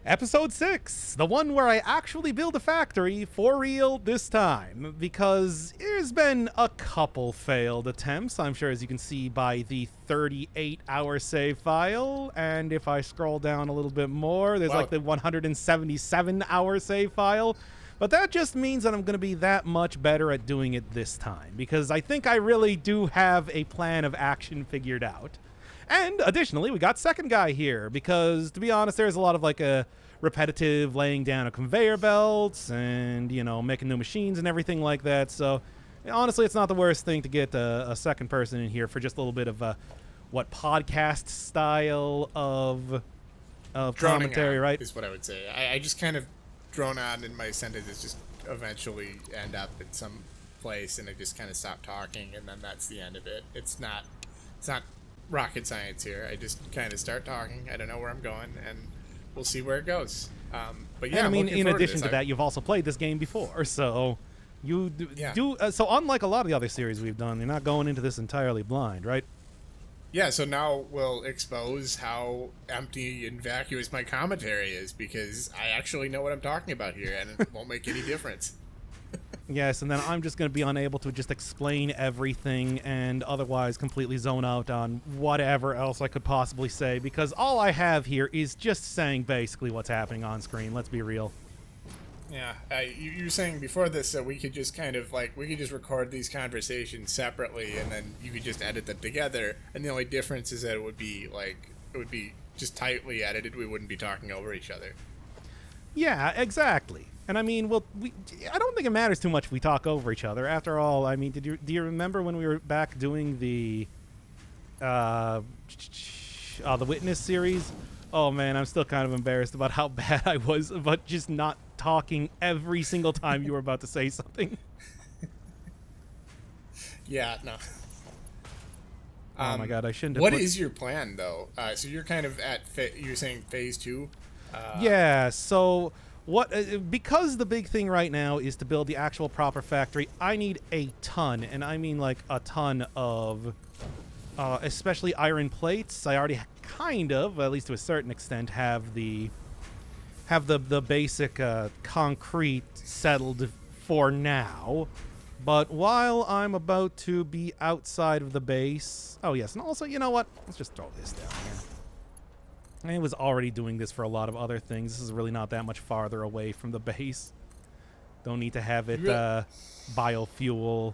Episode 6, the one where I actually build a factory for real this time, because there's been a couple failed attempts, I'm sure, as you can see by the 38-hour save file, and if I scroll down a little bit more, there's like the 177-hour save file, but that just means that I'm going to be that much better at doing it this time, because I think I really do have a plan of action figured out. And additionally, we got second guy here because, to be honest, there's a lot of like a repetitive laying down of conveyor belts and, you know, making new machines and everything like that. So honestly, it's not the worst thing to get a second person in here for just a little bit of a podcast style of commentary, right? Is what I would say. I just kind of drone on in my sentences, just eventually end up at some place and I just kind of stop talking and then that's the end of it. It's not rocket science here. I just kind of start talking. I don't know where I'm going, and we'll see where it goes. But yeah, and I mean, in addition to that, you've also played this game before, so you do. So unlike a lot of the other series we've done, you're not going into this entirely blind, right? Yeah. So now we'll expose how empty and vacuous my commentary is because I actually know what I'm talking about here, and it won't make any difference. Yes, and then I'm just going to be unable to just explain everything and otherwise completely zone out on whatever else I could possibly say, because all I have here is just saying basically what's happening on screen. Let's be real. Yeah, you were saying before this that we could just kind of like, we could just record these conversations separately and then you could just edit them together, and the only difference is that it would be just tightly edited. We wouldn't be talking over each other. Yeah, exactly. And I mean, I don't think it matters too much if we talk over each other. After all, I mean, do you remember when we were back doing the Witness series? Oh man, I'm still kind of embarrassed about how bad I was about just not talking every single time you were about to say something. Yeah, no. Oh my god, I shouldn't have. What is your plan though? So you're kind of at you're saying phase 2? Yeah, so because the big thing right now is to build the actual proper factory, I need a ton, and I mean like a ton of especially iron plates. I already kind of, at least to a certain extent, have the basic concrete settled for now. But while I'm about to be outside of the base, oh yes, and also, you know what? Let's just throw this down here. I was already doing this for a lot of other things. This is really not that much farther away from the base. Don't need to have it biofuel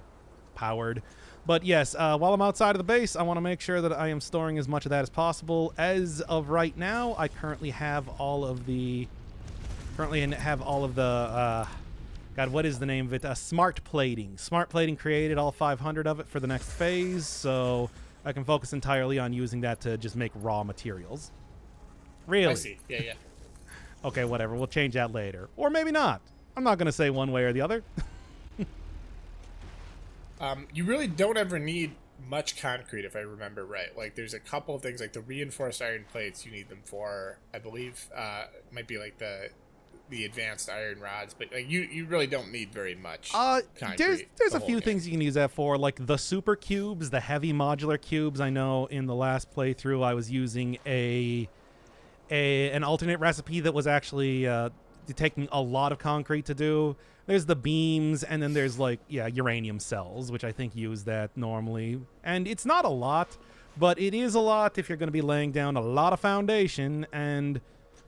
powered. But yes, while I'm outside of the base, I want to make sure that I am storing as much of that as possible. As of right now, I currently have all of the... God, what is the name of it? Smart plating. Smart plating created all 500 of it for the next phase, so I can focus entirely on using that to just make raw materials. Really? I see. Yeah. Okay, whatever. We'll change that later. Or maybe not. I'm not going to say one way or the other. You really don't ever need much concrete, if I remember right. Like, there's a couple of things, like the reinforced iron plates you need them for, I believe. Might be like the advanced iron rods, but like you really don't need very much concrete. There's a few things you can use that for, like the super cubes, the heavy modular cubes. I know in the last playthrough I was using an alternate recipe that was actually taking a lot of concrete to do. There's the beams, and then there's like uranium cells, which I think use that normally. And it's not a lot, but it is a lot if you're going to be laying down a lot of foundation. And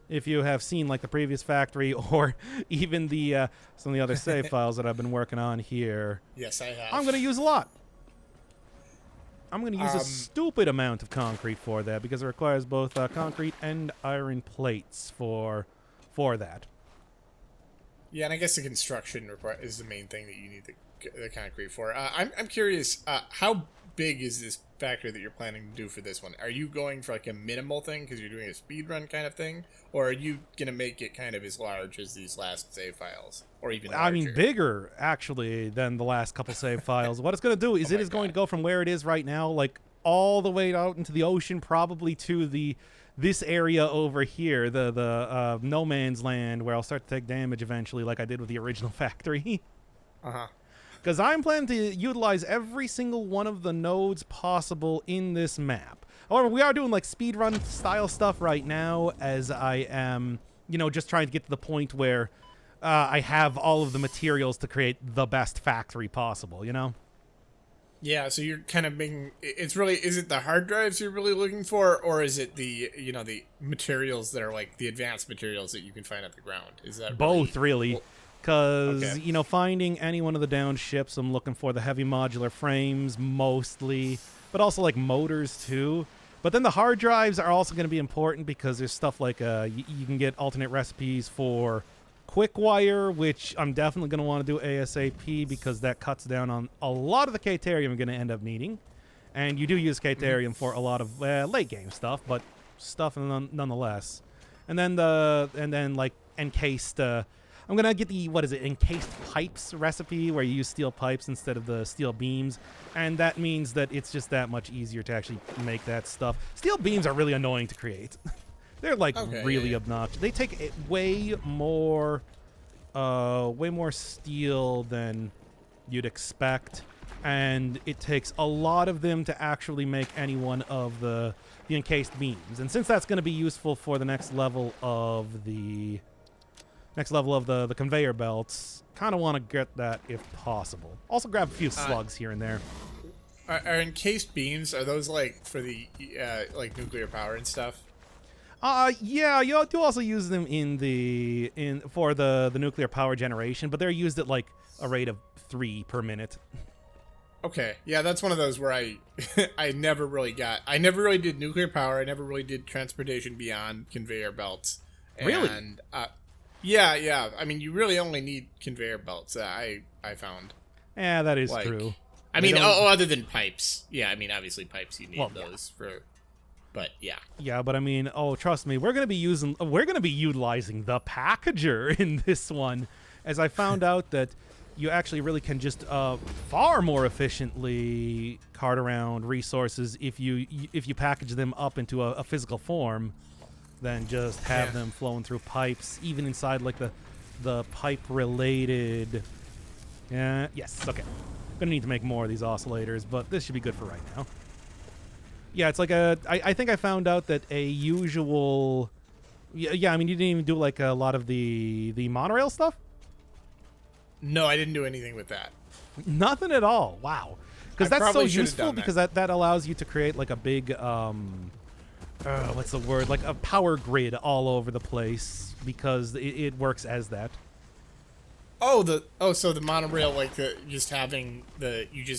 if you have seen like the previous factory or even the some of the other save files that I've been working on here, yes, I have. I'm going to use a lot. I'm going to use a stupid amount of concrete for that because it requires both concrete and iron plates for that. Yeah, and I guess the construction is the main thing that you need the concrete for. I'm curious, how big is this factory that you're planning to do for this one? Are you going for like a minimal thing because you're doing a speed run kind of thing, or are you going to make it kind of as large as these last save files, or even larger? I mean, bigger actually than the last couple save files. What it's going to do is going to go from where it is right now, like all the way out into the ocean, probably to this area over here, the no man's land, where I'll start to take damage eventually, like I did with the original factory. Because I'm planning to utilize every single one of the nodes possible in this map. However, we are doing like speedrun style stuff right now, as I am just trying to get to the point where I have all of the materials to create the best factory possible, Yeah, so you're kind of making it's really is it the hard drives you're really looking for, or is it the the materials that are like the advanced materials that you can find at the ground? Is that Both, really. Because, okay. finding any one of the downed ships, I'm looking for the heavy modular frames mostly, but also like motors too. But then the hard drives are also going to be important because there's stuff like you can get alternate recipes for quick wire, which I'm definitely going to want to do ASAP because that cuts down on a lot of the Caterium I'm going to end up needing. And you do use Caterium for a lot of late game stuff, but stuff nonetheless. And then like encased. I'm gonna get the encased pipes recipe where you use steel pipes instead of the steel beams, and that means that it's just that much easier to actually make that stuff. Steel beams are really annoying to create. They're like really obnoxious. They take way more steel than you'd expect, and it takes a lot of them to actually make any one of the encased beams. And since that's going to be useful for the next level of the conveyor belts, kind of want to get that if possible. Also grab a few slugs here and there. Are encased beams, are those like for the like nuclear power and stuff? Yeah, you do also use them for the nuclear power generation, but they're used at like a rate of 3 per minute. Okay, yeah, that's one of those where I never really did nuclear power. I never really did transportation beyond conveyor belts. Really? And yeah. I mean, you really only need conveyor belts. I found. Yeah, that is true. I mean, other than pipes. Yeah, I mean, obviously pipes you need those for. But yeah. Yeah, but I mean, trust me, we're gonna be utilizing the packager in this one, as I found out that you actually really can just far more efficiently cart around resources if you package them up into a physical form than just have them flowing through pipes, even inside like the pipe related. Yes, okay. Gonna need to make more of these oscillators, but this should be good for right now. Yeah, it's like I think I found out that a usual. Yeah, I mean, you didn't even do like a lot of the monorail stuff. No, I didn't do anything with that. Nothing at all. Wow. Because that's so useful because that allows you to create like a big what's the word? Like a power grid all over the place because it works as that. So the monorail, like you just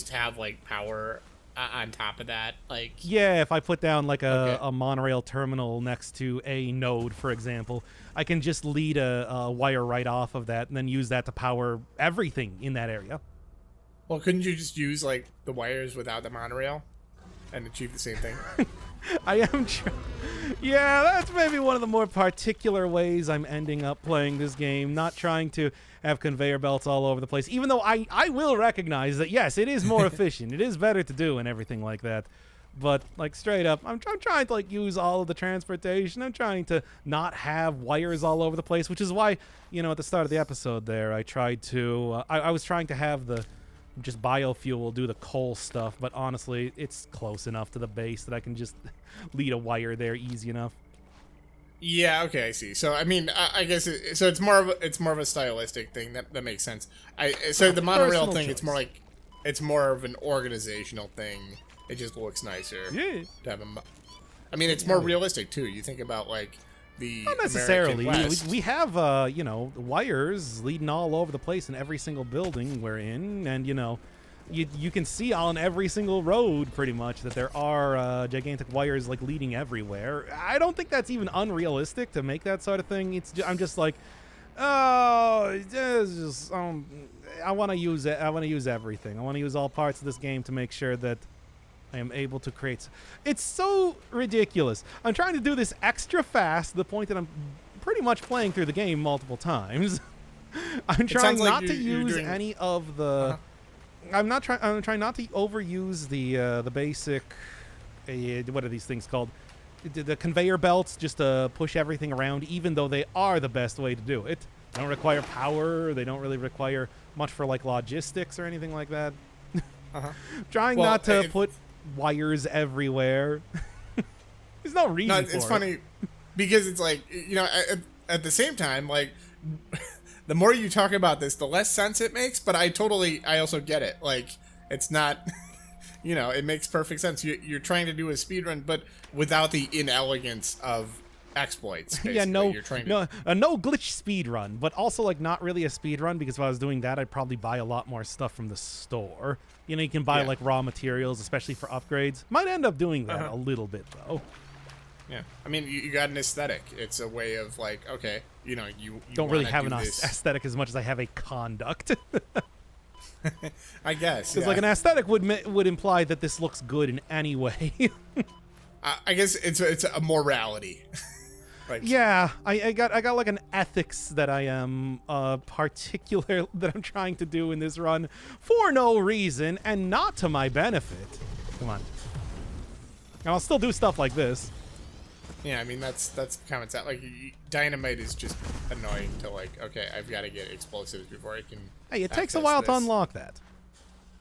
have like power on top of that, like. Yeah, if I put down like a monorail terminal next to a node, for example, I can just lead a wire right off of that and then use that to power everything in that area. Well, couldn't you just use like the wires without the monorail and achieve the same thing? I am yeah, that's maybe one of the more particular ways I'm ending up playing this game, not trying to have conveyor belts all over the place, even though I will recognize that, yes, it is more efficient. It is better to do and everything like that. But, like, straight up, I'm trying to, like, use all of the transportation. I'm trying to not have wires all over the place, which is why, at the start of the episode there, I tried to, I was trying to have the just biofuel do the coal stuff, but honestly, it's close enough to the base that I can just lead a wire there easy enough. Yeah, okay, I see. So I mean, I guess it's more of a stylistic thing that makes sense. The monorail thing, choice. It's more of an organizational thing. It just looks nicer. Yeah. To have I mean, it's more realistic too. You think about like the not necessarily. We have wires leading all over the place in every single building we're in, and you can see on every single road pretty much that there are gigantic wires like leading everywhere. I don't think that's even unrealistic to make that sort of thing. I'm just like, I want to use it. I want to use everything. I want to use all parts of this game to make sure that I am able to create. It's so ridiculous. I'm trying to do this extra fast to the point that I'm pretty much playing through the game multiple times. I'm trying not to use any of the. I'm trying not to overuse the basic. What are these things called? The conveyor belts, just to push everything around, even though they are the best way to do it. They don't require power. They don't really require much for like logistics or anything like that. Trying not to put wires everywhere. There's no reason for it. It's funny because it's like, at the same time, like, the more you talk about this, the less sense it makes. But I also get it. Like, it's not, it makes perfect sense. You're trying to do a speed run, but without the inelegance of exploits. Basically. Yeah, no, You're trying no, no glitch speed run, but also like not really a speed run because if I was doing that, I'd probably buy a lot more stuff from the store. You can buy like raw materials, especially for upgrades. Might end up doing that a little bit though. Yeah, I mean, you got an aesthetic. It's a way of like, okay, you don't really have an aesthetic as much as I have a conduct. I guess because like an aesthetic would imply that this looks good in any way. I guess it's a morality. Like, yeah, I got like an ethics that I am particular that I'm trying to do in this run for no reason and not to my benefit. Come on, and I'll still do stuff like this. Yeah, I mean that's common sense. Like dynamite is just annoying to like. Okay, I've got to get explosives before I can. Hey, it takes a while to unlock that.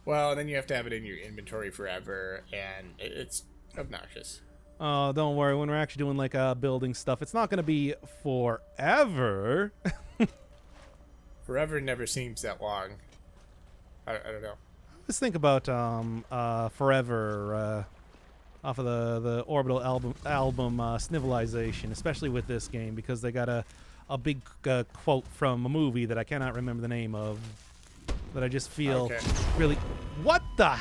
Well, then you have to have it in your inventory forever, and it's obnoxious. Oh, don't worry. When we're actually doing like building stuff, it's not going to be forever. Forever never seems that long. I don't know. Let's think about forever off of the Orbital album Snivelization, especially with this game because they got a big quote from a movie that I cannot remember the name of. That I just feel really. What the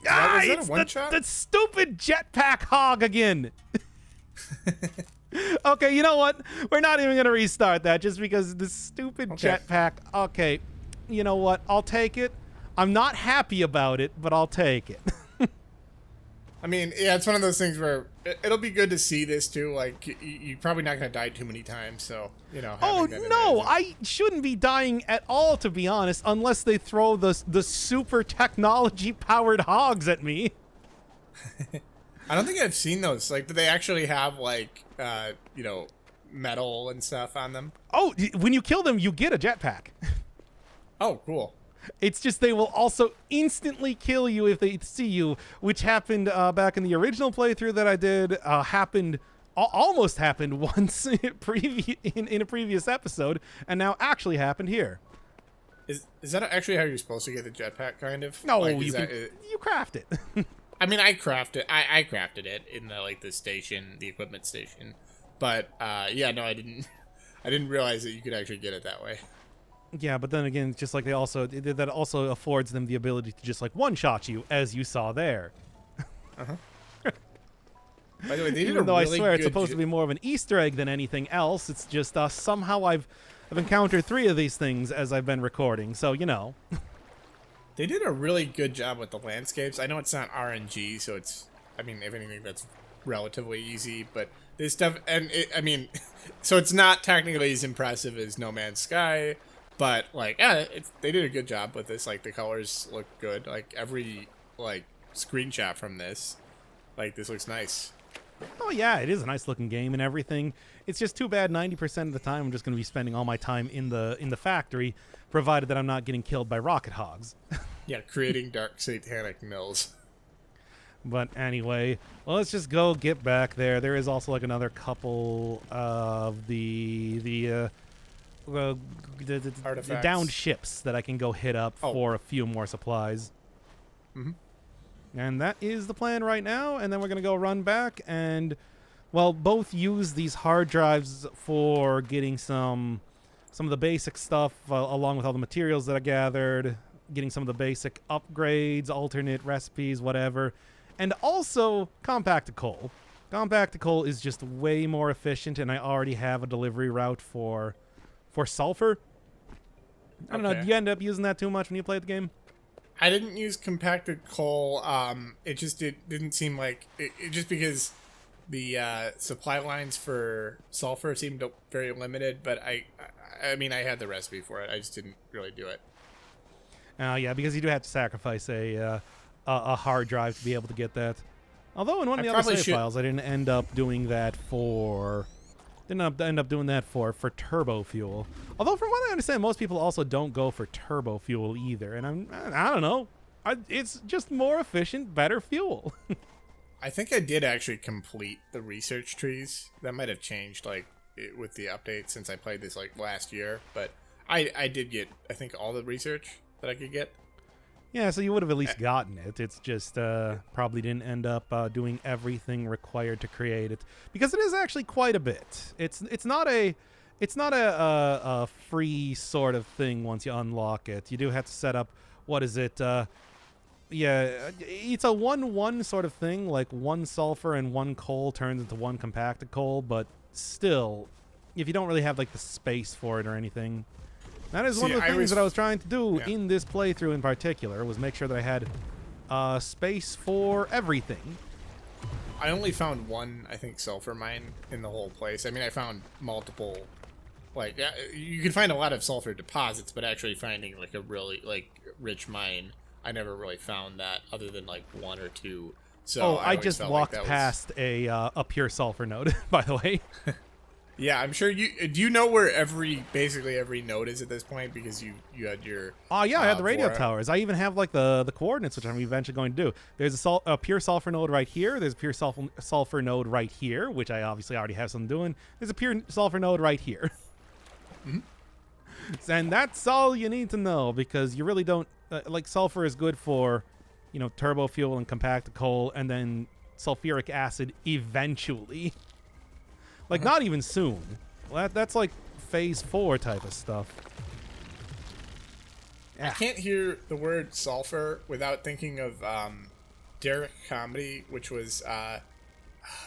was that a one shot? The stupid jetpack hog again. Okay, you know what? We're not even gonna restart that just because the stupid jetpack. Okay, you know what? I'll take it. I'm not happy about it, but I'll take it. I mean, yeah, it's one of those things where it'll be good to see this too. Like, you're probably not going to die too many times, so Oh no, I shouldn't be dying at all, to be honest, unless they throw the super technology powered hogs at me. I don't think I've seen those. Like, do they actually have like, metal and stuff on them? Oh, when you kill them, you get a jetpack. Oh, cool. It's just they will also instantly kill you if they see you, which happened back in the original playthrough that I did. Almost happened once in a previous episode, and now actually happened here. Is that actually how you're supposed to get the jetpack? Kind of. No, like, you craft it. I mean, I crafted it in the station, the equipment station, but yeah, no, I didn't realize that you could actually get it that way. Yeah, but then again, just like that also affords them the ability to just like one-shot you, as you saw there. By the way, they even though I swear it's supposed to be more of an Easter egg than anything else, it's just somehow I've encountered 3 of these things as I've been recording, so They did a really good job with the landscapes. I know it's not RNG, so it's, I mean, if anything, that's relatively easy, but this stuff, and so it's not technically as impressive as No Man's Sky. But like, yeah, they did a good job with this. Like the colors look good. Like every screenshot from this, like this looks nice. Oh yeah, it is a nice looking game and everything. It's just too bad 90% of the time I'm just going to be spending all my time in the factory, provided that I'm not getting killed by rocket hogs. Yeah, creating dark satanic mills. But anyway, well, let's just go get back there. There is also like another couple of the downed ships that I can go hit up for a few more supplies. And that is the plan right now. And then we're going to go run back and, well, both use these hard drives for getting some of the basic stuff along with all the materials that I gathered, getting some of the basic upgrades, alternate recipes, whatever. And also compact coal. Compact coal is just way more efficient, and I already have a delivery route for sulfur. I don't know. Did you end up using that too much when you played the game? I didn't use compacted coal. It just didn't seem like it just because the supply lines for sulfur seemed very limited. But I mean, I had the recipe for it. I just didn't really do it. Yeah, because you do have to sacrifice a hard drive to be able to get that. Although in one of the other save files, I didn't end up doing that for. Didn't end up doing that for turbo fuel. Although from what I understand, most people also don't go for turbo fuel either. And I don't know. It's just more efficient, better fuel. I think I did actually complete the research trees. That might have changed like with the update since I played this like last year, but I did get, I think, all the research that I could get. Yeah, so you would have at least gotten it. It's just probably didn't end up doing everything required to create it, because it is actually quite a bit. It's not a free sort of thing once you unlock it. You do have to set up, what is it? Yeah, it's a 1-1 sort of thing, like 1 sulfur and 1 coal turns into 1 compacted coal, but still, if you don't really have like the space for it or anything. That is one of the things that I was trying to do in this playthrough in particular, was make sure that I had space for everything. I only found 1, I think, sulfur mine in the whole place. I mean, I found multiple, like, you can find a lot of sulfur deposits, but actually finding like a really like rich mine, I never really found that other than like 1 or 2. So I just walked past a pure sulfur node, by the way. Yeah, I'm sure you do. You know where basically every node is at this point, because you had your. Oh yeah, I had the radio towers. I even have like the coordinates, which I'm eventually going to do. There's a pure sulfur node right here. There's a pure sulfur node right here, which I obviously already have something doing. There's a pure sulfur node right here. Mm-hmm. And that's all you need to know, because you really don't like, sulfur is good for, you know, turbo fuel and compacted coal, and then sulfuric acid eventually. Like, not even soon. Well, that's like phase 4 type of stuff. I can't hear the word sulfur without thinking of Derek Comedy, which was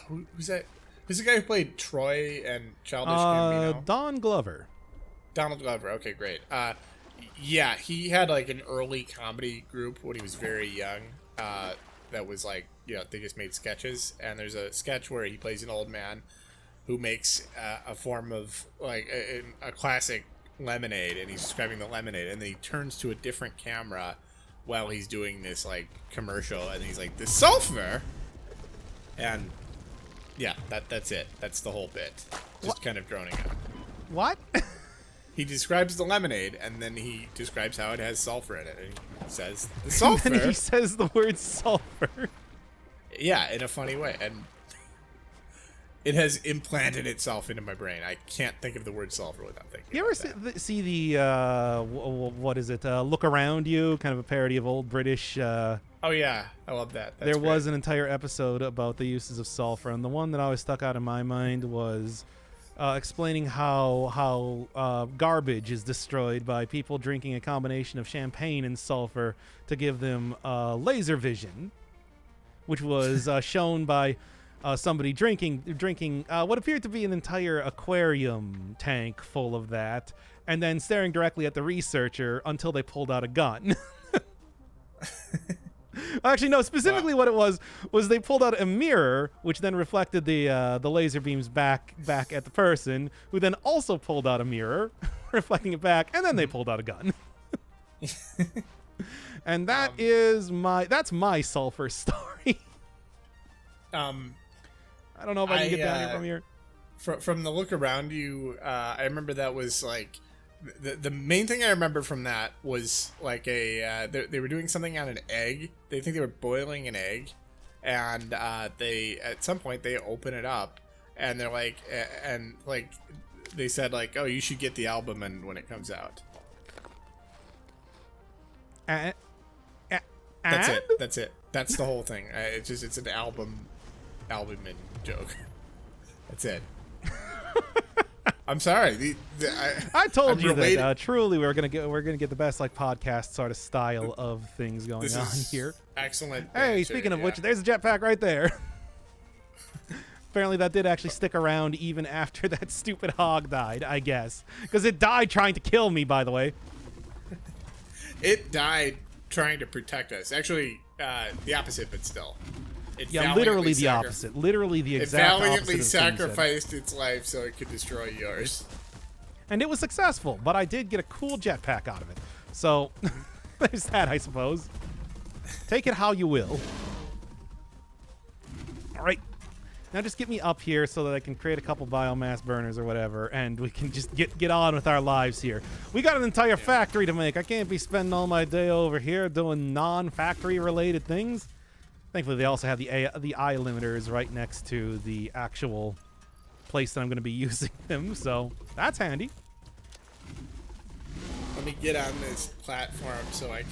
who's that? Who's the guy who played Troy and Childish Gambino? Don Glover. Donald Glover. Okay, great. Yeah, he had like an early comedy group when he was very young. That was like, you know, they just made sketches, and there's a sketch where he plays an old man who makes a form of like a classic lemonade, and he's describing the lemonade, and then he turns to a different camera while he's doing this like commercial, and he's like, the sulfur, and yeah, that's it. That's the whole bit. Just kind of droning out. What? He describes the lemonade, and then he describes how it has sulfur in it, and he says the sulfur. And then he says the word sulfur. Yeah, in a funny way, and it has implanted itself into my brain. I can't think of the word sulfur without thinking. You ever see the what is it? Look Around You, kind of a parody of old British. Oh yeah, I love that. There was an entire episode about the uses of sulfur, and the one that always stuck out in my mind was explaining how garbage is destroyed by people drinking a combination of champagne and sulfur to give them laser vision, which was shown by somebody drinking what appeared to be an entire aquarium tank full of that, and then staring directly at the researcher until they pulled out a gun. Actually, no. Specifically, what it was they pulled out a mirror, which then reflected the laser beams back at the person, who then also pulled out a mirror, reflecting it back, and then they pulled out a gun. And that's my sulfur story. I don't know if I can get down here from here. From the Look Around You, I remember that was like the main thing I remember from that was like they were doing something on an egg. They think they were boiling an egg, and they at some point they open it up, and they're like, and like they said like, oh, you should get the album and when it comes out. That's it. That's the whole thing. It's an album and joke. That's it. I'm sorry. I told you that truly we're gonna get the best like podcast sort of style of things going on here. Excellent. Hey, speaking of which, there's a jetpack right there. Apparently that did actually stick around even after that stupid hog died, I guess, because it died trying to kill me. By the way, it died trying to protect us. Actually, the opposite, but still. Yeah, literally the opposite. Literally the exact opposite. It valiantly sacrificed its life so it could destroy yours. And it was successful, but I did get a cool jetpack out of it. So, there's that, I suppose. Take it how you will. All right. Now just get me up here so that I can create a couple biomass burners or whatever, and we can just get on with our lives here. We got an entire factory to make. I can't be spending all my day over here doing non-factory related things. Thankfully, they also have the eye limiters right next to the actual place that I'm going to be using them, so that's handy. Let me get on this platform so I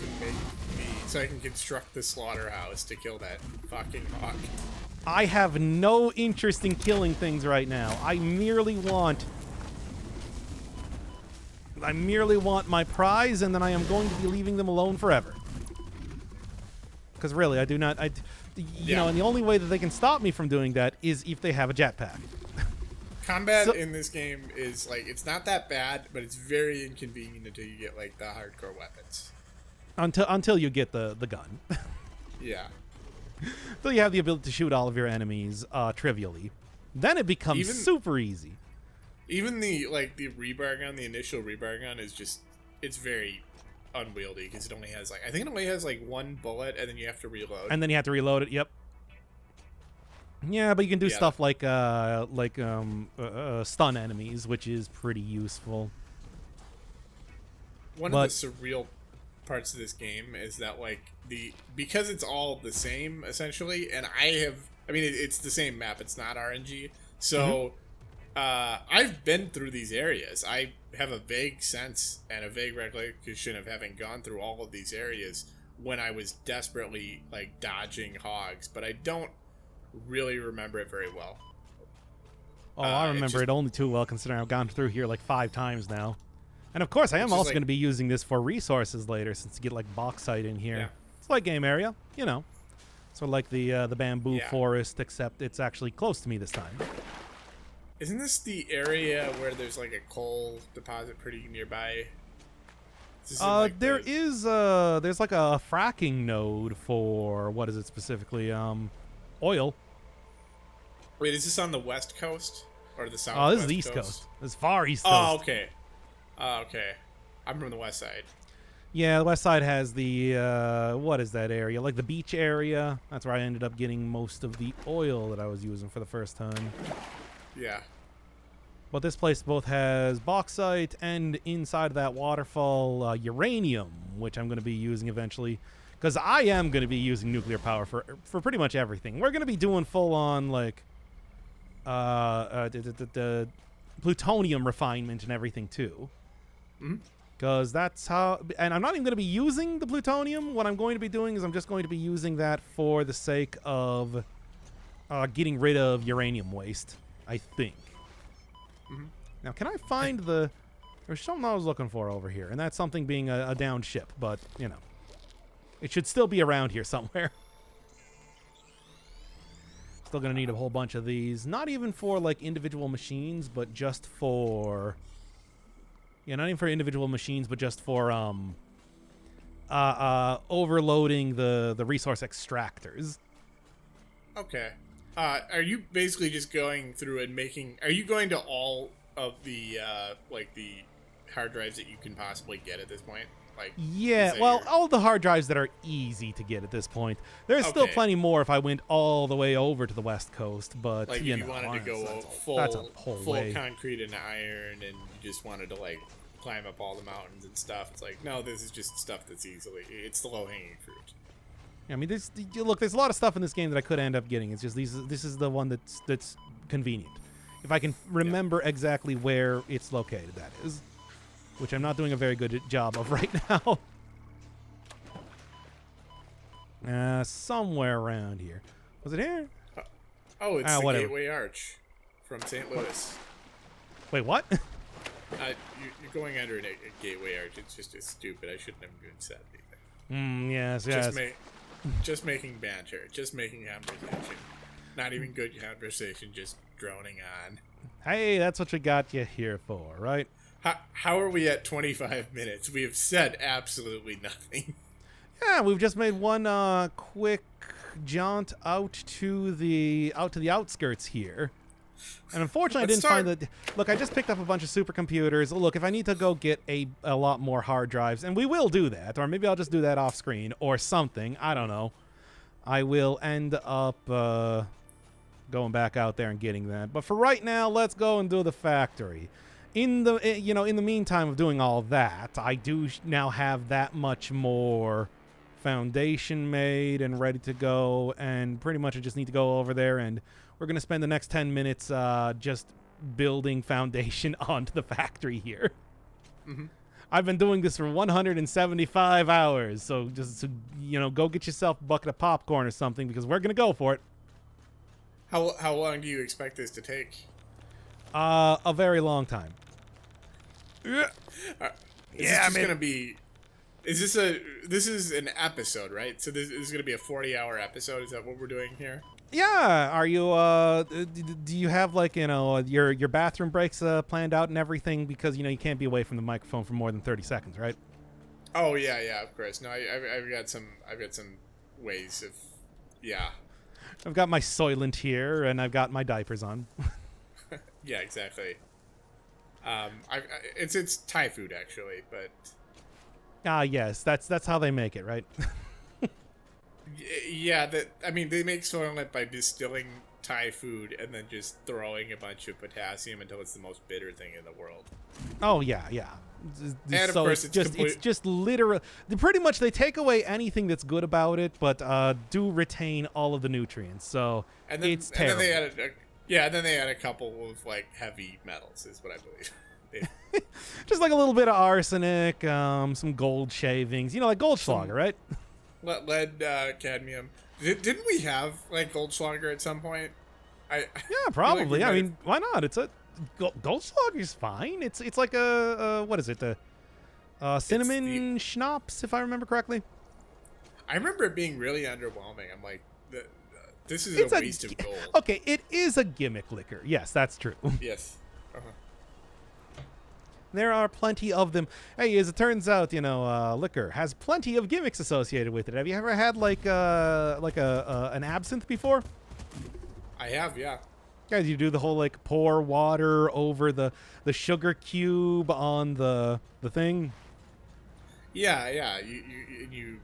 can construct the slaughterhouse to kill that fucking hawk. I have no interest in killing things right now. I merely want my prize, and then I am going to be leaving them alone forever. Because really, I do not. You know, and the only way that they can stop me from doing that is if they have a jetpack. Combat in this game is like, it's not that bad, but it's very inconvenient until you get like the hardcore weapons. Until you get the gun. Yeah. Until you have the ability to shoot all of your enemies trivially. Then it becomes super easy. Even the rebar gun, the initial rebar gun is just, it's very unwieldy because it only has I think it only has like one bullet, and then you have to reload. And then you have to reload it. Yep. Yeah, but you can do stuff like stun enemies, which is pretty useful. One of the surreal parts of this game is that because it's all the same essentially, and it's the same map. It's not RNG, so I've been through these areas. I have a vague sense and a vague recollection of having gone through all of these areas when I was desperately dodging hogs, but I don't really remember it very well. Oh, I remember it only too well, considering I've gone through here 5 times now. And of course, I am also going to be using this for resources later, since you get bauxite in here. Yeah. It's like game area, you know. Sort of like the bamboo forest, except it's actually close to me this time. Isn't this the area where there's a coal deposit pretty nearby? There's a fracking node for, what is it specifically? Oil. Wait, is this on the west coast or the south? Oh, this is the east coast. This is far east coast. Oh, okay. Okay. I'm from the west side. Yeah, the west side has the, what is that area? The beach area. That's where I ended up getting most of the oil that I was using for the first time. Yeah. But this place both has bauxite and inside that waterfall, uranium, which I'm going to be using eventually. Because I am going to be using nuclear power for pretty much everything. We're going to be doing full-on, the plutonium refinement and everything, too. Because that's how... And I'm not even going to be using the plutonium. What I'm going to be doing is I'm just going to be using that for the sake of getting rid of uranium waste, I think. Now, can I find the... There's something I was looking for over here, and that's something being a downed ship, but, you know. It should still be around here somewhere. Still gonna need a whole bunch of these. Not even for, individual machines, but just for... Yeah, not even for individual machines, but just for, overloading the resource extractors. Okay. Are you basically just going through and making... Are you going to all of the, the hard drives that you can possibly get at this point? Yeah, well, all the hard drives that are easy to get at this point. There's still plenty more if I went all the way over to the west coast, but, if you wanted to go full concrete and iron, and you just wanted to, climb up all the mountains and stuff, it's no, this is just stuff that's it's the low-hanging fruit. I mean, there's a lot of stuff in this game that I could end up getting. It's just this is the one that's convenient. If I can remember exactly where it's located, that is. Which I'm not doing a very good job of right now. Somewhere around here. Was it here? It's the Gateway Arch from St. Louis. Wait, what? You're going under a Gateway Arch. It's just stupid. I shouldn't have even said anything. Yes. Just making banter. Just making conversation. Not even good conversation, just droning on. Hey, that's what you got you here for, right? How are we at 25 minutes? We have said absolutely nothing. Yeah, we've just made one quick jaunt out to the outskirts here. And unfortunately, I didn't find the... Look, I just picked up a bunch of supercomputers. Look, if I need to go get a lot more hard drives, and we will do that, or maybe I'll just do that off screen or something. I don't know. I will end up going back out there and getting that. But for right now, let's go and do the factory. In the meantime of doing all that, I do now have that much more foundation made and ready to go, and pretty much I just need to go over there, and we're going to spend the next 10 minutes just building foundation onto the factory here. I've been doing this for 175 hours, so just go get yourself a bucket of popcorn or something because we're gonna go for it. How long do you expect this to take? A very long time. This gonna be. Is this is an episode, right? So this is gonna be a 40-hour episode. Is that what we're doing here? Yeah. Are you? Do you have your bathroom breaks planned out and everything? Because you can't be away from the microphone for more than 30 seconds, right? Oh yeah, of course. No, I've got some ways of, yeah. I've got my Soylent here, and I've got my diapers on. Yeah, exactly. It's Thai food actually, but. Yes, that's how they make it, right? Yeah, they make Soylent by distilling Thai food and then just throwing a bunch of potassium until it's the most bitter thing in the world. Oh yeah. And so of course, it's just literal. Pretty much, they take away anything that's good about it, but do retain all of the nutrients. So it's terrible. And then they add a couple of heavy metals, is what I believe. Just like a little bit of arsenic, some gold shavings, like Goldschlager, right? Lead, cadmium. Didn't we have Goldschlager at some point? Yeah, probably. I mean, why not? It's a Goldschlager's fine. It's like a what is it? The cinnamon schnapps, if I remember correctly. I remember it being really underwhelming. I'm like, this is a waste of gold. Okay, it is a gimmick liquor. Yes, that's true. Yes. There are plenty of them. Hey, as it turns out, liquor has plenty of gimmicks associated with it. Have you ever had an absinthe before? I have, yeah. Guys, you do the whole pour water over the sugar cube on the thing. Yeah. You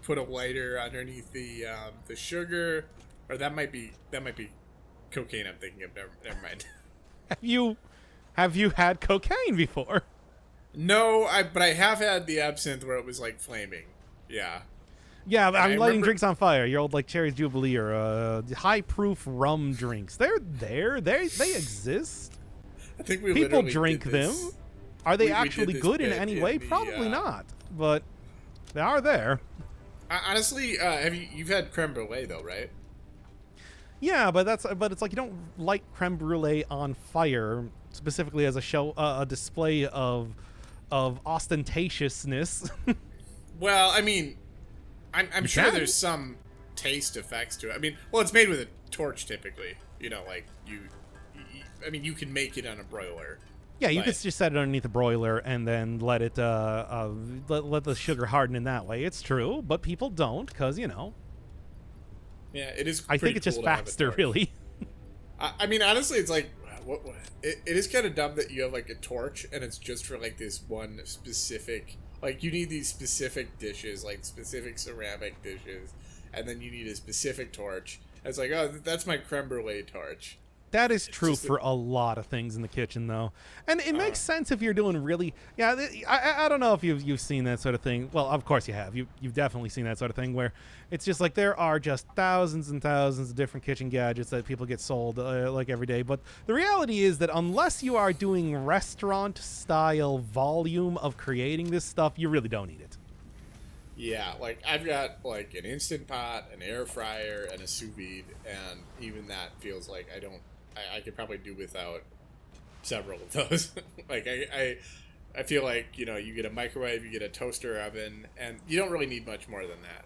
put a lighter underneath the sugar, or that might be cocaine. I'm thinking of. Never mind. Have you had cocaine before? No, but I have had the absinthe where it was flaming. Yeah. Yeah, I'm lighting drinks on fire. Your old Cherry's Jubilee or high proof rum drinks. They're there. They exist. I think we people drink them. Are they actually good in any way? Probably not. But they are there. Honestly, you've had creme brulee though, right? Yeah, but it's like you don't light creme brulee on fire specifically as a display of ostentatiousness. Well, I mean, I'm sure there's some taste effects to it. I mean, it's made with a torch typically. You can make it on a broiler. Yeah, you could just set it underneath a broiler and then let it let the sugar harden in that way. It's true, but people don't because Yeah, it is. I think it's just faster, really. I mean, honestly, it's like it is kind of dumb that you have a torch and it's just for this one specific. You need these specific dishes, specific ceramic dishes, and then you need a specific torch. And it's that's my creme brulee torch. That is true for a lot of things in the kitchen, though. And it makes sense if you're doing really... Yeah, I don't know if you've seen that sort of thing. Well, of course you have. You've definitely seen that sort of thing where it's just there are just thousands and thousands of different kitchen gadgets that people get sold every day. But the reality is that unless you are doing restaurant-style volume of creating this stuff, you really don't need it. Yeah, I've got an Instant Pot, an air fryer, and a sous vide, and even that feels like I could probably do without several of those. I feel you get a microwave, you get a toaster oven, and you don't really need much more than that.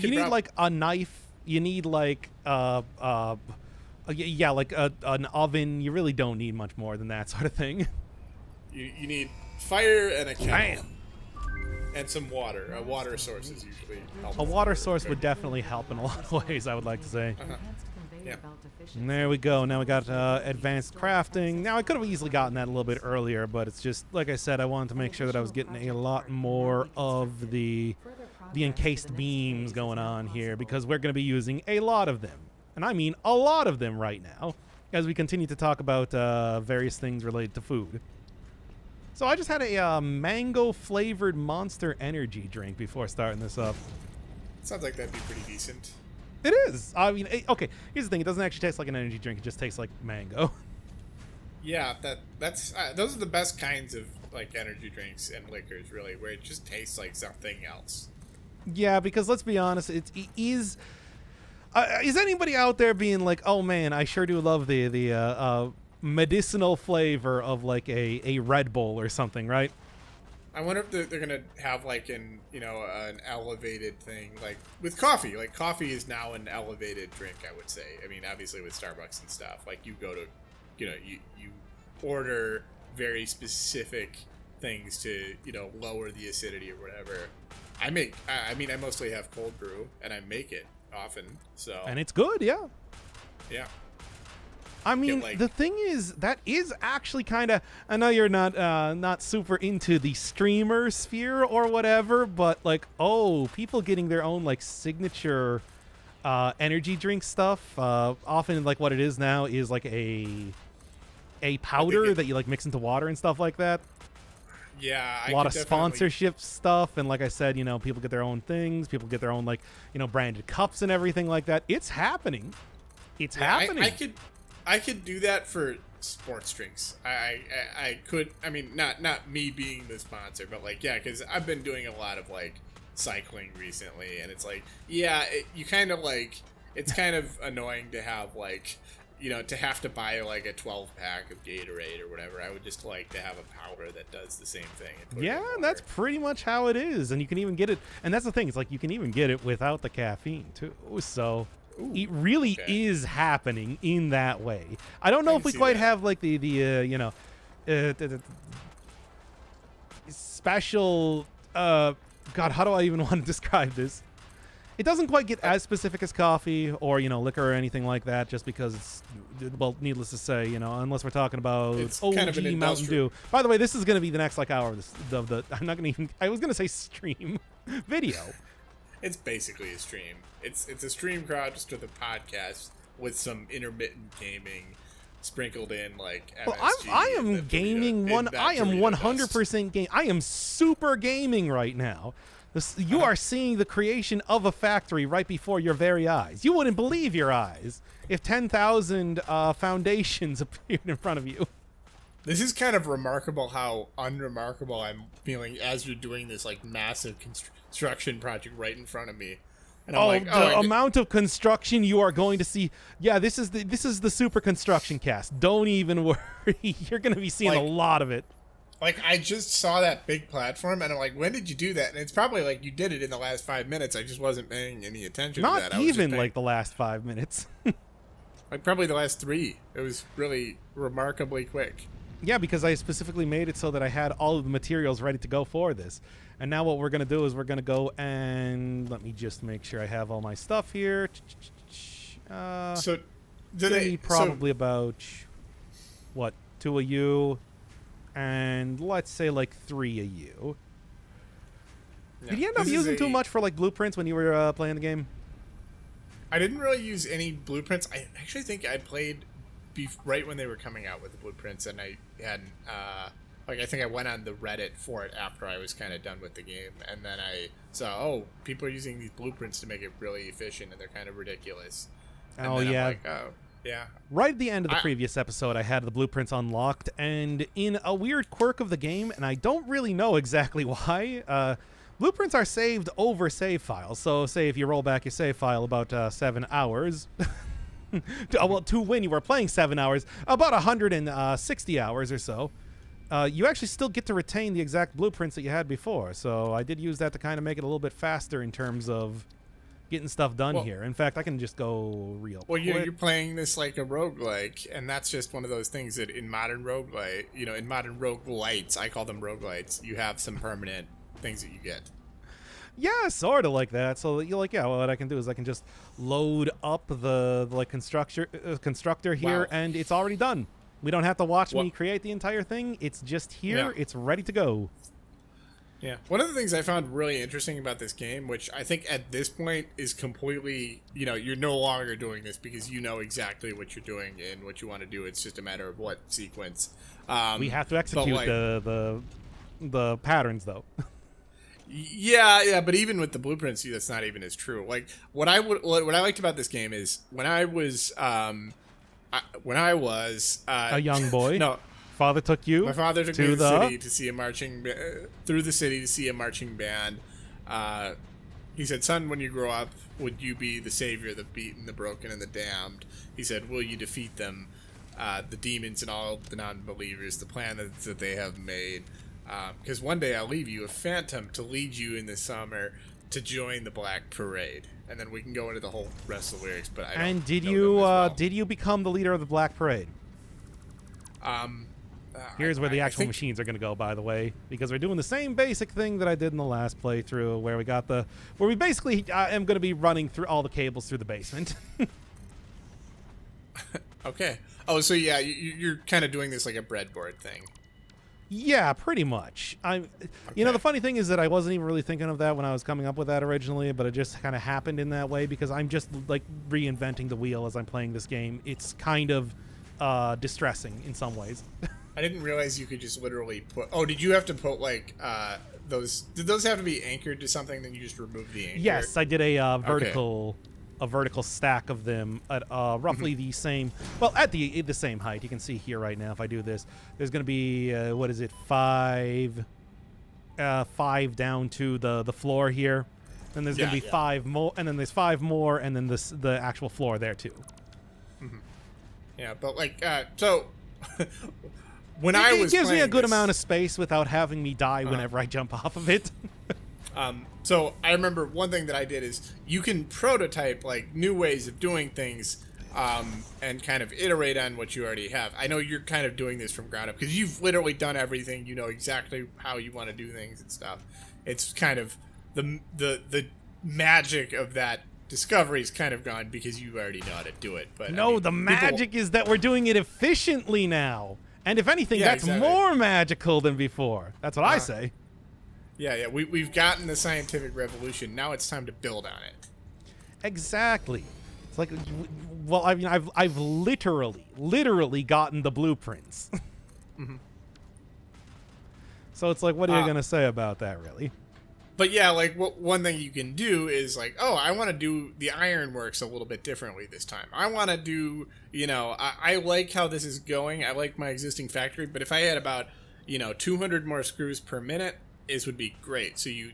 You need a knife. You need an oven. You really don't need much more than that sort of thing. You need fire and a kettle. Bam. And some water. A water source is usually helpful. A water source would definitely help in a lot of ways, I would like to say. Yeah. And there we go. Now we got advanced crafting. Now I could have easily gotten that a little bit earlier, but it's just, like I said, I wanted to make sure that I was getting a lot more of the encased beams going on here because we're going to be using a lot of them. And I mean a lot of them right now as we continue to talk about various things related to food. So I just had a mango-flavored Monster Energy drink before starting this up. Sounds like that'd be pretty decent. It is. I mean, okay. Here's the thing: it doesn't actually taste like an energy drink. It just tastes like mango. Yeah, that's those are the best kinds of like energy drinks and liquors, really, where it just tastes like something else. Yeah, because let's be honest, it is anybody out there being like, oh man, I sure do love the medicinal flavor of like a Red Bull or something, right? I wonder if they're gonna have like an elevated thing like with coffee. Like coffee is now an elevated drink. I would say. I mean, obviously with Starbucks and stuff, like you go to, you order very specific things to lower the acidity or whatever. I mostly have cold brew and I make it often. So And it's good, yeah. yeah. I mean, like- the thing is, that is actually kind of. I know you're not super into the streamer sphere or whatever, but like, people getting their own like signature energy drink stuff. Often, like what it is now is like a powder that you like mix into water and stuff like that. Yeah, A lot of sponsorship stuff, and like I said, people get their own things. People get their own like branded cups and everything like that. It's happening. It's happening. I could do that for sports drinks. I could. I mean, not me being the sponsor, but like, yeah, because I've been doing a lot of like cycling recently, and it's like, yeah, you kind of like, it's kind of annoying to have like, to have to buy like a 12-pack of Gatorade or whatever. I would just like to have a powder that does the same thing. Yeah, that's pretty much how it is, and you can even get it. And that's the thing; it's like you can even get it without the caffeine too. So. Ooh, it really is happening in that way. I don't know if we quite have like the special. God, how do I even want to describe this? It doesn't quite get as specific as coffee or liquor or anything like that. Just because it's needless to say, unless we're talking about OG kind of an Mountain Dew. By the way, this is going to be the next like hour of the. I'm not going to even. I was going to say stream video. It's basically a stream. It's a stream crowd just with a podcast with some intermittent gaming sprinkled in, like MSG. Well, I am gaming one. I am 100% game. I am super gaming right now. You are seeing the creation of a factory right before your very eyes. You wouldn't believe your eyes if 10,000 foundations appeared in front of you. This is kind of remarkable how unremarkable I'm feeling as you're doing this like massive construction project right in front of me. And I'm the amount of construction you are going to see. Yeah, this is the super construction cast. Don't even worry. You're going to be seeing a lot of it. Like, I just saw that big platform, and I'm like, when did you do that? And it's probably like you did it in the last 5 minutes. I just wasn't paying any attention to that. Not even like the last 5 minutes. Like, probably the last 3. It was really remarkably quick. Yeah, because I specifically made it so that I had all of the materials ready to go for this. And now what we're going to do is we're going to go and let me just make sure I have all my stuff here. So, probably about, what, 2 of you and let's say like 3 of you. Yeah. Did you end up using too much for like blueprints when you were playing the game? I didn't really use any blueprints. I actually think I played right when they were coming out with the blueprints, and I hadn't I think I went on the Reddit for it after I was kind of done with the game, and then I saw people are using these blueprints to make it really efficient, and they're kind of ridiculous. And yeah. I'm like, yeah. Right at the end of the previous episode, I had the blueprints unlocked, and in a weird quirk of the game, and I don't really know exactly why, blueprints are saved over save files. So say if you roll back your save file about 7 hours, to when you were playing 7 hours, about 160 hours or so, you actually still get to retain the exact blueprints that you had before. So I did use that to kind of make it a little bit faster in terms of getting stuff done here. In fact, I can just go real quick. You're playing this like a roguelike, and that's just one of those things that in modern roguelite, in modern roguelites, I call them roguelites, you have some permanent things that you get. Yeah, sort of like that. So you're like, what I can do is I can just load up the like constructor here, and it's already done. We don't have to watch me create the entire thing. It's just here. Yeah. It's ready to go. Yeah. One of the things I found really interesting about this game, which I think at this point is completely, you're no longer doing this because you know exactly what you're doing and what you want to do. It's just a matter of what sequence. We have to execute the patterns, though. Yeah, but even with the blueprints, that's not even as true. Like what I liked about this game is when I was A young boy. no, Father took you. my father took me to to the the city to see a marching through the city to see a marching band. He said, "Son, when you grow up, would you be the savior, the beaten, the broken, and the damned?" He said, "Will you defeat them, the demons and all the non-believers, the plan that they have made? Because one day I'll leave you a phantom to lead you in the summer to join the Black Parade." And then we can go into the whole rest of the lyrics. But I don't And did know you them as well. did you become the leader of the Black Parade? Here's where the I actual think- machines are going to go, by the way, because we're doing the same basic thing that I did in the last playthrough, where we basically am going to be running through all the cables through the basement. Okay. Oh, so yeah, you're kind of doing this like a breadboard thing. Yeah, pretty much. You know, Okay. the funny thing is that I wasn't even really thinking of that when I was coming up with that originally, but it just kind of happened in that way because I'm just like reinventing the wheel as I'm playing this game. It's kind of distressing in some ways. I didn't realize you could just literally put. Oh, did you have to put like those? Did those have to be anchored to something? Then you just remove the anchor. Yes, I did a vertical stack of them at roughly the same. Well, at the same height. You can see here right now. If I do this, there's going to be what is it? five down to the floor here. Then there's going to be 5 more, and then there's 5 more, and then the actual floor there too. Yeah, but like so. When I was it gives me a playing good this- amount of space without having me die whenever I jump off of it. So I remember one thing that I did is you can prototype like new ways of doing things, and kind of iterate on what you already have. I know you're kind of doing this from ground up because you've literally done everything. You know exactly how you want to do things and stuff. It's kind of the magic of that discovery is kind of gone because you already know how to do it. But No, I mean, the people- magic is that we're doing it efficiently now. And if anything, Yeah, that's exactly. more magical than before. That's what I say. Yeah, we've gotten the scientific revolution. Now it's time to build on it. Exactly. It's like, well, I mean, I've literally gotten the blueprints. So it's like, what are you gonna say about that, really? But yeah, like one thing you can do is like, oh, I want to do the ironworks a little bit differently this time. I want to do, I like how this is going. I like my existing factory, but if I had about, 200 more screws per minute, this would be great. So you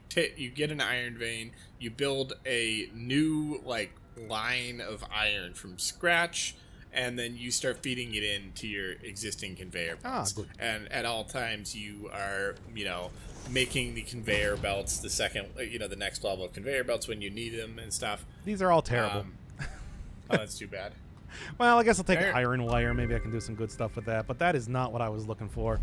get an iron vein, you build a new like line of iron from scratch, and then you start feeding it into your existing conveyor belts. good. And at all times you are, making the conveyor belts the next level of conveyor belts when you need them and stuff. These are all terrible. Oh, that's too bad. Well, I guess I'll take Iron- iron wire. Maybe I can do some good stuff with that. But that is not what I was looking for.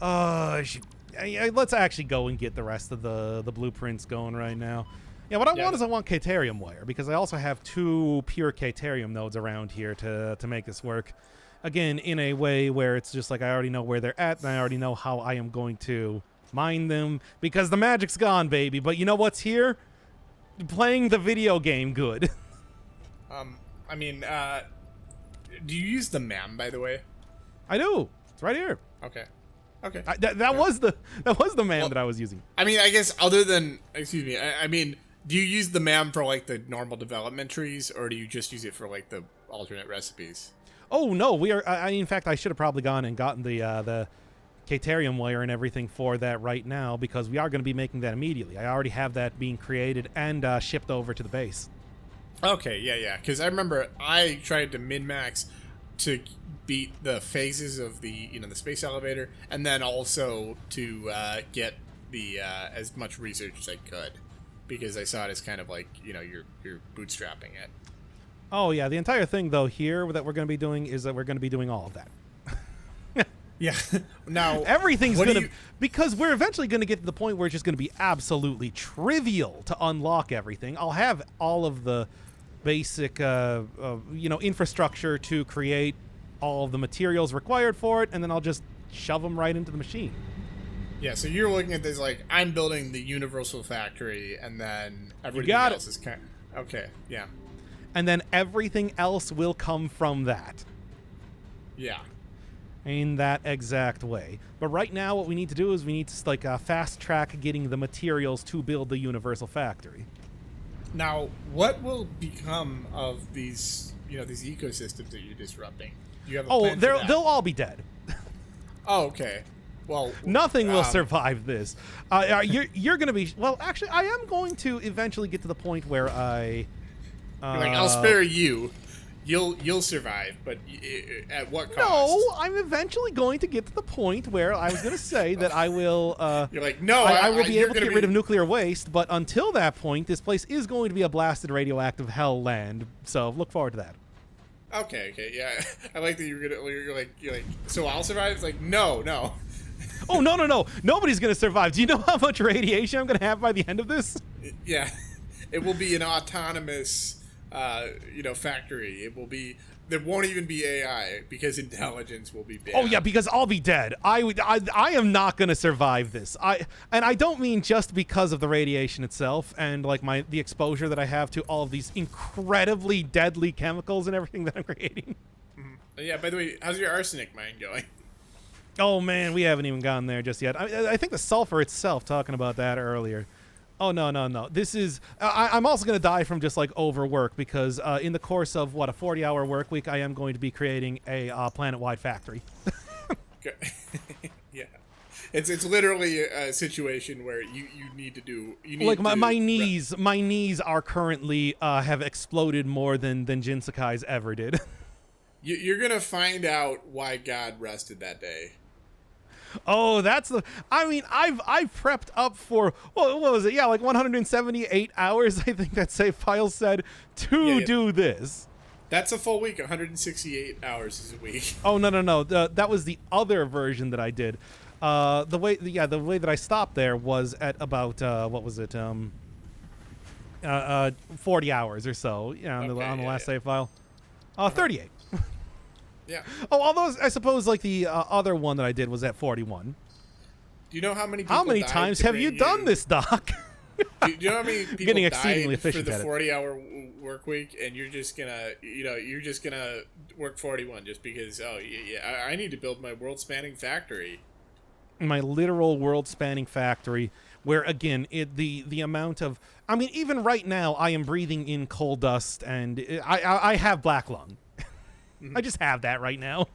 Let's actually go and get the rest of the blueprints going right now. Yeah, what I want is I want Caterium wire, because I also have 2 pure Caterium nodes around here to make this work. Again, in a way where it's just like I already know where they're at, and I already know how I am going to mine them, because the magic's gone, baby. But you know what's here? Playing the video game good. I mean, do you use the MAM, by the way? I do. It's right here. Okay. That was the man that I was using. I mean, I guess other than, excuse me, I mean, do you use the MAM for like the normal development trees, or do you just use it for like the alternate recipes? Oh no, we are. In fact, I should have probably gone and gotten the Caterium wire and everything for that right now, because we are going to be making that immediately. I already have that being created and shipped over to the base. Okay, yeah. Because I remember I tried to min-max to beat the phases of the the space elevator, and then also to get the as much research as I could, because I saw it as kind of like you're bootstrapping it. Oh yeah, the entire thing though here that we're going to be doing is that we're going to be doing all of that. Yeah. Now Everything's what do going to because we're eventually going to get to the point where it's just going to be absolutely trivial to unlock everything. I'll have all of the basic infrastructure to create all of the materials required for it, and then I'll just shove them right into the machine. Yeah, so you're looking at this like I'm building the universal factory, and then everything got else is kind of, okay. Yeah. And then everything else will come from that. Yeah. in that exact way. But right now, what we need to do is we need to like fast track getting the materials to build the universal factory. Now, what will become of these, these ecosystems that you're disrupting? Do you have a plan for that? They'll all be dead. Oh, okay. Well, nothing will survive this. You're going to be well. Actually, I am going to eventually get to the point where I'll spare you. You'll survive, but at what cost? No, I'm eventually going to get to the point where I was going to say that I will. You're like, no, I will be able to get rid of nuclear waste, but until that point, this place is going to be a blasted radioactive hell land. So look forward to that. Okay, yeah. I like that you're like, so I'll survive? It's like, no. Oh, no. Nobody's going to survive. Do you know how much radiation I'm going to have by the end of this? Yeah. It will be an autonomous, factory. It will be, there won't even be AI because intelligence will be banned. Oh, yeah, because I'll be dead. I am not going to survive this. And I don't mean just because of the radiation itself and like the exposure that I have to all of these incredibly deadly chemicals and everything that I'm creating. Mm-hmm. Yeah, by the way, how's your arsenic mine going? Oh, man, we haven't even gotten there just yet. I think the sulfur itself, talking about that earlier. Oh, no. This is... I'm also going to die from just, like, overwork because in the course of, a 40-hour work week, I am going to be creating a planet-wide factory. Yeah. It's literally a situation where you need to do... my knees are currently have exploded more than Jinsakai's ever did. You're going to find out why God rested that day. Oh, that's the... I mean, I've prepped up for... What was it? Yeah, like 178 hours, I think that save file said, to do this. That's a full week. 168 hours is a week. Oh, no. That was the other version that I did. The way that I stopped there was at about, 40 hours or so, on the last save file. 38. Yeah. Oh, although I suppose like the other one that I did was at 41. Do you know how many people How many times have you done this, Doc? Do you know how many people getting exceedingly died for efficient the at it. 40-hour work week, and you're just gonna work 41 just because? Oh, yeah, I need to build my world-spanning factory. My literal world-spanning factory, where again, the amount of, I mean, even right now, I am breathing in coal dust, and I have black lung. I just have that right now.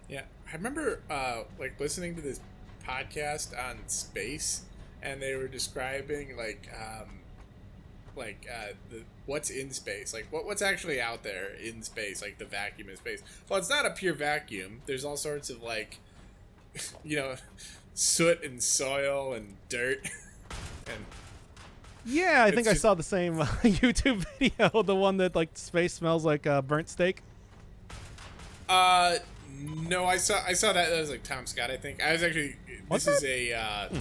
Yeah, I remember listening to this podcast on space, and they were describing what's in space, like what's actually out there in space, like the vacuum in space. Well, it's not a pure vacuum. There's all sorts of soot and soil and dirt, and yeah, I think I saw the same YouTube video, the one that like space smells like burnt steak. No, I saw that. That was like Tom Scott, I think. I was actually. What's this that? is a.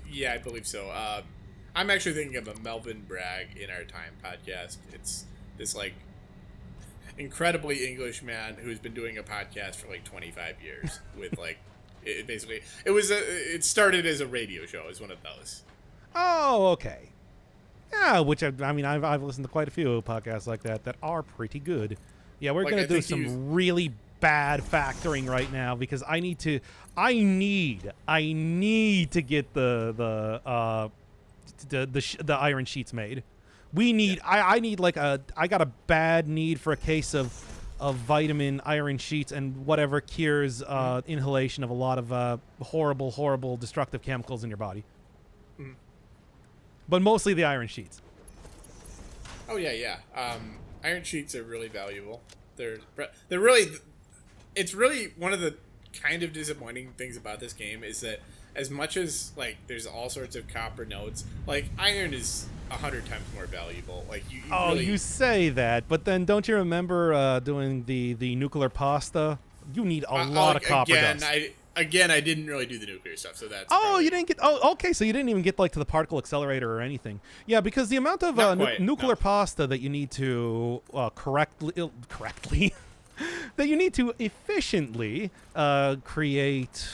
Yeah, I believe so. I'm actually thinking of a Melvin Bragg in Our Time podcast. It's this like incredibly English man who's been doing a podcast for like 25 years with like it started as a radio show. It's one of those. Oh, okay. Yeah, which I mean, I've listened to quite a few podcasts like that are pretty good. Yeah, we're gonna do some really bad factoring right now because I need to get the iron sheets made. We need I need like I got a bad need for a case of vitamin iron sheets and whatever cures inhalation of a lot of horrible destructive chemicals in your body. But mostly the iron sheets. Oh yeah. Iron sheets are really valuable. They're really, it's really one of the kind of disappointing things about this game is that as much as like there's all sorts of copper nodes, like iron is 100 times more valuable. Like you say that, but then don't you remember doing the nuclear pasta? You need a lot of copper dust. I didn't really do the nuclear stuff, so that's... you didn't get... Oh, okay, so you didn't even get, like, to the particle accelerator or anything. Yeah, because the amount of nuclear pasta that you need to correctly... that you need to efficiently create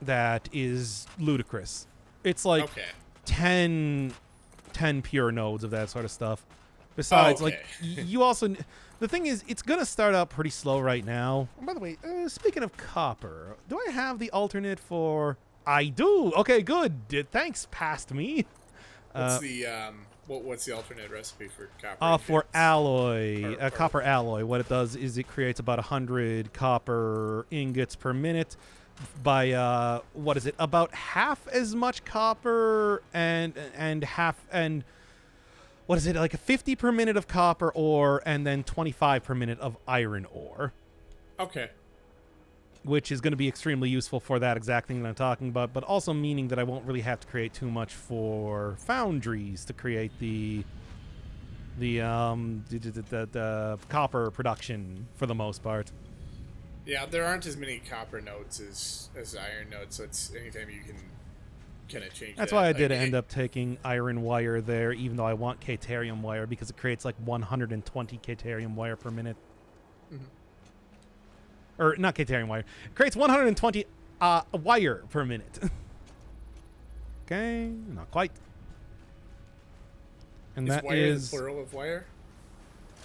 that is ludicrous. It's like 10 pure nodes of that sort of stuff. Besides, like, you also... The thing is, it's going to start out pretty slow right now. And by the way, speaking of copper, do I have the alternate for... I do. Okay, good. Thanks, past me. What's the alternate recipe for copper? For alloy, copper alloy, what it does is it creates about 100 copper ingots per minute by what is it? About half as much copper and what is it? Like a 50 per minute of copper ore and then 25 per minute of iron ore. Okay. Which is going to be extremely useful for that exact thing that I'm talking about, but also meaning that I won't really have to create too much for foundries to create the copper production for the most part. Yeah, there aren't as many copper nodes as iron nodes, so it's anytime you can kind of change. That's why I did end up taking iron wire there, even though I want Caterium wire because it creates like 120 Caterium wire per minute. Mm-hmm. Or not Caterium wire. It creates 120 wire per minute. Okay, not quite. And is that wire is the plural of wire?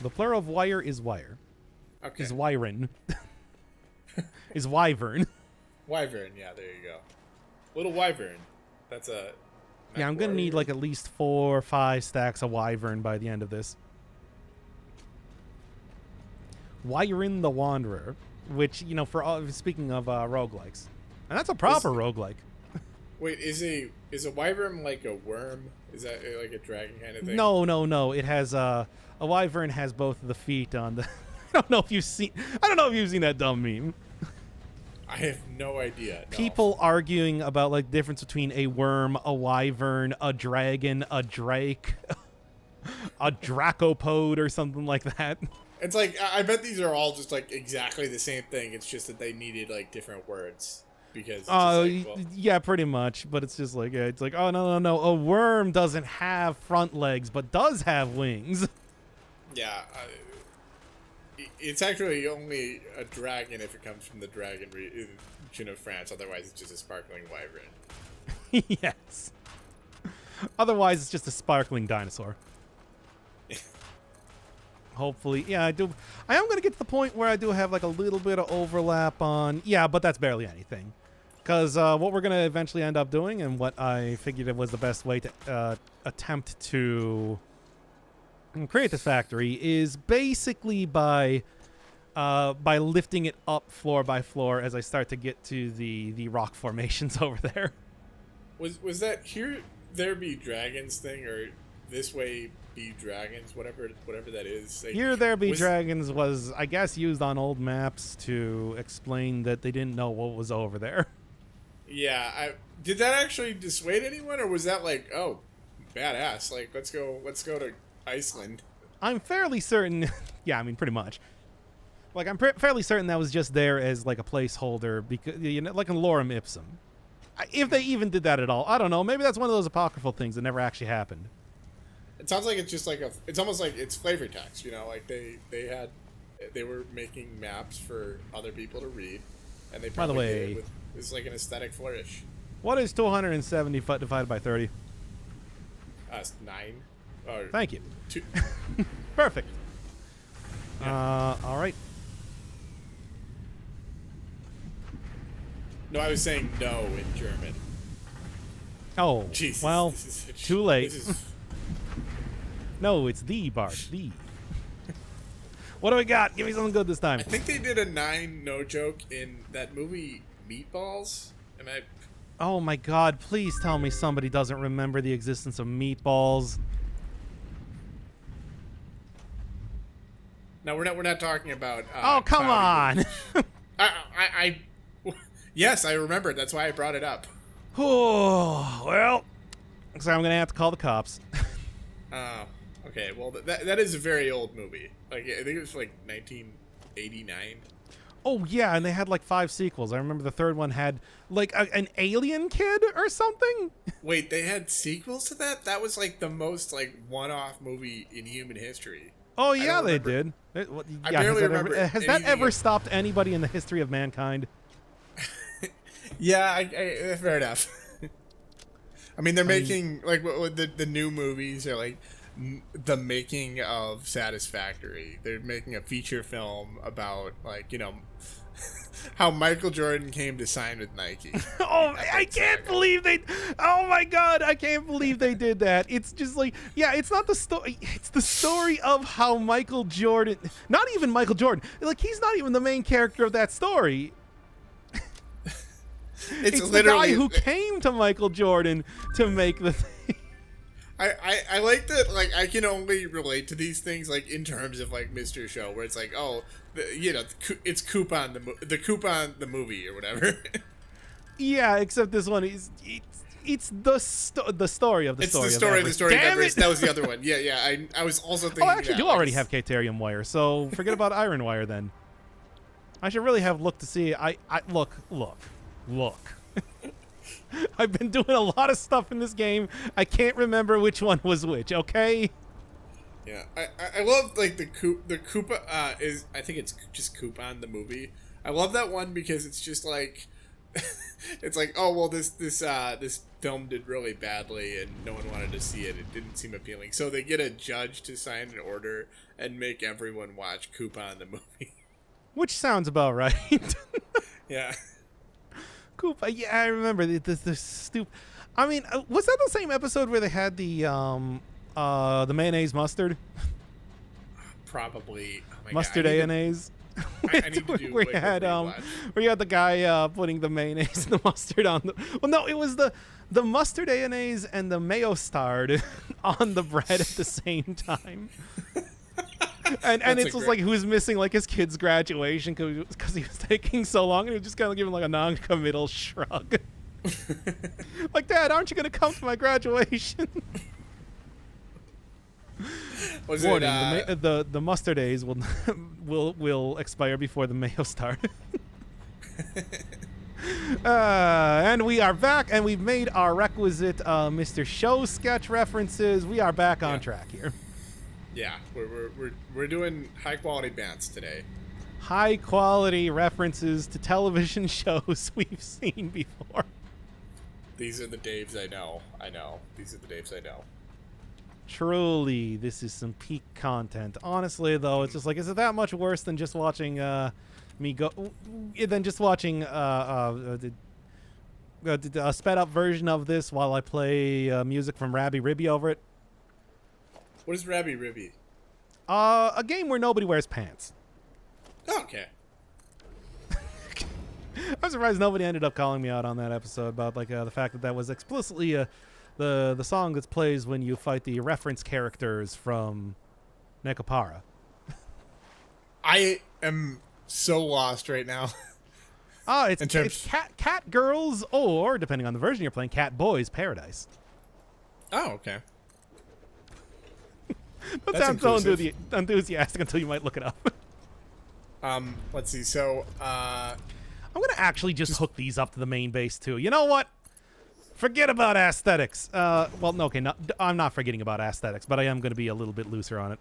The plural of wire is wire. Okay. Is wyvern. Is wyvern. Wyvern, yeah, there you go. Little wyvern. That's a... Yeah, I'm going to need like at least 4 or 5 stacks of wyvern by the end of this. Wyvern the Wanderer. Which, you know, speaking of roguelikes. And that's a proper roguelike. Wait, is a wyvern like a worm? Is that like a dragon kind of thing? No. It has a wyvern has both of the feet on the... I don't know if you've seen that dumb meme. I have no idea. No. People arguing about like the difference between a worm, a wyvern, a dragon, a drake, a dracopode or something like that. It's like, I bet these are all just like exactly the same thing. It's just that they needed like different words because. Yeah, pretty much. But it's just like, it's like, oh no, a worm doesn't have front legs but does have wings. Yeah, it's actually only a dragon if it comes from the dragon region of France. Otherwise, it's just a sparkling wyvern. Yes. Otherwise, it's just a sparkling dinosaur. Hopefully, yeah, I do. I am going to get to the point where I do have like a little bit of overlap on, yeah, but that's barely anything. Because what we're going to eventually end up doing, and what I figured it was the best way to attempt to create this factory, is basically by lifting it up floor by floor as I start to get to the rock formations over there. Was that here there be dragons thing, or this way be dragons, whatever that is? Like, here there be dragons was, I guess, used on old maps to explain that they didn't know what was over there. Yeah, did that actually dissuade anyone, or was that like, oh, badass, like let's go to Iceland? I'm fairly certain. Yeah, I mean, pretty much. Like, I'm fairly certain that was just there as like a placeholder, because, you know, like in lorem ipsum. If they even did that at all, I don't know. Maybe that's one of those apocryphal things that never actually happened. It sounds like it's just like it's almost like it's flavor text, you know, like they were making maps for other people to read, and they probably, by the way, did it with, it's like an aesthetic flourish. What is 270 divided by 30? 9. Thank you. 2. Perfect. Yeah. All right. No, I was saying no in German. Oh, Jesus, well, too late. Is... No, it's the Bart. The. What do we got? Give me something good this time. I think they did a 9 no joke in that movie Meatballs. And Oh my God! Please tell me somebody doesn't remember the existence of Meatballs. No, we're not talking about. Oh, come on! Yes, I remember. That's why I brought it up. Oh, well, so I'm gonna have to call the cops. Oh, okay. Well, that is a very old movie. Like, I think it was like 1989. Oh yeah, and they had like 5 sequels. I remember the third one had like an alien kid or something. Wait, they had sequels to that? That was like the most like one-off movie in human history. Oh yeah, they did. I barely remember. Has that ever stopped anybody in the history of mankind? Yeah, fair enough. I mean, they're making like the new movies are like the making of Satisfactory. They're making a feature film about, like, how Michael Jordan came to sign with Nike. Oh, I can't believe they. Oh my God, I can't believe they did that. It's just like, yeah, it's not the story. It's the story of how Michael Jordan. Not even Michael Jordan. Like, he's not even the main character of that story. It's literally the guy who came to Michael Jordan to make the thing. I like that. Like, I can only relate to these things like in terms of like Mr. Show, where it's like, oh, it's Coupon the Coupon the movie or whatever. Yeah, except this one is it's the story of the story. It's the story of the story. Damn it! That was the other one. Yeah. I was also thinking. Oh, I actually do already have Caterium wire, so forget about Iron Wire then. I should really have looked to see. I look. I've been doing a lot of stuff in this game. I can't remember which one was which. Okay. Yeah, I love like the Koopa is, I think it's just Coupon the movie. I love that one because it's just like it's like, oh well, this film did really badly and no one wanted to see it. It didn't seem appealing, so they get a judge to sign an order and make everyone watch Coupon the movie. Which sounds about right. Yeah. Koopa, yeah, I remember the stupid. I mean, was that the same episode where they had the mayonnaise mustard? Probably. Oh mustard mayonnaise. I need to do where you had where you had the guy putting the mayonnaise and the mustard on the. Well, no, it was the mustard mayonnaise and the mayo starred on the bread at the same time. And it's just like who's missing like his kid's graduation because he was taking so long, and he was just kind of giving like a non-committal shrug. Like, Dad, aren't you going to come to my graduation? Warning: the mustard days will expire before the mayo start. And we are back, and we've made our requisite Mr. Show sketch references. We are back on track here. Yeah, we're doing high quality bands today. High quality references to television shows we've seen before. These are the Daves I know. These are the Daves I know. Truly, this is some peak content. Honestly, though, it's just like, is it that much worse than just watching me go? Than just watching a sped up version of this while I play music from Rabby Ribby over it? What is Rabby Ribby? A game where nobody wears pants. Oh, okay. I'm surprised nobody ended up calling me out on that episode about like the fact that was explicitly the song that plays when you fight the reference characters from Nekopara. I am so lost right now. It's Cat Girls, or depending on the version you're playing, Cat Boys Paradise. Oh, okay. That sounds so enthusiastic until you might look it up. Let's see. So, I'm gonna actually just hook these up to the main base too. You know what? Forget about aesthetics. Well, no, okay, I'm not forgetting about aesthetics, but I am going to be a little bit looser on it.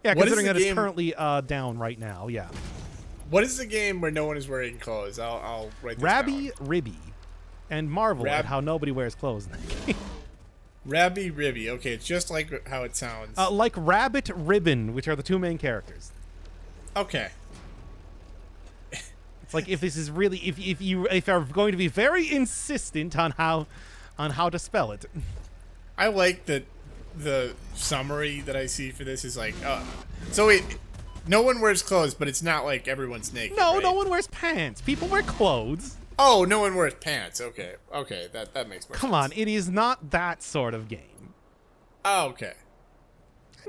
Yeah, considering that it's currently down right now. Yeah. What is the game where no one is wearing clothes? I'll write this Rabby down. Ribby, and marvel at how nobody wears clothes in that game. Rabby Ribby. Okay, it's just like how it sounds. Like Rabbit Ribbon, which are the two main characters. Okay. It's like if this is really if you're going to be very insistent on how to spell it. I like that the summary that I see for this is like so no one wears clothes, but it's not like everyone's naked. No, right? No one wears pants. People wear clothes. Oh, no one wears pants. Okay, that makes more sense. Come on, it is not that sort of game. Oh, okay.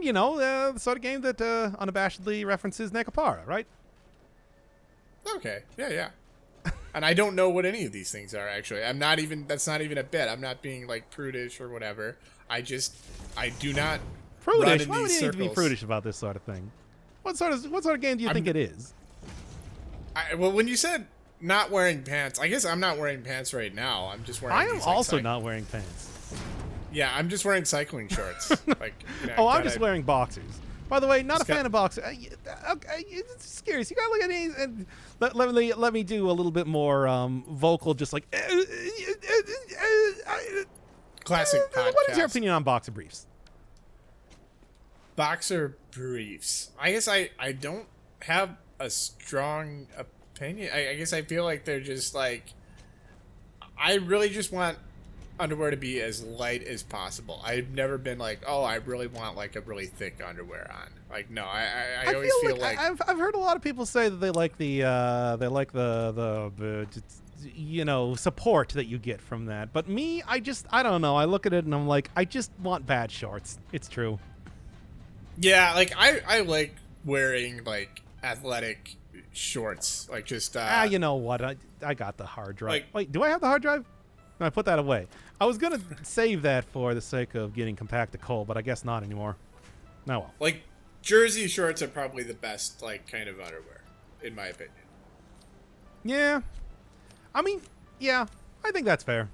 You know, the sort of game that unabashedly references Nekopara, right? Okay, yeah. And I don't know what any of these things are, actually. That's not even a bit. I'm not being, like, prudish or whatever. I do not Prudish? Why would you need to be prudish about this sort of thing? What sort of game do you think it is? Well, when you said not wearing pants, I guess I'm not wearing pants right now. I'm just wearing I am also not wearing pants. Yeah, I'm just wearing cycling shorts. I'm just wearing boxers. By the way, not a fan of boxers. Okay, it's curious. You got like any? Let me do a little bit more vocal, just like classic podcast. What is your opinion on boxer briefs? Boxer briefs. I guess I don't have a strong opinion. I guess I feel like they're just like, I really just want underwear to be as light as possible. I've never been like, oh, I really want like a really thick underwear on. Like, no, I always feel like I've heard a lot of people say that they like the support that you get from that. But me, I don't know. I look at it and I'm like, I just want bad shorts. It's true. yeah, like I like wearing like athletic shorts, like just You know what? I got the hard drive. Like- Wait, do I have the hard drive? No, I put that away. I was gonna save that for the sake of getting compact to coal, but I guess not anymore. No, well. like jersey shorts are probably the best like kind of underwear, in my opinion. Yeah. I mean, yeah, I think that's fair.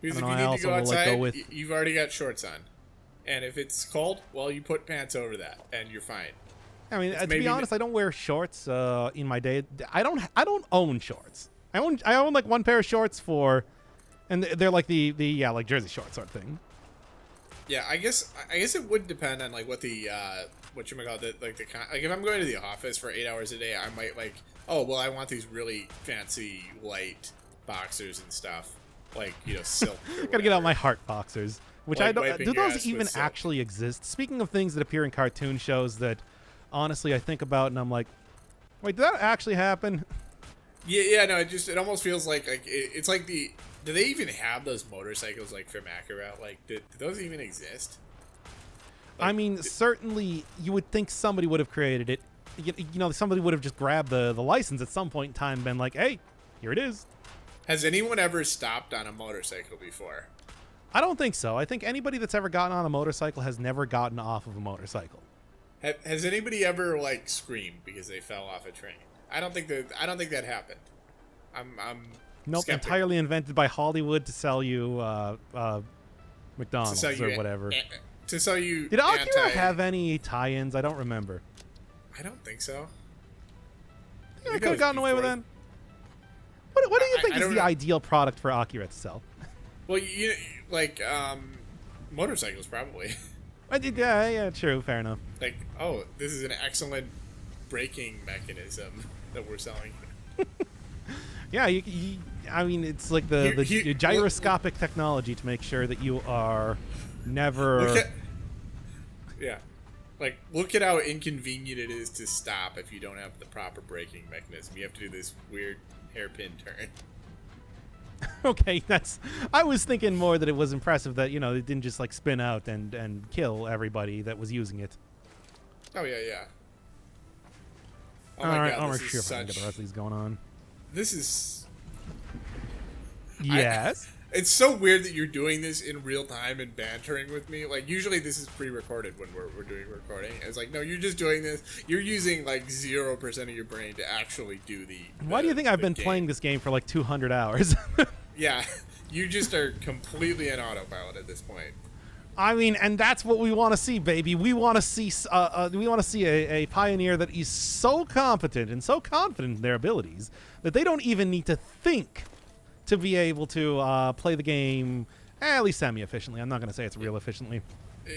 Because I if don't you know, I need to go also will, like, outside, go with- you've already got shorts on, and if it's cold, well, you put pants over that, and you're fine. I mean, to maybe be honest, I don't wear shorts in my day. I don't own shorts. I own like one pair of shorts and they're like the like jersey shorts sort of thing. Yeah, I guess it would depend on like what the whatchamacallit, like if I'm going to the office for 8 hours a day, I might like, oh well, I want these really fancy light boxers and stuff, like, you know, silk. Gotta get out my heart boxers, which Like I don't. wiping Do your those ass even with silk. actually exist? Speaking of things that appear in cartoon shows that, honestly, I think about and I'm like, wait, did that actually happen? Yeah, no, it almost feels like it's like do they even have those motorcycles like from Acura? Like, do those even exist? I mean, certainly you would think somebody would have created it. You know, somebody would have just grabbed the license at some point in time and been like, hey, here it is. Has anyone ever stopped on a motorcycle before? I don't think so. I think anybody that's ever gotten on a motorcycle has never gotten off of a motorcycle. Has anybody ever like screamed because they fell off a train? I don't think that happened. I'm Nope, skeptical. entirely invented by Hollywood to sell you McDonald's To sell you or whatever. To sell you. Did Acura have any tie-ins? I don't remember. I don't think so. I think could have was gotten away with before- that. What do you think I is don't the know. ideal product for Acura to sell? Well, you like motorcycles probably. Yeah, true, fair enough. Like, oh, this is an excellent braking mechanism that we're selling. Yeah, I mean, it's like the Here- gyroscopic technology to make sure that you are never. Look at how inconvenient it is to stop if you don't have the proper braking mechanism. You have to do this weird hairpin turn. Okay, I was thinking more that it was impressive that, you know, it didn't just like spin out and kill everybody that was using it. Oh yeah. Oh All my right, god, I'm this sure is if I can get the rest of these going on. This is. Yes. It's so weird that you're doing this in real time and bantering with me. Like, usually this is pre-recorded when we're doing recording. It's like, no, you're just doing this. You're using like 0% of your brain to actually do the. Why do you think I've been game. playing this game for like 200 hours? Yeah, you just are completely in autopilot at this point. I mean, and that's what we want to see, baby. We want to see a pioneer that is so competent and so confident in their abilities that they don't even need to think to be able to play the game at least semi-efficiently. I'm not going to say it's real efficiently.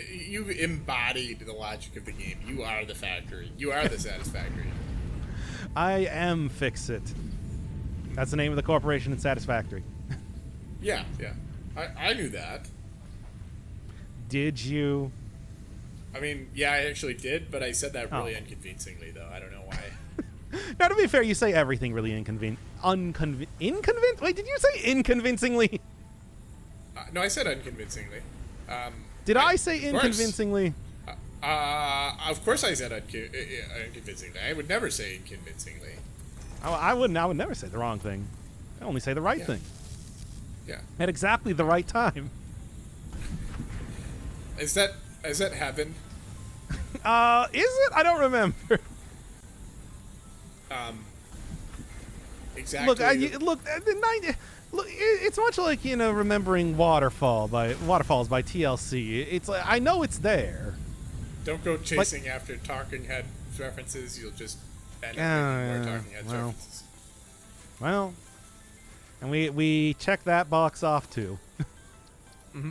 You've embodied the logic of the game. You are the factory. You are the Satisfactory. I am Fix-It. That's the name of the corporation in Satisfactory. Yeah. I knew that. Did you? I mean, yeah, I actually did, but I said that really unconvincingly, though. I don't know why. Now, to be fair, you say everything really inconvenient. Wait, did you say inconvincingly? No, I said unconvincingly. Did I say of course. inconvincingly? Of course I said unconvincingly. I would never say inconvincingly. I would never say the wrong thing. I only say the right thing. Yeah. At exactly the right time. Is that heaven? Is it? I don't remember. Exactly. Look, it's much like, you know, remembering Waterfalls by TLC. It's like, I know it's there. Don't go chasing after Talking Head references. You'll just end up making more Talking Head references. Well, and we check that box off too. Mm-hmm.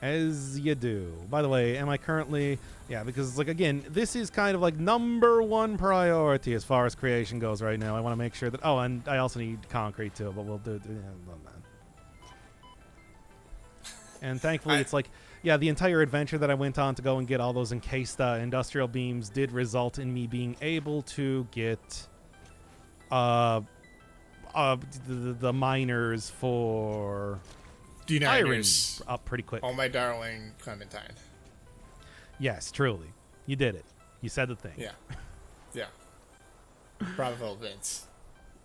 As you do. By the way, am I currently... Yeah, because, like, again, this is kind of, like, #1 priority as far as creation goes right now. I want to make sure that... Oh, and I also need concrete, too, but we'll do it. And thankfully, it's like... Yeah, the entire adventure that I went on to go and get all those encased industrial beams did result in me being able to get... the miners for... iron up pretty quick. Oh, my darling Clementine. Yes, truly. You did it. You said the thing. Yeah. Yeah. Bravo, Vince.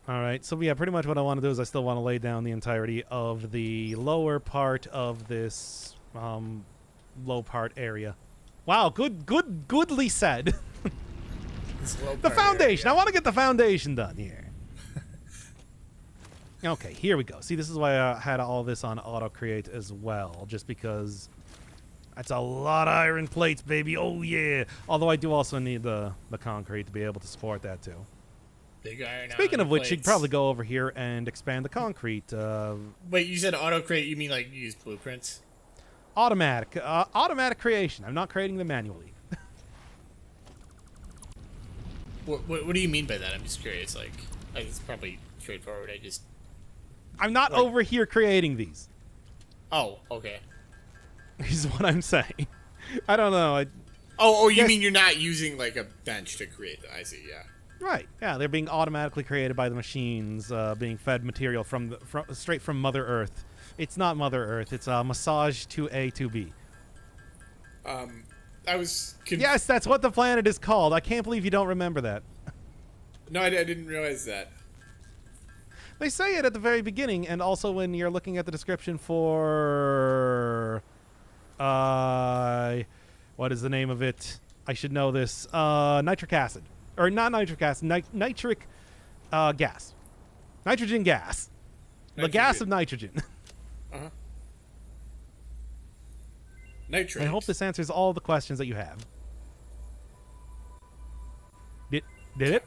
All right. So, yeah, pretty much what I want to do is I still want to lay down the entirety of the lower part of this low part area. Wow. Goodly said. The foundation. Area. I want to get the foundation done here. Okay, here we go. See, this is why I had all this on auto-create as well, just because that's a lot of iron plates, baby. Oh, yeah. Although I do also need the concrete to be able to support that, too. Big iron. Speaking of which, you'd probably go over here and expand the concrete. Wait, you said auto-create, you mean like use blueprints? Automatic. Automatic creation. I'm not creating them manually. What do you mean by that? I'm just curious. Like it's probably straightforward. I'm not over here creating these. Oh, okay. Is what I'm saying. I don't know. You mean you're not using like a bench to create them? I see. Yeah. Right. Yeah, they're being automatically created by the machines, being fed material straight from Mother Earth. It's not Mother Earth. It's massage to A to B. I was. Yes, that's what the planet is called. I can't believe you don't remember that. No, I didn't realize that. They say it at the very beginning, and also when you're looking at the description for... what is the name of it? I should know this. Nitric acid. Or not nitric acid. Nitric gas. Nitrogen gas. The gas of nitrogen. Uh-huh. Nitrate. I hope this answers all the questions that you have. Did it?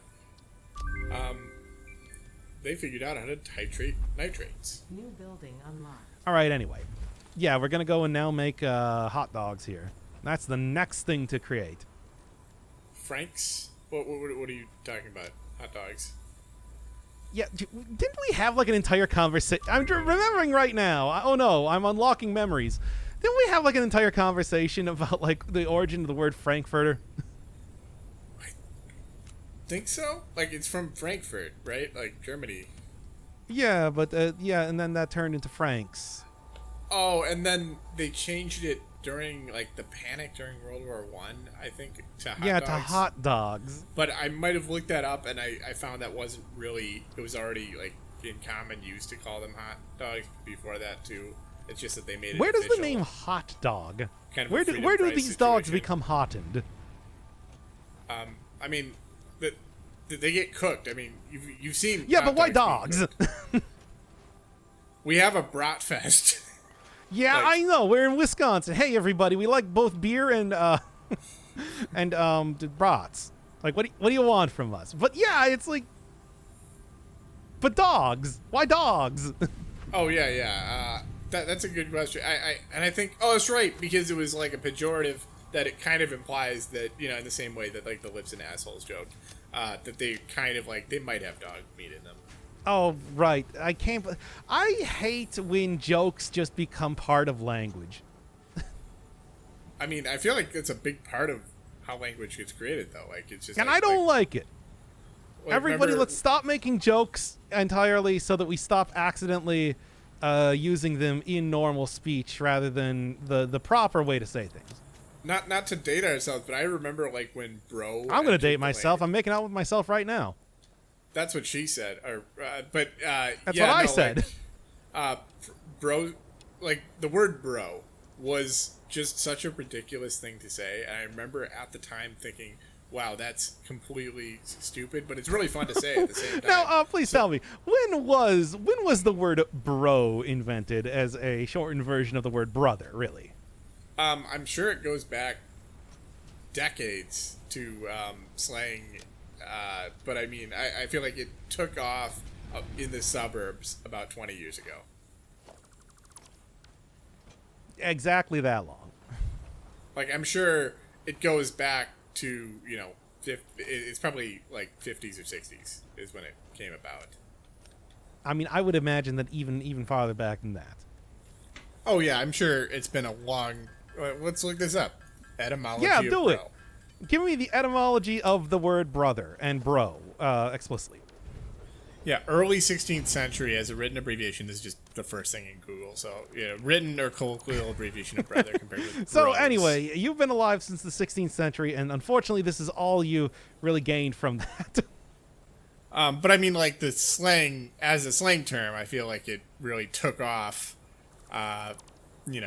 They figured out how to titrate nitrates. New building unlocked. All right, anyway. Yeah, we're going to go and now make hot dogs here. That's the next thing to create. Frank's? What are you talking about? Hot dogs? Yeah, didn't we have like an entire conversation? I'm remembering right now. Oh no, I'm unlocking memories. Didn't we have like an entire conversation about like the origin of the word Frankfurter? Think so? Like it's from Frankfurt, right? Like Germany. Yeah, but and then that turned into Franks. Oh, and then they changed it during like the panic during World War One, I think, to hot dogs. To hot dogs. But I might have looked that up, and I found that wasn't really. It was already like in common use to call them hot dogs before that too. It's just that they made it. Where does official. the name hot dog? Kind of where do these dogs become hottened? I mean, they get cooked. I mean, you've seen. Yeah, but why dogs? We have a Bratfest. Yeah, like, I know. We're in Wisconsin. Hey, everybody, we like both beer and brats. Like, what do you want from us? But yeah, it's like, but dogs. Why dogs? Oh yeah. That's a good question. I think that's right, because it was like a pejorative that it kind of implies that, you know, in the same way that like the lips and assholes joke, that they kind of like they might have dog meat in them. Oh, right. I hate when jokes just become part of language. I mean, I feel like it's a big part of how language gets created, though. Like, it's just. And I don't like it. Everybody, let's stop making jokes entirely so that we stop accidentally using them in normal speech rather than the proper way to say things. Not to date ourselves, but I remember like when bro. I'm gonna date myself. I'm making out with myself right now. That's what she said, that's what I said. Like, bro, like the word "bro" was just such a ridiculous thing to say, and I remember at the time thinking, "Wow, that's completely stupid," but it's really fun to say at the same time. Now, please tell me, when was the word "bro" invented as a shortened version of the word "brother"? Really? I'm sure it goes back decades to slang. But I mean, I feel like it took off in the suburbs about 20 years ago. exactly that long. Like, I'm sure it goes back to, it's probably like 50s or 60s is when it came about. I mean, I would imagine that even farther back than that. Oh, yeah, I'm sure it's been a long... Let's look this up. Etymology Yeah, of do bro. it. Give me the etymology of the word brother and bro explicitly. Yeah, early 16th century as a written abbreviation. This is just the first thing in Google. So, written or colloquial abbreviation of brother compared with So bros. anyway, you've been alive since the 16th century, and unfortunately, this is all you really gained from that. But I mean, like, the slang, as a slang term, I feel like it really took off, in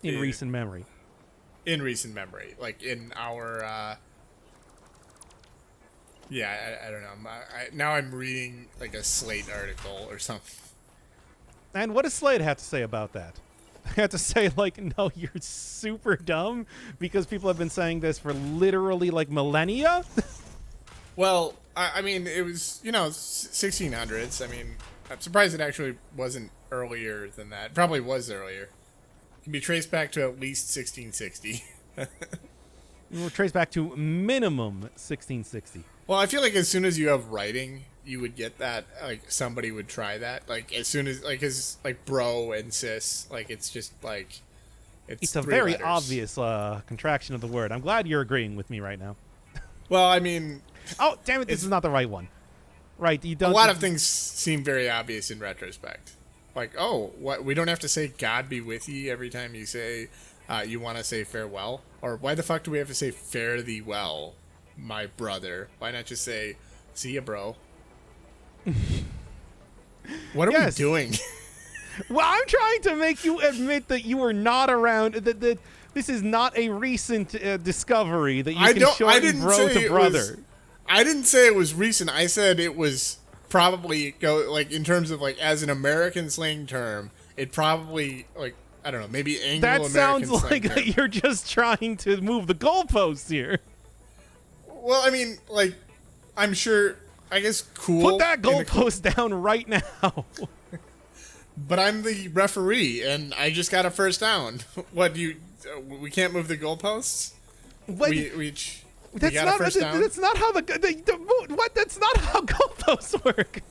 recent memory. In recent memory. Like, in our, I don't know. Now I'm reading, like, a Slate article or something. And what does Slade have to say about that? I have to say, like, no, you're super dumb, because people have been saying this for literally, like, millennia? Well, I mean, it was, 1600s. I mean, I'm surprised it actually wasn't earlier than that. It probably was earlier. It can be traced back to at least 1660. We'll trace back to minimum 1660. Well, I feel like as soon as you have writing, you would get that. Like, somebody would try that. Like, as soon as, like bro and sis, like, it's just, like, It's a three very letters. obvious contraction of the word. I'm glad you're agreeing with me right now. Well, I mean, Oh, damn it, this is not the right one. Right, you a don't... lot of things seem very obvious in retrospect. Like, oh, what? We don't have to say "God be with ye" every time you say you want to say farewell, or why the fuck do we have to say "fare thee well, my brother"? Why not just say "see ya, bro"? What are we doing? Well, I'm trying to make you admit that you were not around, that this is not a recent discovery, that you can shorten bro to brother. I didn't say it was recent. I said it was probably in terms of like as an American slang term. It probably I don't know, maybe Anglo-American. That sounds slang like term. that you're just trying to move the goalposts here. Well, I mean, like, I'm sure. I guess cool. Put that goalpost down right now. But I'm the referee, and I just got a first down. What do you? We can't move the goalposts. What? We That's got not. a first down. That's not how what? That's not how goalposts work.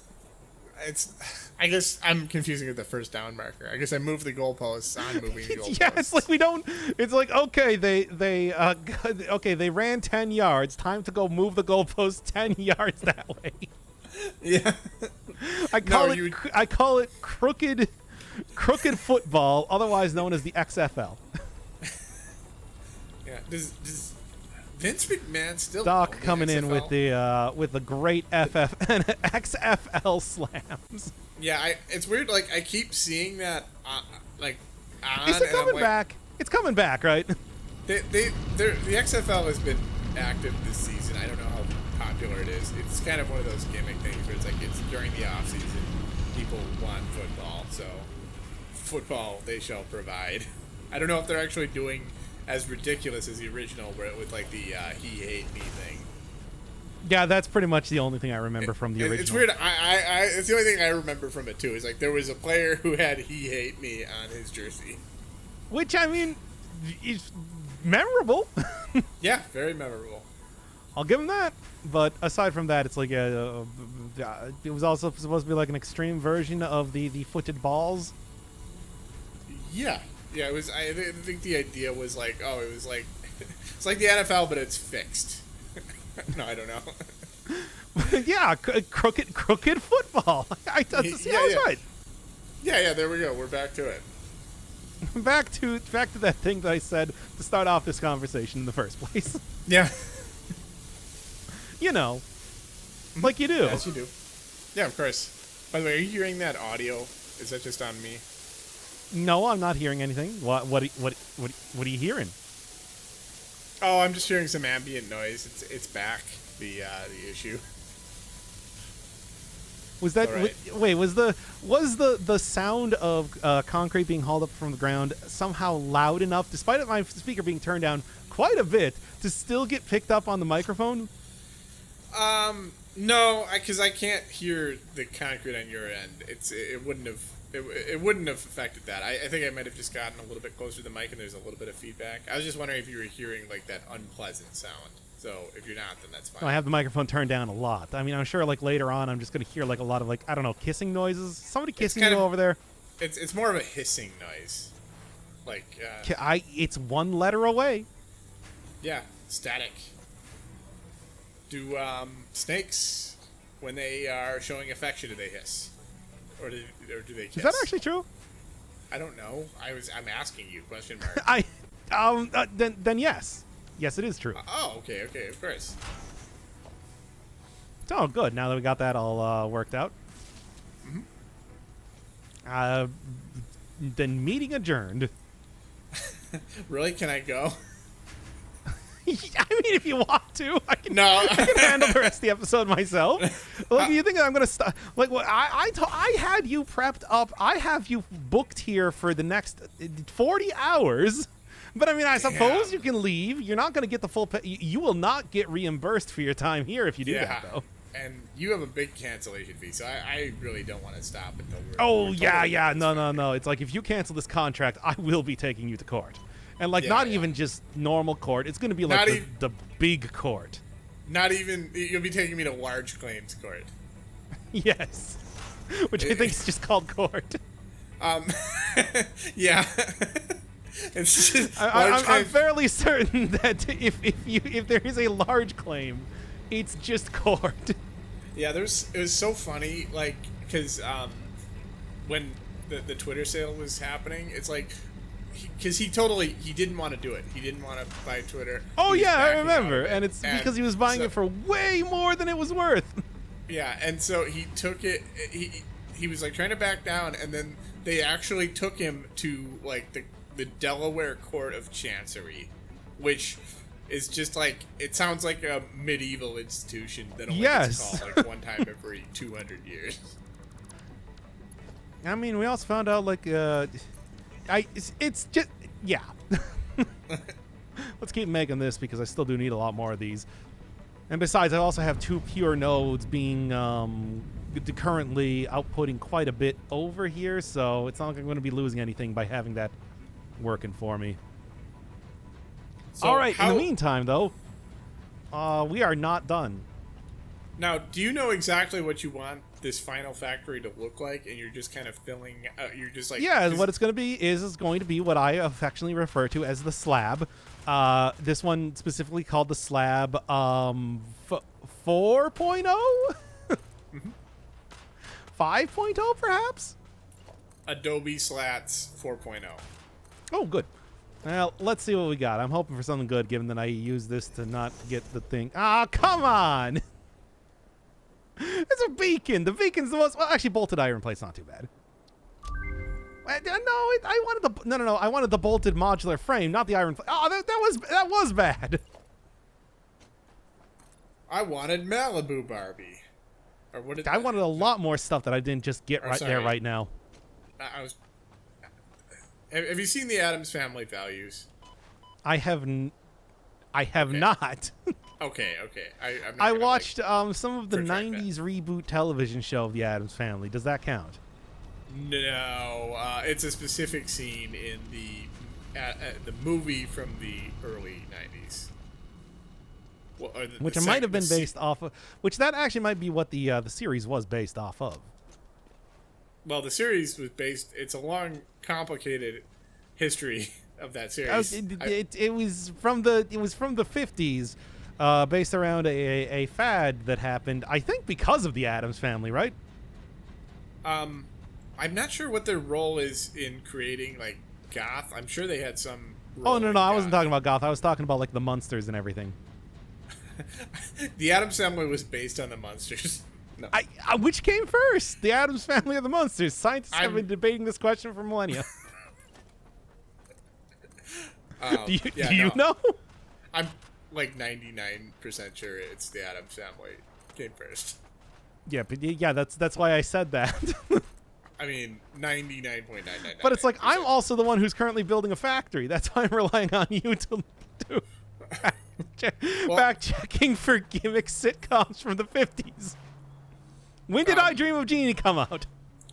I guess I'm confusing with the first down marker. I guess I moved the goalposts. I'm moving the goalposts. Yeah, it's like we don't. It's like okay, they ran 10 yards. Time to go move the goalposts 10 yards that way. Yeah. I call it crooked football, otherwise known as the XFL. Yeah. Does Vince McMahon still Doc own the coming in XFL? with the great XFL slams. Yeah, it's weird. Like I keep seeing that. On, Is it coming back? It's coming back, right? The XFL has been active this season. I don't know how popular it is. It's kind of one of those gimmick things where it's like it's during the off season. People want football, so football they shall provide. I don't know if they're actually doing as ridiculous as the original, where with like the he hate me thing. Yeah, that's pretty much the only thing I remember from the original. It's weird. It's the only thing I remember from it too. Is like there was a player who had "he hate me" on his jersey, which I mean, is memorable. Yeah, very memorable. I'll give him that. But aside from that, it's like it was also supposed to be like an extreme version of the footed balls. Yeah, it was. I think the idea was like, it was like it's like the NFL, but it's fixed. No, I don't know. Yeah, crooked football. I was right. Yeah. There we go. We're back to it. Back to that thing that I said to start off this conversation in the first place. Yeah. You know, like you do. Yes, you do. Yeah, of course. By the way, are you hearing that audio? Is that just on me? No, I'm not hearing anything. What are you hearing? Oh, I'm just hearing some ambient noise. It's back. The issue. Was that All right. wait? Was the sound of concrete being hauled up from the ground somehow loud enough, despite my speaker being turned down quite a bit, to still get picked up on the microphone? No, because I can't hear the concrete on your end. It wouldn't have it wouldn't have affected that. I think I might have just gotten a little bit closer to the mic and there's a little bit of feedback. I was just wondering if you were hearing like that unpleasant sound. So if you're not, then that's fine. No, I have the microphone turned down a lot. I mean, I'm sure like later on I'm just going to hear like a lot of like, I don't know, kissing noises. Somebody kissing you over there? It's more of a hissing noise. Like it's one letter away. Yeah, static. Do snakes, when they are showing affection, do they hiss? Or do they kiss? Is that actually true? I don't know. I'm asking you, question mark. Then yes. Yes, it is true. Okay, of course. Oh, good. Now that we got that all worked out. Mm-hmm. Then meeting adjourned. Really? Can I go? I mean, if you want to, I can handle the rest of the episode myself. Like, you think I'm gonna stop? Like, what I had you prepped up. I have you booked here for the next 40 hours. But I mean, I suppose you can leave. You're not gonna get the full. You will not get reimbursed for your time here if you do that, though. And you have a big cancellation fee, so I really don't want to stop until we're. Oh yeah. No. It's like if you cancel this contract, I will be taking you to court. And like not even just normal court. It's going to be like the big court. Not even you'll be taking me to large claims court. Yes, which I think is just called court. Yeah. It's just I'm fairly certain that if there is a large claim, it's just court. Yeah, it was so funny, like because when the Twitter sale was happening, it's like. Because he didn't want to do it. He didn't want to buy Twitter. Oh yeah, I remember. And it's because he was buying it for way more than it was worth. Yeah, and so he took it. He was like trying to back down, and then they actually took him to like the Delaware Court of Chancery, which is just like it sounds like a medieval institution that only gets called like one time every 200 years. I mean, we also found out like. It's just yeah. Let's keep making this because I still do need a lot more of these. And besides, I also have 2 pure nodes being currently outputting quite a bit over here, so it's not like I'm going to be losing anything by having that working for me. So all right. In the meantime, though, we are not done. Now, do you know exactly what you want this final factory to look like, and you're just kind of filling you're just like what it's going to be is going to be what I affectionately refer to as the slab. This one specifically called the slab 4.0 5.0 perhaps. Adobe Slats 4.0. Oh, good. Well, let's see what we got. I'm hoping for something good, given that I use this to not get the thing. Come on. It's a beacon. The beacon's the most. Well, actually, bolted iron plate's not too bad. I wanted the I wanted the bolted modular frame, not the iron plate. Oh, that was bad. I wanted Malibu Barbie. Or what did I wanted a lot more stuff that I didn't just get there right now. Have you seen the Addams Family Values? I have not. Okay. I watched some of the 90s reboot television show of the Addams Family. Does that count? No, it's a specific scene in the movie from the early 90s. Well, which might have been based off of. Which that actually might be what the series was based off of. Well, the series was based. It's a long, complicated history of that series. It was from the 50s. Based around a fad that happened, I think, because of the Addams Family, right? I'm not sure what their role is in creating like goth. I'm sure they had some. Oh no, I wasn't talking about goth. I was talking about like the Munsters and everything. The Addams Family was based on the Munsters. No. Which came first, the Addams Family or the Munsters? Scientists have been debating this question for millennia. Do you know? I'm like 99% sure it's the Addams Family came first. Yeah, but that's why I said that. I mean, 99.999. But it's like I'm also the one who's currently building a factory. That's why I'm relying on you to do fact checking for gimmick sitcoms from the 50s. When did I Dream of Jeannie come out?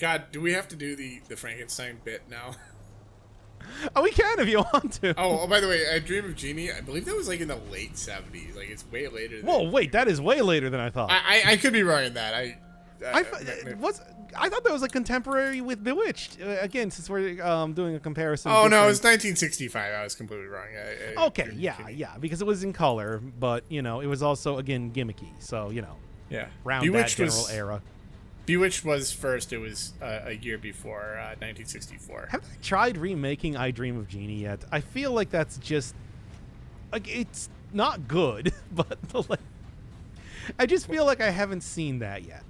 God, do we have to do the Frankenstein bit now? Oh, we can if you want to. Oh, by the way, I Dream of Jeannie. I believe that was like in the late 70s. Like it's way later. Whoa, wait, that is way later than I thought. I could be wrong in that. I thought that was like contemporary with Bewitched. Again, since we're doing a comparison. Oh no, it was 1965. I was completely wrong. Okay, yeah, because it was in color, but you know, it was also again gimmicky. So you know, yeah, around that general era. Bewitched was first. It was a year before 1964. Have I tried remaking I Dream of Jeannie yet? I feel like that's just like it's not good, but like I just feel like I haven't seen that yet.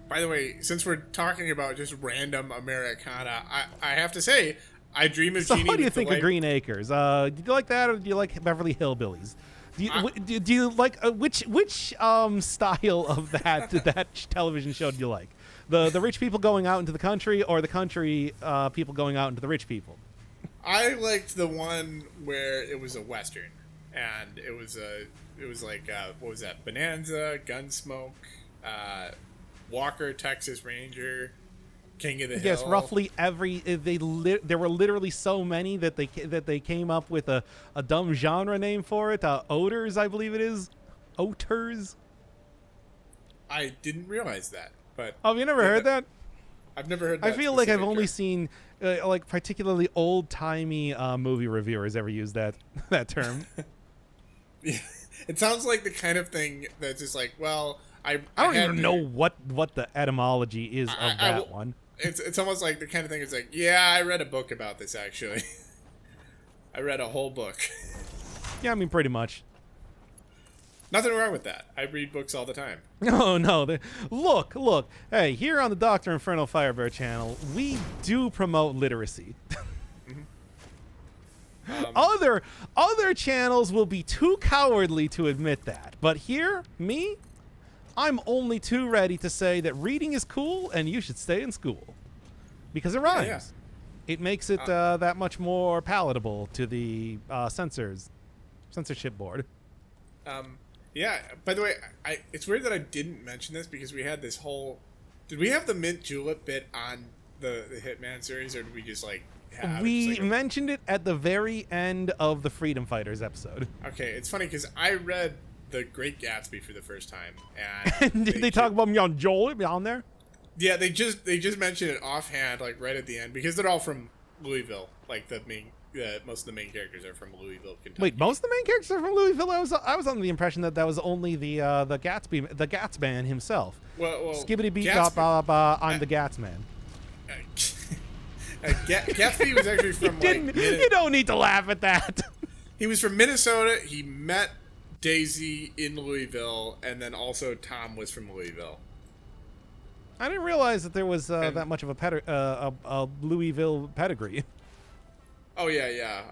By the way, since we're talking about just random Americana, I have to say, I Dream of Jeannie. So what do you think of Green Acres? Do you like that, or do you like Beverly Hillbillies? Do you like which style of that television show do you like? The rich people going out into the country, or the country people going out into the rich people? I liked the one where it was a Western, and it was like what was that? Bonanza, Gunsmoke, Walker, Texas Ranger, King of the Hill. Yes, roughly every there were literally so many that they came up with a dumb genre name for it. Odors, I believe it is. Oters. I didn't realize that, but oh, have you never heard that? I've never heard that. I feel like I've only seen like particularly old timey movie reviewers ever use that term. Yeah. It sounds like the kind of thing that's just like, well, I don't even know what the etymology is of that one. It's almost like the kind of thing is like, yeah, I read a book about this actually. I read a whole book. Yeah, I mean pretty much. Nothing wrong with that. I read books all the time. No. Look. Hey, here on the Dr. Inferno Firebear channel, we do promote literacy. Other channels will be too cowardly to admit that. But here, me, I'm only too ready to say that reading is cool and you should stay in school. Because it rhymes. Yeah. It makes it that much more palatable to the censorship board. Yeah, by the way, it's weird that I didn't mention this because we had this whole... Did we have the mint julep bit on the Hitman series, or did we just like have... We mentioned it at the very end of the Freedom Fighters episode. Okay, it's funny because I read The Great Gatsby for the first time, and... And did they talk about Young Joel on there? Yeah, they just mentioned it offhand, like right at the end, because they're all from Louisville. Like most of the main characters are from Louisville, Kentucky. Wait, most of the main characters are from Louisville? I was under the impression that was only the Gatsman himself. Well, Skibbity beep bop bop bop, I'm the Gatsman. Gatsby was actually from you don't need to laugh at that. He was from Minnesota. He met Daisy in Louisville, and then also Tom was from Louisville. I didn't realize that there was that much of a Louisville pedigree. Oh yeah.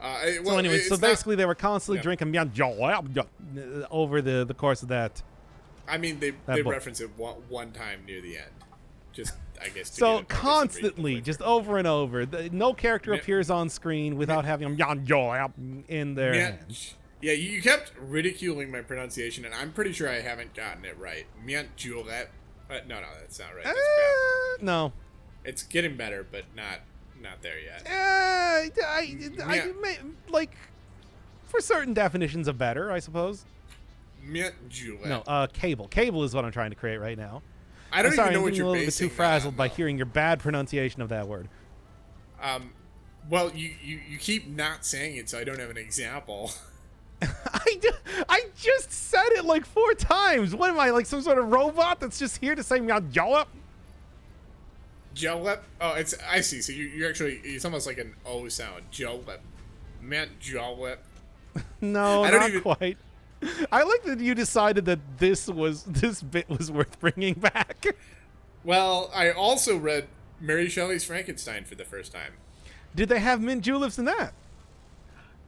So anyway, basically they were constantly drinking over the course of that. I mean, they reference it one time near the end, just I guess. So constantly, just over and over, no character appears on screen without having in their hands. Yeah, you kept ridiculing my pronunciation, and I'm pretty sure I haven't gotten it right. Miant Julep. No, that's not right. No. It's getting better, but not there yet. Like, for certain definitions of better, I suppose. Miant Julep. No, cable. Cable is what I'm trying to create right now. I don't even know what I'm you're basing. a little bit too frazzled by hearing your bad pronunciation of that word. Well, you keep not saying it, so I don't have an example. I just said it like 4 times. What am I, like some sort of robot that's just here to say Jolep? Jolep? Oh, I see. So you're actually, it's almost like an O sound. Jolep. Meant Jolep. No, not quite. I like that you decided that this bit was worth bringing back. Well, I also read Mary Shelley's Frankenstein for the first time. Did they have mint juleps in that?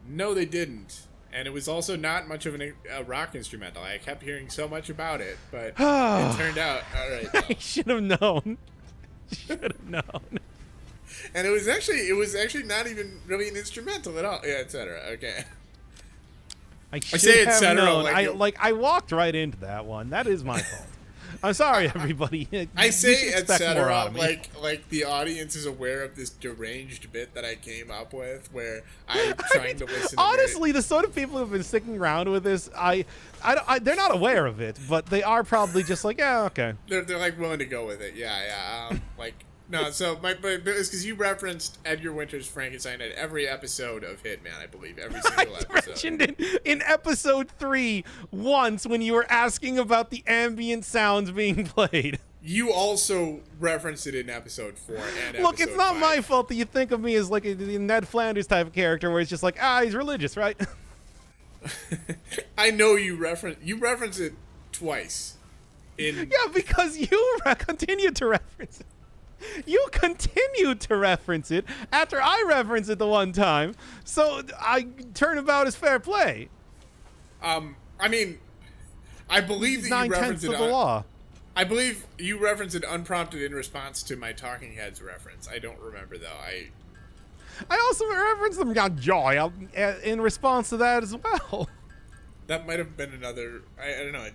No, they didn't. And it was also not much of a rock instrumental. I kept hearing so much about it, but it turned out all right. I should have known. And it was actually not even really an instrumental at all. Yeah, etc. Okay. I say etc. Known. I walked right into that one. That is my fault. I'm sorry, everybody. I You say should expect more out etc. of me. Like the audience is aware of this deranged bit that I came up with, where I'm trying to listen. Honestly, the sort of people who've been sticking around with this, they're not aware of it, but they are probably just like, yeah, okay. They're like willing to go with it. Yeah. Like no. So but it's because you referenced Edgar Winter's Frankenstein at every episode of Hitman, I believe, every single episode. I mentioned it in episode 3 once when you were asking about the ambient sounds being played. You also referenced it in episode 4 and Look, episode it's not 5. my fault that you think of me as like a Ned Flanders type of character where it's just like, he's religious, right? I know you reference it twice. Yeah, because you continue to reference it. You continue to reference it after I referenced it the one time, so I turn about as fair play. I mean, I believe that you referenced it. Of the law. I believe you referenced it unprompted in response to my Talking Heads reference. I don't remember though. I also referenced them got joy in response to that as well. That might have been another. I don't know.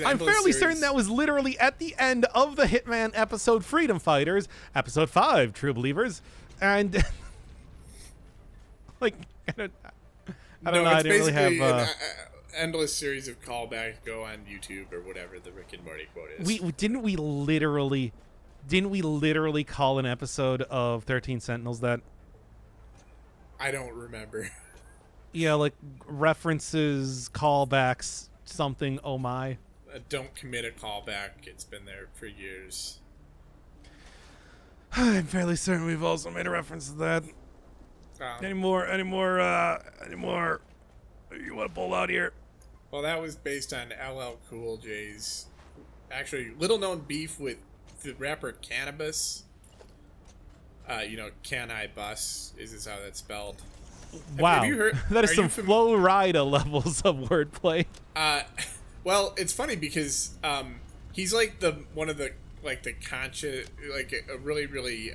I'm fairly certain that was literally at the end of the Hitman episode Freedom Fighters, episode 5, True Believers, and like I don't know. I didn't really have an endless series of callbacks go on YouTube or whatever the Rick and Morty quote is. Didn't we literally call an episode of 13 Sentinels that? I don't remember. Yeah, like references, callbacks, something. Oh my! Don't commit a callback. It's been there for years. I'm fairly certain we've also made a reference to that. Any more? You want to pull out here? Well, that was based on LL Cool J's actually little known beef with the rapper Cannabis. Can I bus? Is how that's spelled. Wow, have you heard, that is some Flo Rida levels of wordplay. Well, it's funny because he's like the conscious, like a really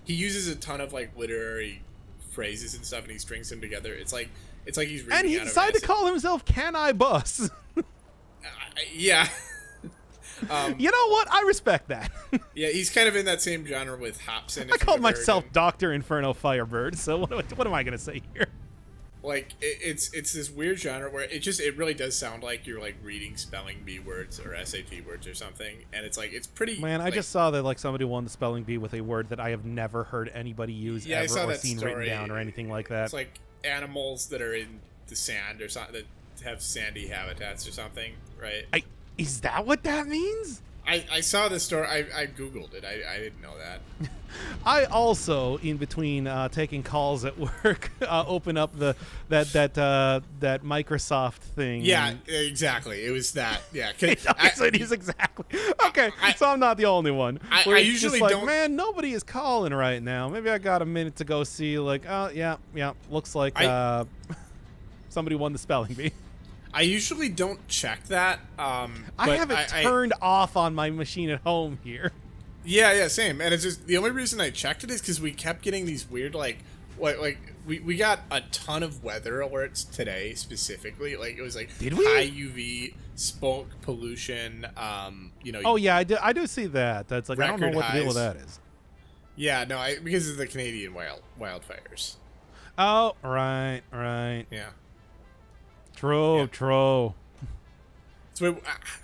he uses a ton of like literary phrases and stuff, and he strings them together. It's like he's reading and he decided to call himself "Can I Bus?" Yeah. You know what? I respect that. Yeah, he's kind of in that same genre with Hobson. I called myself Dr. Inferno Firebird, so what am I going to say here? Like, it's this weird genre where it really does sound like you're, like, reading spelling bee words or SAT words or something, and it's, like, it's pretty... Man, I just saw that, like, somebody won the spelling bee with a word that I have never heard anybody use ever or seen written down or anything like that. It's, like, animals that are in the sand or something, that have sandy habitats or something, right? Is that what that means? I saw this story. I Googled it. I didn't know that. I also, in between taking calls at work, open up that Microsoft thing. Yeah, exactly. It was that. Yeah. It is exactly. Okay, so I'm not the only one. I usually just like, don't. Man, nobody is calling right now. Maybe I got a minute to go see. Like, oh yeah. Looks like somebody won the spelling bee. I usually don't check that. I have it turned off on my machine at home here. Yeah, same. And it's just the only reason I checked it is because we kept getting these weird we got a ton of weather alerts today specifically. Like it was like high UV, smoke pollution. Oh yeah, I do see that. That's like I don't know what the deal with that is. Yeah, no, because of the Canadian wildfires. Oh right. Yeah. True. So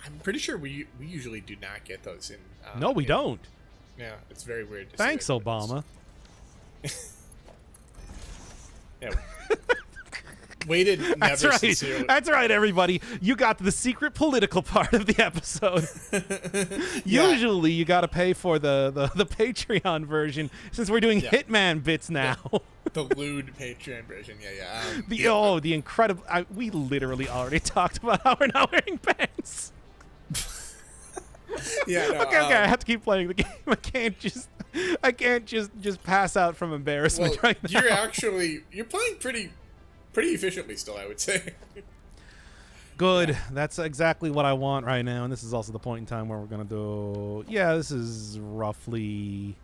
I'm pretty sure we usually do not get those in. No, we don't. Yeah, it's very weird. Thanks, Obama. Yeah. Waited. That's right. Sincerely. That's right, everybody. You got the secret political part of the episode. Yeah. Usually, you got to pay for the Patreon version since we're doing Hitman bits now. The lewd Patreon version, yeah. The incredible. We literally already talked about how we're not wearing pants. Yeah. No, okay. I have to keep playing the game. I can't just pass out from embarrassment right now. You're playing pretty efficiently still, I would say. Good. Yeah. That's exactly what I want right now, and this is also the point in time where we're gonna do. Yeah, this is roughly.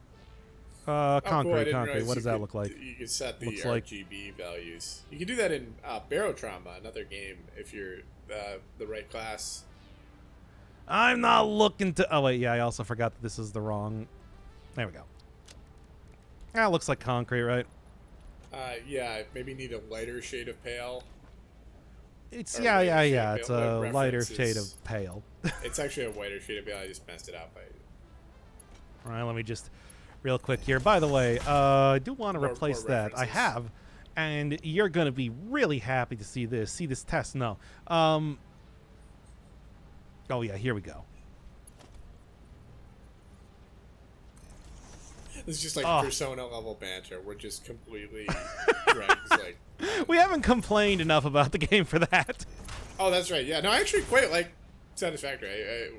Concrete. What does that look like? You can set the RGB values. You can do that in Barotrauma, another game, if you're the right class. I'm not looking to... Oh, wait, yeah, I also forgot that this is the wrong... There we go. That looks like concrete, right? Yeah, maybe need a lighter shade of pale. It's, Or yeah, lighter yeah, shade yeah. of It's pale. a lighter shade of pale. It's actually a whiter shade of pale. I just messed it up. All right, let me just... Real quick here. By the way, I do want to replace more that. I references. have, and you're going to be really happy to see this. See this test? No. Oh, yeah, here we go. It's just like Persona level banter. We're just completely dregs. Like, we haven't complained enough about the game for that. oh, that's right. Yeah, no, I actually quite like Satisfactory.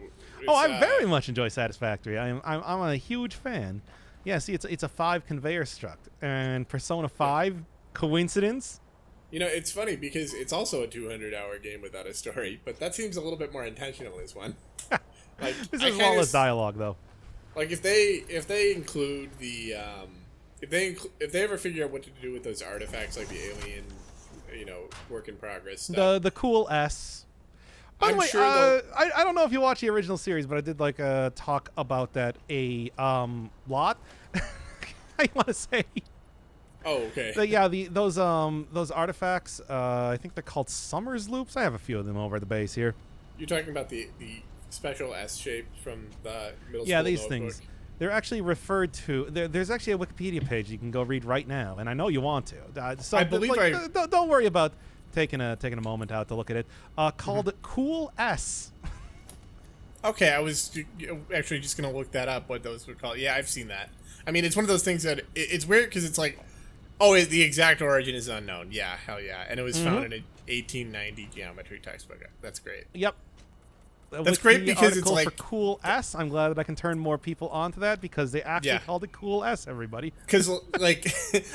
I very much enjoy Satisfactory. I'm a huge fan. Yeah, see, it's a 5 conveyor struct, and Persona 5 coincidence. You know, it's funny because it's also a 200-hour game without a story, but that seems a little bit more intentional. This one, like this is flawless dialogue, though. Like if they include the if they ever figure out what to do with those artifacts, like the alien, work in progress stuff. The cool S. By the way, sure I don't know if you watched the original series, but I did like a talk about that a lot. I want to say. Oh, okay. But yeah, those artifacts. I think they're called Summers loops. I have a few of them over at the base here. You're talking about the special S shape from the middle school Yeah, these notebook. things. They're actually referred to. There's actually a Wikipedia page you can go read right now, and I know you want to. So I believe don't worry about taking a moment out to look at it. Called Cool S. Okay, I was actually just gonna look that up. What those would call. Yeah, I've seen that. I mean, it's one of those things that it's weird because it's like, the exact origin is unknown. Yeah, hell yeah, and it was found in an 1890 geometry textbook. That's great. Yep. That's great because it's like for Cool S. I'm glad that I can turn more people onto that because they actually called it Cool S. Everybody. Because like,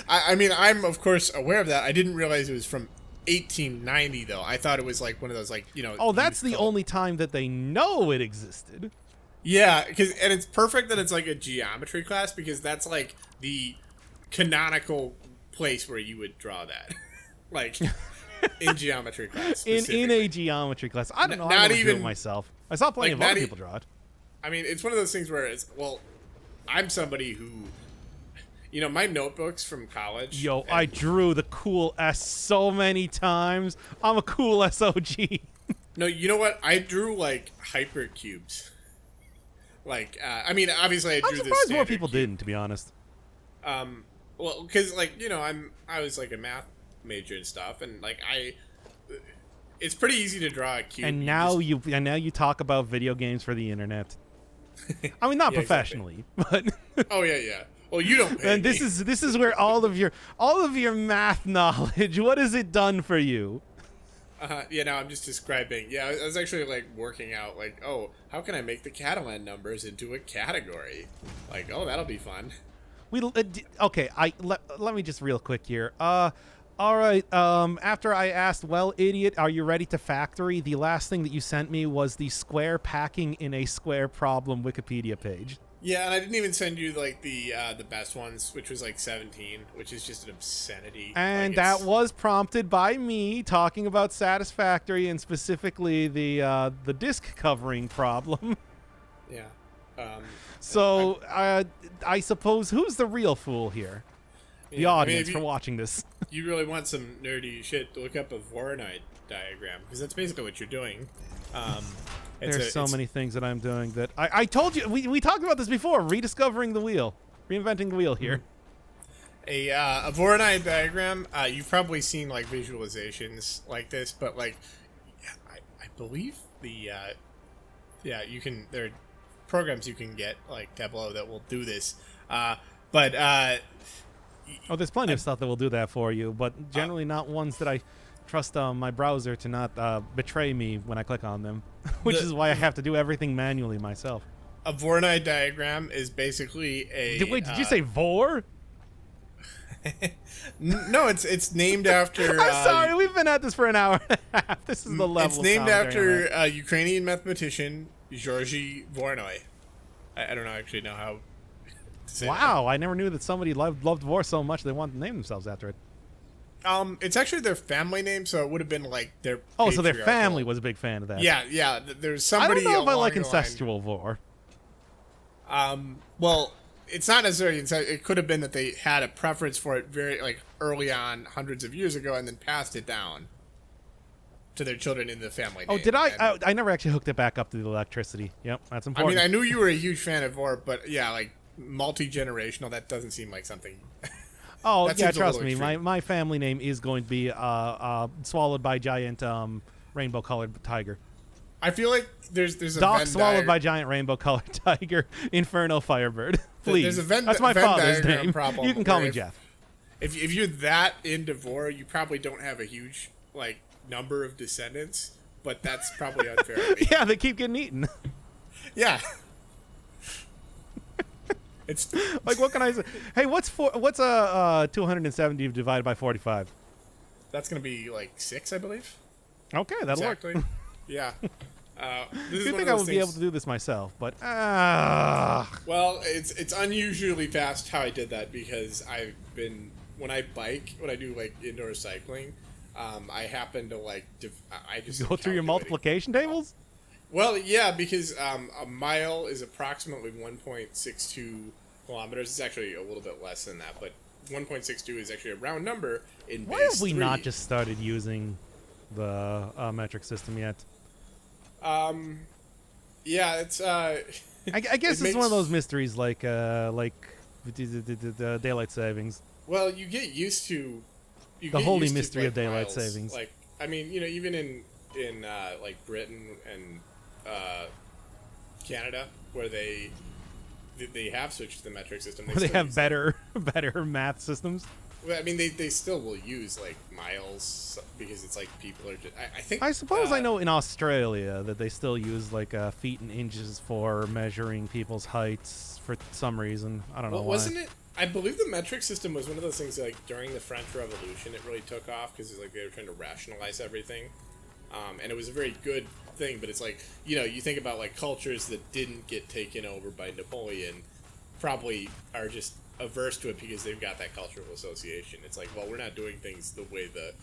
I mean, I'm of course aware of that. I didn't realize it was from 1890 though. I thought it was like one of those Oh, that's the only time that they know it existed. Yeah, and it's perfect that it's like a geometry class because that's like the canonical place where you would draw that, like in geometry class. In a geometry class, I don't know. Not I even do it myself. I saw plenty of other people draw it. I mean, it's one of those things where I'm somebody who. My notebooks from college. Yo, I drew the Cool S so many times. I'm a Cool SOG. No, you know what? I drew like hypercubes. Like, I mean, obviously, I drew this. I'm surprised more standard people cube. didn't, to be honest. Well, because I was like a math major and stuff, and like it's pretty easy to draw a cube. And now you talk about video games for the internet. I mean, not professionally, exactly. But oh yeah. Well, you don't pay and me. this is where all of your math knowledge. What has it done for you? Yeah, no, I'm just describing. Yeah, I was actually like working out, like, how can I make the Catalan numbers into a category? Like, that'll be fun. Okay. Let me just real quick here. All right. After I asked, well, idiot, are you ready to factory? The last thing that you sent me was the square packing in a square problem Wikipedia page. Yeah, and I didn't even send you like the best ones, which was like 17, which is just an obscenity. And that was prompted by me talking about Satisfactory and specifically the disc covering problem. Yeah. So I suppose who's the real fool here? The audience for watching this. You really want some nerdy shit, look up a Voronoi diagram because that's basically what you're doing. There's so many things that I'm doing that I told you we talked about this before. Rediscovering the wheel, reinventing the wheel here. A Voronoi diagram. You've probably seen like visualizations like this, but like I believe you can. There are programs you can get like Tableau that will do this, but there's plenty of stuff that will do that for you, but generally not ones that I trust my browser to not betray me when I click on them, which is why I have to do everything manually myself. A Voronoi diagram is basically a... Wait, did you say Vor? No, it's named after... I'm sorry, we've been at this for an hour and a half. This is the level. It's named after Ukrainian mathematician Georgy Voronoi. I don't actually know how to say Wow, I never knew that somebody loved Vor so much they wanted to name themselves after it. It's actually their family name, so it would have been like their. Oh, so their family patriarchal- was a big fan of that. Yeah, yeah. There's I somebody. don't know if I along like the line- incestual vor. Well, it's not necessarily. It could have been that they had a preference for it very like early on, hundreds of years ago, and then passed it down to their children in the family. Oh, name. did I? And- I never actually hooked it back up to the electricity. Yep, that's I important. mean, I knew you were a huge fan of Vor, but yeah, like multi-generational. That doesn't seem like something. Oh, That yeah, seems a trust little me. extreme. My family name is going to be swallowed by giant rainbow-colored tiger. I feel like there's a Doc Venn swallowed by diag- giant rainbow-colored tiger. Inferno Firebird. Please. There's a Venn- That's my Venn father's diagram name. problem You can call where me if- Jeff. If you're that into Vor, you probably don't have a huge like number of descendants, but that's probably unfair. to me. Yeah, they keep getting eaten. Yeah. It's Like, what can I say? Hey, what's 270 divided by 45? that's gonna be like 6, I believe. Okay, that'll Exactly. work. Yeah. This I is one think of I those would be able things. to do this myself, but Well, it's unusually fast how I did that because I've been when I bike, when I do like indoor cycling, I happen to like I just go through your calculating. multiplication tables. Well, yeah, because a mile is approximately 1.62 kilometers. It's actually a little bit less than that, but 1.62 is actually a round number in Why base have we 3. not just started using the metric system yet? Yeah, it's I guess It it's one of makes- those mysteries like the daylight savings. well, you get used to The get holy used to, mystery like, of daylight miles. savings. Like, I mean, you know, even in like Britain and Canada, where they have switched to the metric system, Where they still have use better math systems. Well, I mean, they still will use like miles because it's like people are just. I think. I suppose I know in Australia that they still use like feet and inches for measuring people's heights for some reason. I don't know Well, why. wasn't it? I believe the metric system was one of those things that, like during the French Revolution, it really took off because like they were trying to rationalize everything, and it was a very good thing. But it's like you think about like cultures that didn't get taken over by Napoleon, probably are just averse to it because they've got that cultural association. It's like, well, we're not doing things the way the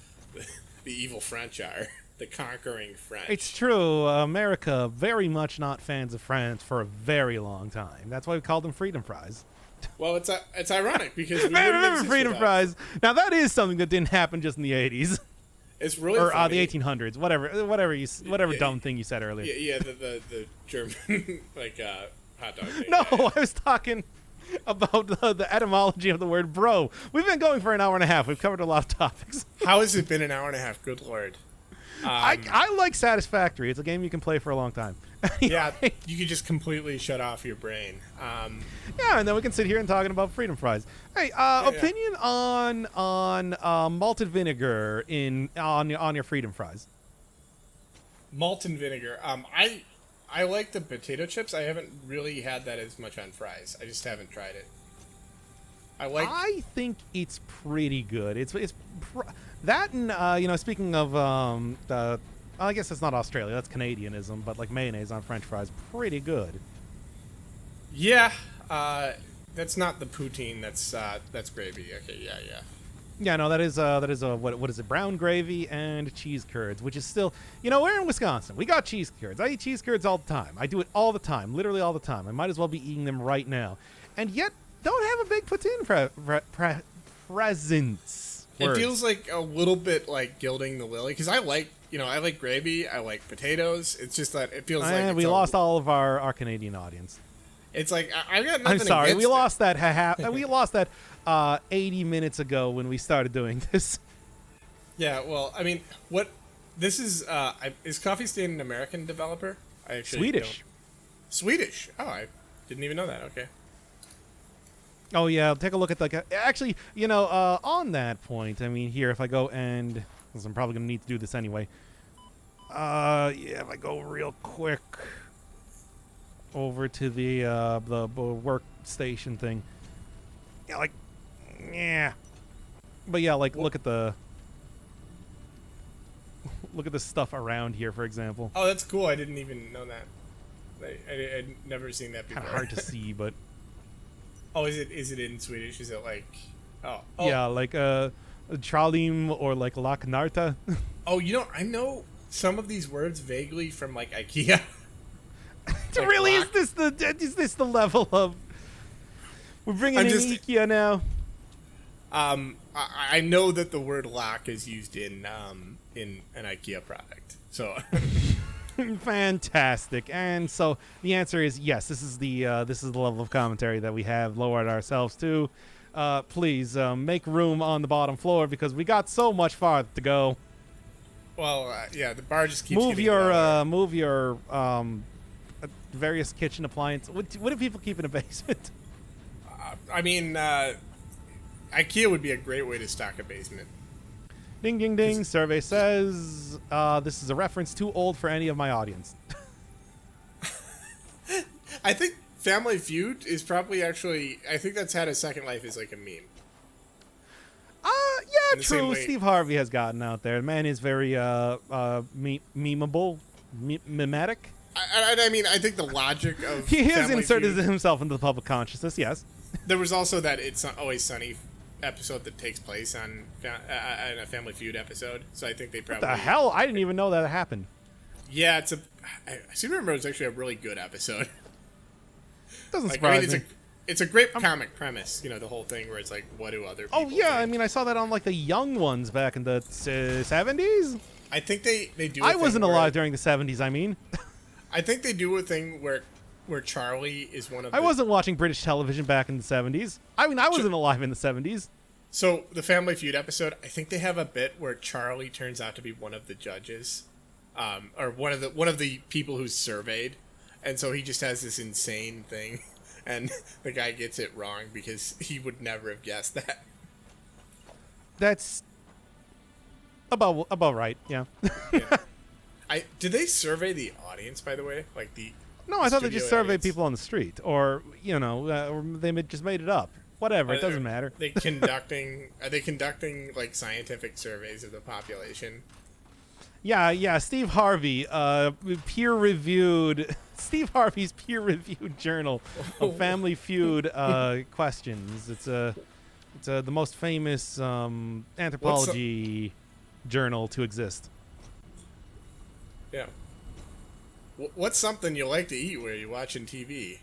evil French are, the conquering French. It's true. America very much not fans of France for a very long time. That's why we called them Freedom Fries. Well, it's ironic because we Man, wouldn't remember exist Freedom without- Fries? Now that is something that didn't happen just in the 80s It's really or funny. the 1800s. Whatever Yeah, dumb thing you said earlier. Yeah, the German like hot dog thing. No, yeah. I was talking about the etymology of the word bro. We've been going for an hour and a half. We've covered a lot of topics. How has it been an hour and a half? Good lord. I like Satisfactory. It's a game you can play for a long time. Yeah, you could just completely shut off your brain. Yeah, and then we can sit here and talking about Freedom Fries. Hey, opinion on malted vinegar on your Freedom Fries? Malt and vinegar. I like the potato chips. I haven't really had that as much on fries. I just haven't tried it. I think it's pretty good. That and speaking of I guess it's not Australia. That's Canadianism, but like mayonnaise on French fries, pretty good. Yeah. That's not the poutine. That's gravy. Okay. Yeah. Yeah, no, that is what is it? Brown gravy and cheese curds, which is still, we're in Wisconsin. We got cheese curds. I eat cheese curds all the time. I do it all the time, literally all the time. I might as well be eating them right now, and yet don't have a big poutine presence. It Words. feels like a little bit like gilding the lily because I like gravy. I like potatoes. It's just that it feels like And it's we a- lost all of our Canadian audience. It's like I've got nothing. I'm sorry, against we it. lost that. We lost that 80 minutes ago when we started doing this. Yeah, well, I mean, what this is Coffee Stain an American developer? I actually Swedish. don't- Swedish. Oh, I didn't even know that. Okay. Oh yeah, take a look at actually, on that point, I mean, here if I go and because I'm probably gonna need to do this anyway. Yeah, if I go real quick over to the workstation thing. Yeah, but yeah, like look at the stuff around here, for example. Oh, that's cool. I didn't even know that. I'd never seen that before. Kind of hard to see, but Oh, is it in Swedish? Is it like? Oh. yeah, like Tralim or like Laknarta. Oh, I know some of these words vaguely from like IKEA. Like Really, lock. is this the level of? We're bringing in IKEA now. I know that the word lock is used in an IKEA product. So Fantastic. And so the answer is yes. This is the level of commentary that we have lowered ourselves to. Please make room on the bottom floor because we got so much farther to go. well, yeah, the bar just keeps Move getting your lower. various kitchen appliances. What do people keep in a basement? I mean, IKEA would be a great way to stock a basement. Ding, ding, ding. Survey says this is a reference too old for any of my audience. I think Family Feud is probably actually. I think that's had a second life as like a meme. Yeah, In the same true. way- Steve Harvey has gotten out there. The man is very memeable, mimetic. I mean, I think the logic of He has Family inserted Feud, himself into the public consciousness, yes. there was also that It's Not Always Sunny episode that takes place on a Family Feud episode. So I think they probably. What the hell? I didn't even know that happened. Yeah, I seem to remember it was actually a really good episode. Doesn't Like, I surprise mean, me. it's a great comic premise, the whole thing where it's like, what do other people Oh, yeah. think? I mean, I saw that on, like, the young ones back in the 70s. I think they do. I wasn't alive during the 70s, I mean. I think they do a thing where Charlie is one of. I wasn't watching British television back in the 70s. I mean, I wasn't alive in the 70s. So the Family Feud episode, I think they have a bit where Charlie turns out to be one of the judges, or one of the people who's surveyed, and so he just has this insane thing, and the guy gets it wrong because he would never have guessed that. That's about right, yeah. Yeah. Did they survey the audience, by the way? Like the No, I thought they studio just surveyed audience? people on the street, or or just made it up. Whatever, it doesn't matter. Are they conducting like scientific surveys of the population? Yeah. Steve Harvey, Steve Harvey's peer-reviewed journal of Family Feud questions. It's the most famous anthropology journal to exist. Yeah. What's something you like to eat where you're watching TV?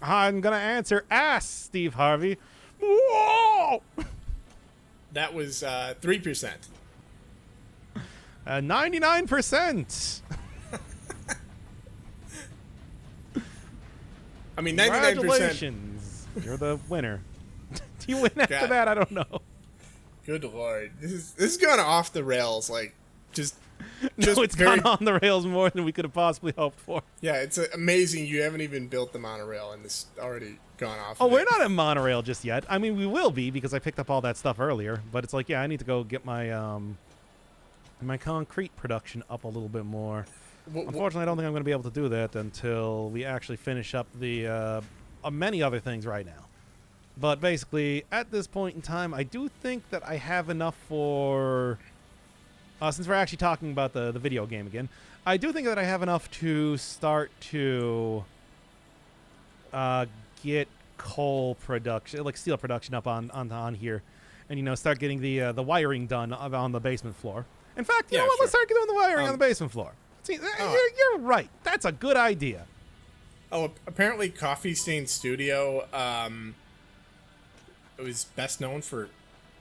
I'm gonna answer ass, Steve Harvey. Whoa! That was 3%. 99%. I mean, 99%. Congratulations, you're the winner. Do you win after God. that? I don't know. Good lord, this is going off the rails. Like, just No, it's very- gone on the rails more than we could have possibly hoped for. Yeah, it's amazing. You haven't even built the monorail, and this already gone off. Oh, of we're it. not at monorail just yet. I mean, we will be because I picked up all that stuff earlier. But it's like, yeah, I need to go get my my concrete production up a little bit more. Unfortunately, I don't think I'm going to be able to do that until we actually finish up the many other things right now. But basically, at this point in time, I do think that I have enough for... since we're actually talking about the video game again, I do think that I have enough to start to get coal production, like steel production up on here. And, start getting the wiring done on the basement floor. In fact, you know what? sure. Let's start doing the wiring on the basement floar. See, you're right. That's a good idea. Oh, apparently Coffee Stain Studio it was best known for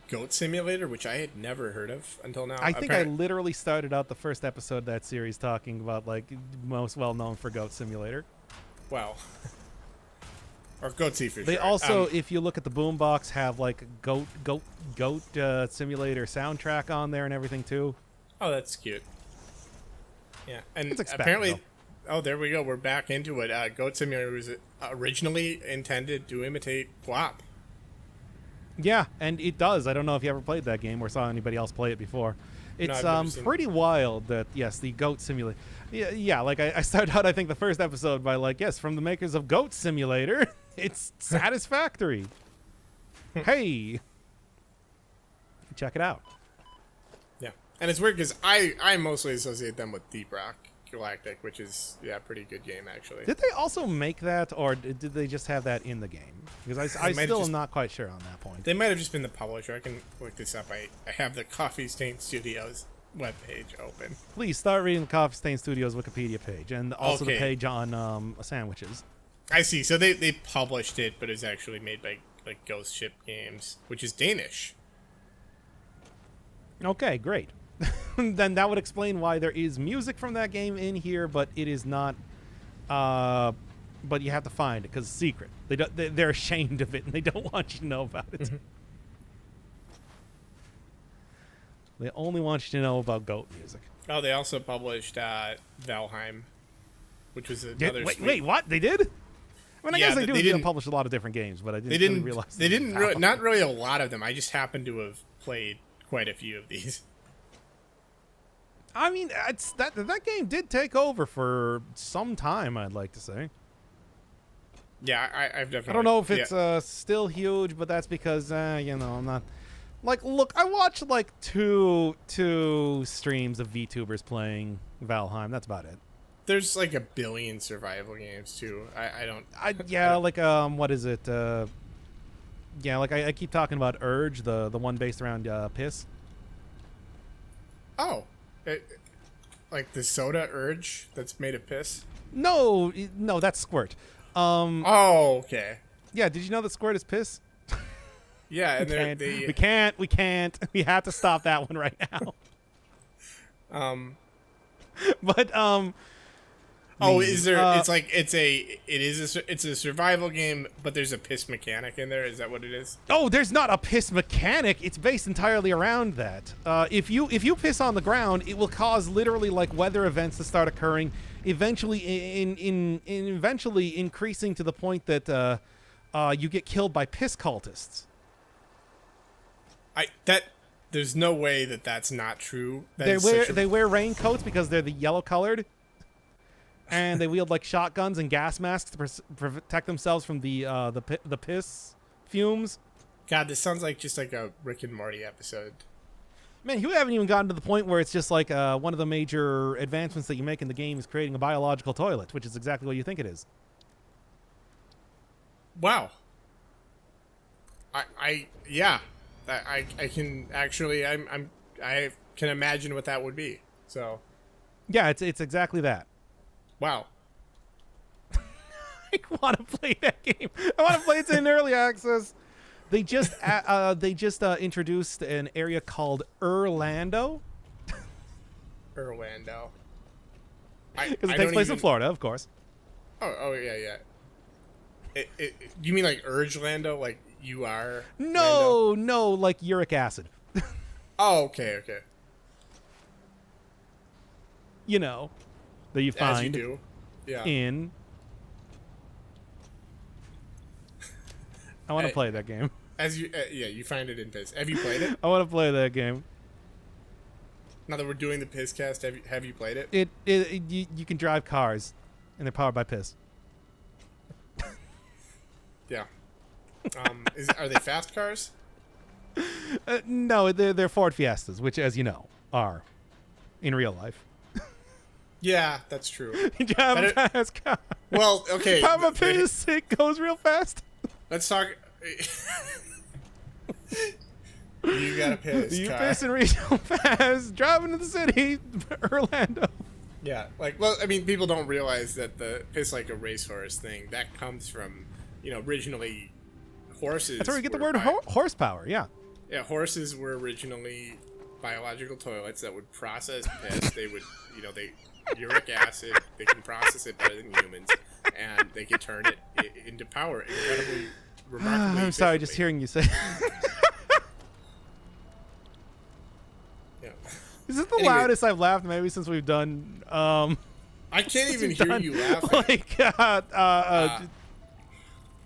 Goat Simulator, which I had never heard of until now. I think I literally started out the first episode of that series talking about, like, most well-known for Goat Simulator. Wow. Or Goatsy for They sure. also, if you look at the boombox, have, like, Goat Simulator soundtrack on there and everything, too. Oh, that's cute. Yeah, and It's expected, apparently, though. oh, there we go. We're back into it. Goat Simulator was originally intended to imitate GWAP. Yeah, and it does. I don't know if you ever played that game or saw anybody else play it before. It's I've never seen pretty wild that, yes, the Goat Simulator. Yeah, like I started out, I think, the first episode by, like, yes, from the makers of Goat Simulator, it's Satisfactory. Hey. Check it out. Yeah, and it's weird because I mostly associate them with Deep Rock Galactic, which is a pretty good game actually. Did they also make that, or did they just have that in the game? Because I might have still just- am not quite sure on that point. point. They might have just been the publisher. I can look this up. I have the Coffee Stain Studios webpage open. Please start reading the Coffee Stain Studios Wikipedia page, and also the Okay. page on sandwiches. I see. So they published it, but it's actually made by like Ghost Ship Games, which is Danish. Okay, great. Then that would explain why there is music from that game in here, but it is not. But you have to find it because it's secret. They're ashamed of it, and they don't want you to know about it. They only want you to know about goat music. Oh, they also published Valheim, which was another. Wait, what? They did? I mean, I Yeah, guess they do. they They didn't- publish a lot of different games, but I They didn't realize. They didn't. Not really a lot of them. I just happened to have played quite a few of these. I mean, it's that game did take over for some time. I'd like to say. Yeah, I've definitely. I don't know if it's still huge, but that's because I'm not. Like, look, I watched like two streams of VTubers playing Valheim. That's about it. There's like a billion survival games too. I don't. Like what is it? Like I keep talking about Urge, the one based around piss. Oh, like the soda Urge that's made of piss. No, that's Squirt. Oh, okay. Yeah, did you know that Squirt is piss? Yeah, and We can't. We have to stop that one right now. But Oh, is there? It's a survival game, but there's a piss mechanic in there. Is that what it is? Oh, there's not a piss mechanic. It's based entirely around that. If you piss on the ground, it will cause literally like weather events to start occurring. Eventually, eventually increasing to the point that you get killed by piss cultists. There's no way that's not true. They wear raincoats because they're the yellow colored, and they wield like shotguns and gas masks to protect themselves from the piss fumes. God, this sounds like just like a Rick and Morty episode. Man, you haven't even gotten to the point where it's just like one of the major advancements that you make in the game is creating a biological toilet, which is exactly what you think it is. Wow. Yeah. I can actually I can imagine what that would be. So. Yeah, it's exactly that. Wow. I want to play that game. I want to play it in early access. They just introduced an area called Orlando. Orlando. Because it takes place in Florida, of course. Oh yeah. You mean like Urgelando, like you are? No, like uric acid. Oh, okay. You know, that you As you find do. Yeah. in. I want to play that game. You find it in piss. Have you played it? I want to play that game. Now that we're doing the piss cast, have you played it? You can drive cars, and they're powered by piss. Yeah. Are they fast cars? No, they're Ford Fiestas, which, as you know, are in real life. Yeah, that's true. You drive a fast car. Well, okay. Powered by piss, it goes real fast. Let's talk. You got a piss. You car. pissing real fast, driving to the city, Orlando. Yeah, like, well, I mean, people don't realize that the piss like a racehorse thing that comes from, originally horses. That's where you get the word horsepower. Yeah. Yeah, horses were originally biological toilets that would process piss. They would, uric acid. They can process it better than humans, and they can turn it into power incredibly, remarkably. I'm sorry, just hearing you say. Yeah. Is this the loudest I've laughed maybe since we've done? I can't even hear you laughing. Like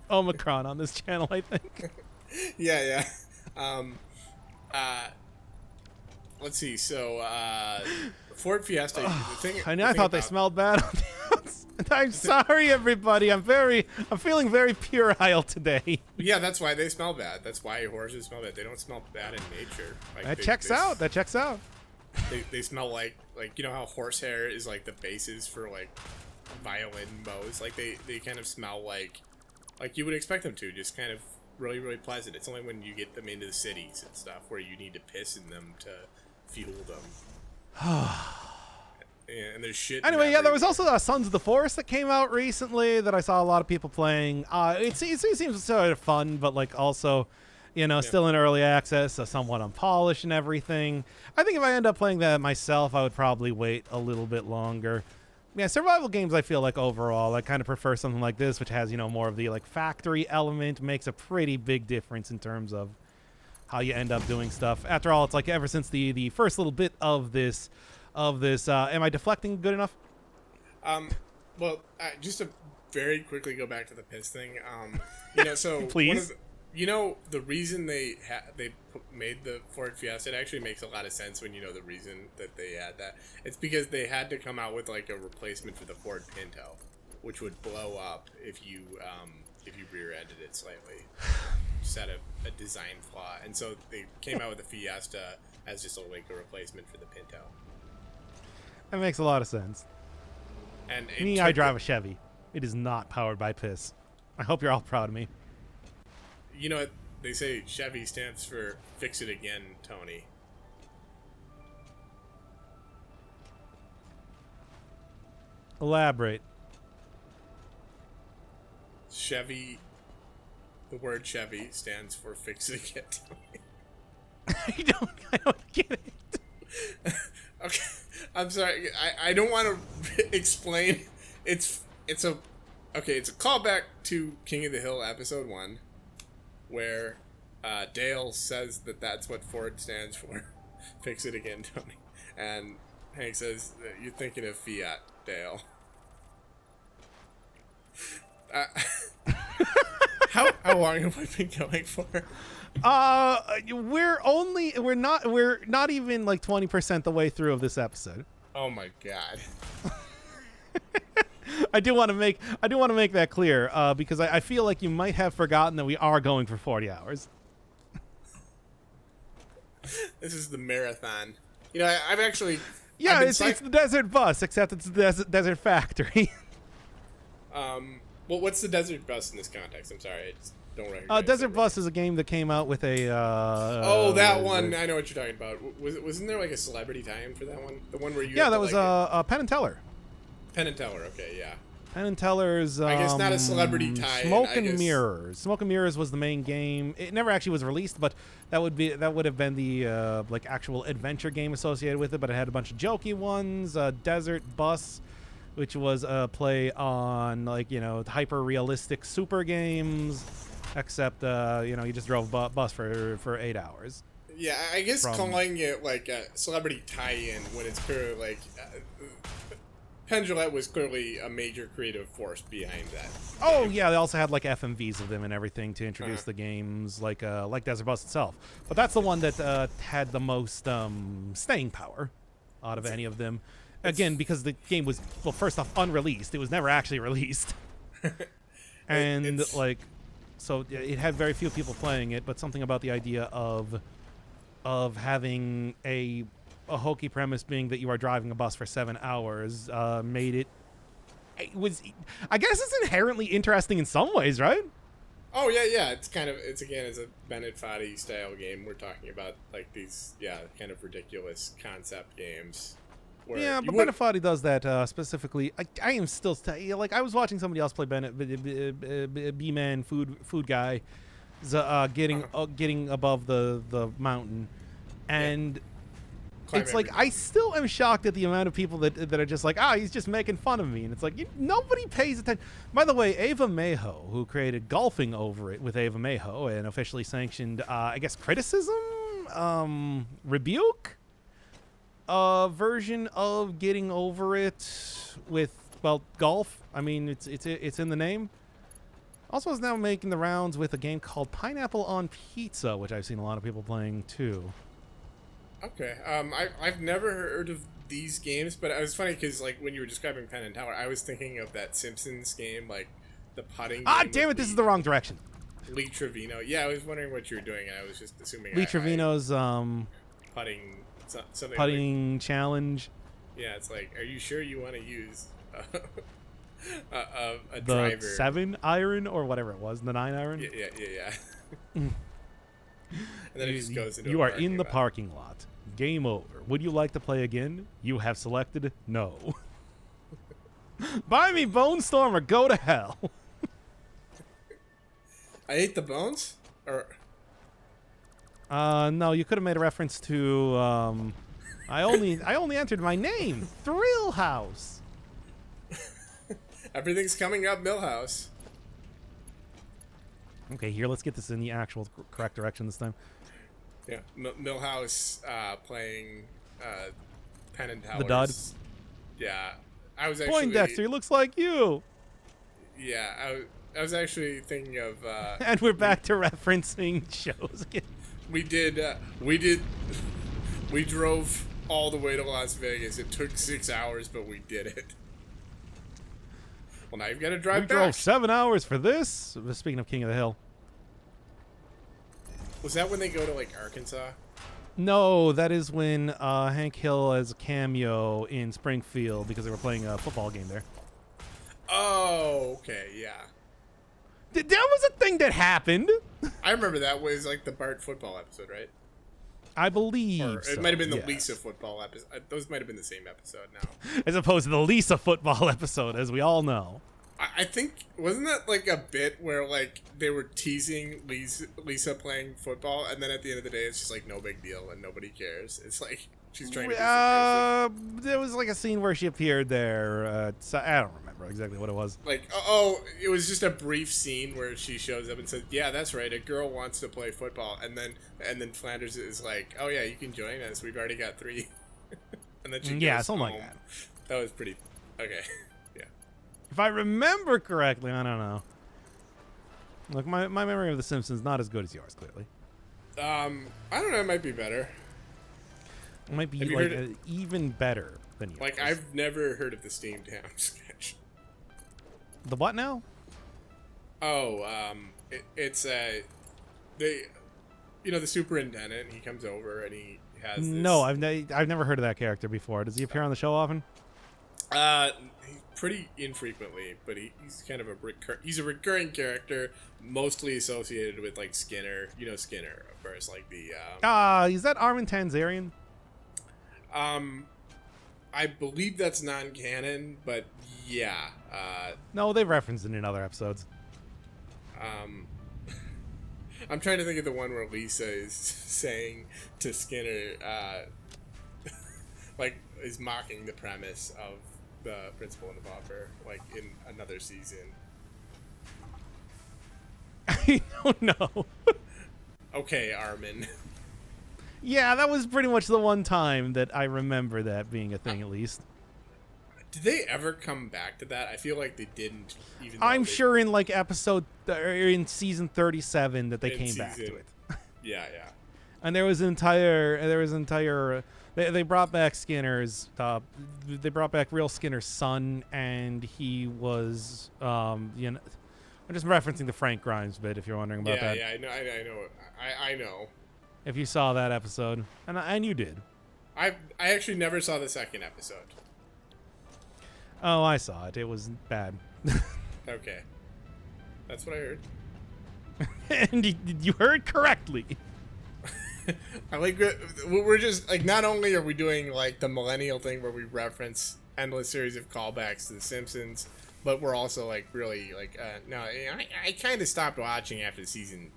Omicron on this channel, I think. Yeah. Let's see. So, Ford Fiesta. I thought they smelled bad on the outside. I'm sorry, everybody. I'm feeling very puerile today. Yeah, that's why they smell bad. That's why horses smell bad. They don't smell bad in nature. Like That checks out. They smell like how horsehair is like the basis for like violin bows. Like they kind of smell like you would expect them to, just kind of really, really pleasant. It's only when you get them into the cities and stuff where you need to piss in them to fuel them. And there's shit. Anyway, yeah, there was also Sons of the Forest that came out recently that I saw a lot of people playing. It seems sort of fun, but like also, still in early access, so somewhat unpolished and everything. I think if I end up playing that myself, I would probably wait a little bit longer. Yeah, survival games, I feel like overall, I kind of prefer something like this, which has, more of the like factory element, makes a pretty big difference in terms of how you end up doing stuff. After all, it's like ever since the first little bit of this, am I deflecting good enough? Well, just to very quickly go back to the piss thing, so please. The reason they made the Ford Fiesta, it actually makes a lot of sense when you know the reason that they had that. It's because they had to come out with like a replacement for the Ford Pinto, which would blow up if you rear-ended it slightly. Just had a design flaw, and so they came out with the Fiesta as just a replacement for the Pinto. That makes a lot of sense. And I drive a Chevy. It is not powered by piss. I hope you're all proud of me. You know what they say? Chevy stands for "Fix It Again, Tony." Elaborate. Chevy. The word Chevy stands for "Fix It Again, Tony." I don't get it. Okay, I'm sorry. I don't want to explain. It's a callback to King of the Hill episode 1, where Dale says that's what Ford stands for. Fix it again, Tony. And Hank says, "You're thinking of Fiat, Dale." How long have I been going for? We're not even like 20% the way through of this episode. Oh my god. I do want to make that clear because I feel like you might have forgotten that we are going for 40 hours. This is the marathon. I've actually. Yeah, it's the Desert Bus, except it's the Desert Factory. Well, what's the Desert Bus in this context? I'm sorry, I just don't recognize. Desert Bus is a game that came out with a. That one. I know what you're talking about. Wasn't there like a celebrity tie-in for that one? The one where you. Yeah, that was Penn and Teller. Penn and Teller. Okay, yeah. Penn and Teller's. I guess not a celebrity tie-in. Smoke and Mirrors. Smoke and Mirrors was the main game. It never actually was released, but that would have been the like actual adventure game associated with it. But it had a bunch of jokey ones. Desert Bus, which was a play on like hyper realistic super games, except you just drove a bus for 8 hours. Yeah, I guess calling it like a celebrity tie-in when it's clearly like Penn Jillette was clearly a major creative force behind that. Oh yeah, they also had like FMVs of them and everything to introduce the games, like Desert Bus itself. But that's the one that had the most staying power out of any of them. Again, because the game was, well, first off, unreleased. It was never actually released. And, so it had very few people playing it, but something about the idea of having a hokey premise being that you are driving a bus for 7 hours made it... I guess it's inherently interesting in some ways, right? Oh, yeah. It's a Bennett Foddy style game. We're talking about, like, these, kind of ridiculous concept games. Yeah, but Bennett Foddy does that specifically. I am still I was watching somebody else play Bennett, B-Man food guy, getting above the mountain, and it's like I still am shocked at the amount of people that are just like, he's just making fun of me, and it's like nobody pays attention. By the way, Ava Maho, who created Golfing Over It with Ava Maho, an officially sanctioned, I guess, criticism, rebuke. Version of Getting Over It with golf. I mean, it's in the name. Also is now making the rounds with a game called Pineapple on Pizza, which I've seen a lot of people playing too. Okay. I've never heard of these games, but it was funny because like when you were describing Penn and Teller, I was thinking of that Simpsons game, like the putting game. Damn it! This is the wrong direction. Lee Trevino. Yeah, I was wondering what you were doing, and I was just assuming Lee Trevino's putting. Something putting challenge. Yeah, it's like, are you sure you want to use a the driver? 7 iron or whatever it was, the 9 iron. Yeah. And then it just goes into You a are in the lot. parking lot. Game over. Would you like to play again? You have selected no. Buy me Bone Storm or go to hell. I ate the bones? Or No, you could have made a reference to I only entered my name. Thrill House. everything's coming up Millhouse. Okay, here, let's get this in the actual correct direction this time. Yeah, Millhouse playing Penn and Towers. The dud? Yeah. I was actually... Poindexter, he looks like you. Yeah, I was actually thinking of... And we're back to referencing shows again. We drove all the way to Las Vegas. It took 6 hours, but we did it. Well, now you've got to drive We back. drove 7 hours for this. Speaking of King of the Hill. Was that when they go to, like, Arkansas? No, that is when Hank Hill has a cameo in Springfield because they were playing a football game there. Oh, okay, yeah. That was a thing that happened. I remember that was, like, the Bart football episode, right? I believe Or it so, might have been the yes. Lisa football episode. Those might have been the same episode now. As opposed to the Lisa football episode, as we all know. I think, wasn't that like a bit where like they were teasing Lisa playing football, and then at the end of the day, it's just like no big deal and nobody cares. It's like she's trying to. There was like a scene where she appeared there. So I don't remember exactly what it was. Like it was just a brief scene where she shows up and says, "Yeah, that's right. A girl wants to play football," and then Flanders is like, "Oh yeah, you can join us. We've already got 3." And then she goes something like home. that. That was pretty okay. Yeah. If I remember correctly, I don't know. Look, my memory of The Simpsons is not as good as yours, clearly. I don't know. It might be better. It might be Have you like heard even better than yours. Like I've never heard of the steamed ham sketch. The what now? Oh, it's the superintendent. He comes over and he has this, No, I've never heard of that character before. Does he appear on the show often? pretty infrequently, but he's kind of he's a recurring character, mostly associated with like Skinner. You know Skinner, of course, like the Is that Armin Tanzarian? I believe that's non-canon, but yeah. No, they've referenced it in other episodes. I'm trying to think of the one where Lisa is saying to Skinner, like, is mocking the premise of the Principal and the Pauper, like, in another season. I don't know. Okay, Armin. Yeah, that was pretty much the one time that I remember that being a thing, at least. Did they ever come back to that? I feel like they didn't. Even though I'm sure in like in season 37 that they came back to it. Yeah. And there was they brought back Skinner's they brought back real Skinner's son, and he was I'm just referencing the Frank Grimes bit if you're wondering about that. Yeah, I know. If you saw that episode, and you did. I actually never saw the second episode. Oh, I saw it. It was bad. Okay. That's what I heard. And you heard correctly. I like we're just like, not only are we doing like the millennial thing where we reference endless series of callbacks to The Simpsons, but we're also like really like no, I kind of stopped watching after season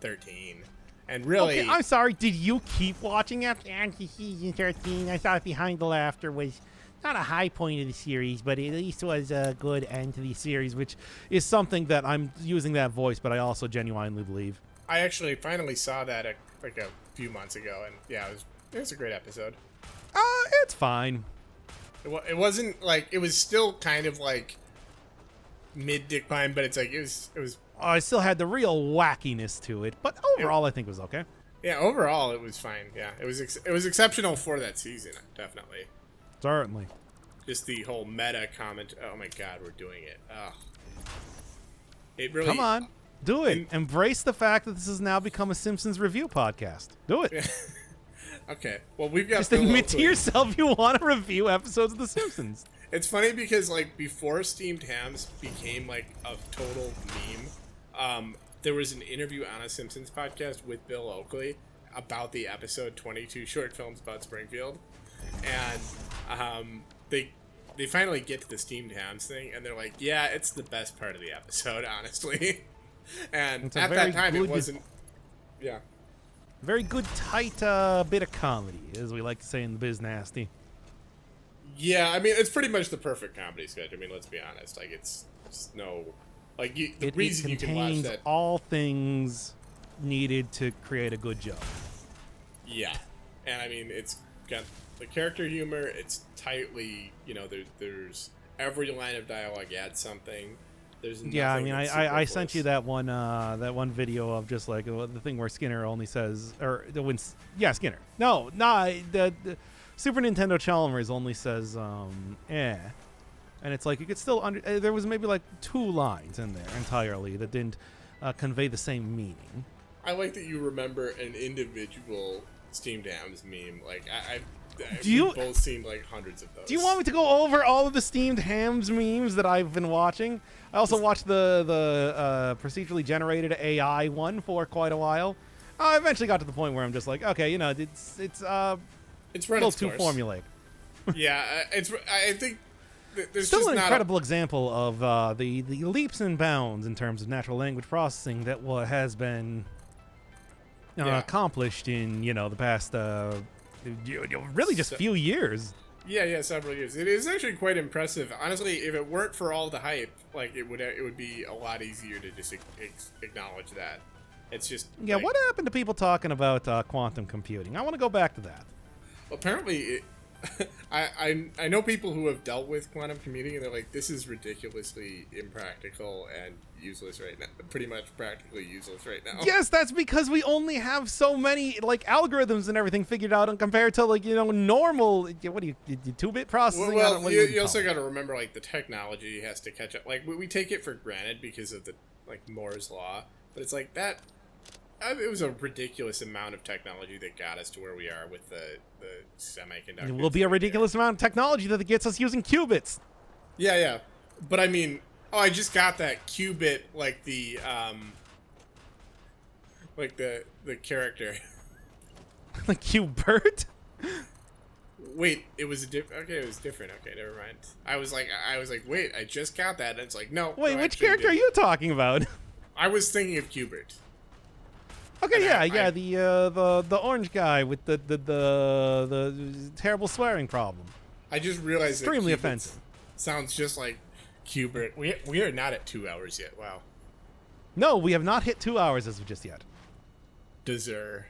13, and really. Okay, I'm sorry. Did you keep watching after season 13? I thought Behind the Laughter was not a high point of the series, but at least was a good end to the series, which is something that I'm using that voice, but I also genuinely believe. I actually finally saw that like a few months ago, and yeah, it was a great episode. It's fine. It wasn't like, it was still kind of like mid-decline, but it's like it was. I still had the real wackiness to it, but overall I think it was okay. Yeah, overall it was fine. Yeah, it was exceptional for that season, definitely. Certainly. Just the whole meta comment. Oh my God, we're doing it. Ugh. It really. Come on, do it. Embrace the fact that this has now become a Simpsons review podcast. Do it. Okay. Well, we've got. Just admit to yourself you want to review episodes of The Simpsons. It's funny because like before steamed hams became like a total meme, there was an interview on a Simpsons podcast with Bill Oakley about the episode 22 short films about Springfield, and they finally get to the steamed hams thing, and they're like, yeah, it's the best part of the episode, honestly. And at that time, it wasn't. Yeah. Very good, tight bit of comedy, as we like to say in the biz nasty. Yeah, I mean, it's pretty much the perfect comedy sketch. I mean, let's be honest. Like, it's just no... Like, the reason you can watch that... all things needed to create a good joke. Yeah. And, I mean, it's got the character humor. It's tightly... You know, there's... Every line of dialogue adds something. There's nothing. Yeah, I mean, I sent you that one video of just, like, the thing where Skinner only says... Skinner. No, the Super Nintendo Chalmers only says, eh. And it's like, you could still there was maybe like 2 lines in there entirely that didn't convey the same meaning. I like that you remember an individual Steamed Hams meme. Like, we've both seen like hundreds of those. Do you want me to go over all of the Steamed Hams memes that I've been watching? I also watched the procedurally generated AI one for quite a while. I eventually got to the point where I'm just like, okay, you know, it's a little too formulaic. Yeah, I think there's still just an incredible example of the leaps and bounds in terms of natural language processing that has been accomplished in the past really just few years. Yeah, several years. It is actually quite impressive. Honestly, if it weren't for all the hype, like it would be a lot easier to just acknowledge that. It's just what happened to people talking about quantum computing? I want to go back to that. Apparently, I know people who have dealt with quantum computing, and they're like, this is ridiculously impractical and useless right now. Pretty much practically useless right now. Yes, that's because we only have so many like algorithms and everything figured out, and compared to normal 2-bit processing. Well, you also got to remember like the technology has to catch up. Like we take it for granted because of the like Moore's law, but it's like that. It was a ridiculous amount of technology that got us to where we are with the semiconductors. It will be a ridiculous amount of technology that gets us using qubits. Yeah. But I mean, I just got that qubit, like the character. Like Qbert? Wait, it was it was different. Okay, never mind. I was like, wait, I just got that, and it's like, no. Wait, which character are you talking about? I was thinking of Qbert. Okay, the orange guy with the terrible swearing problem. I just realized extremely that offensive. Sounds just like Qbert. We are not at 2 hours yet. Wow. No, we have not hit 2 hours as of just yet. Dessert.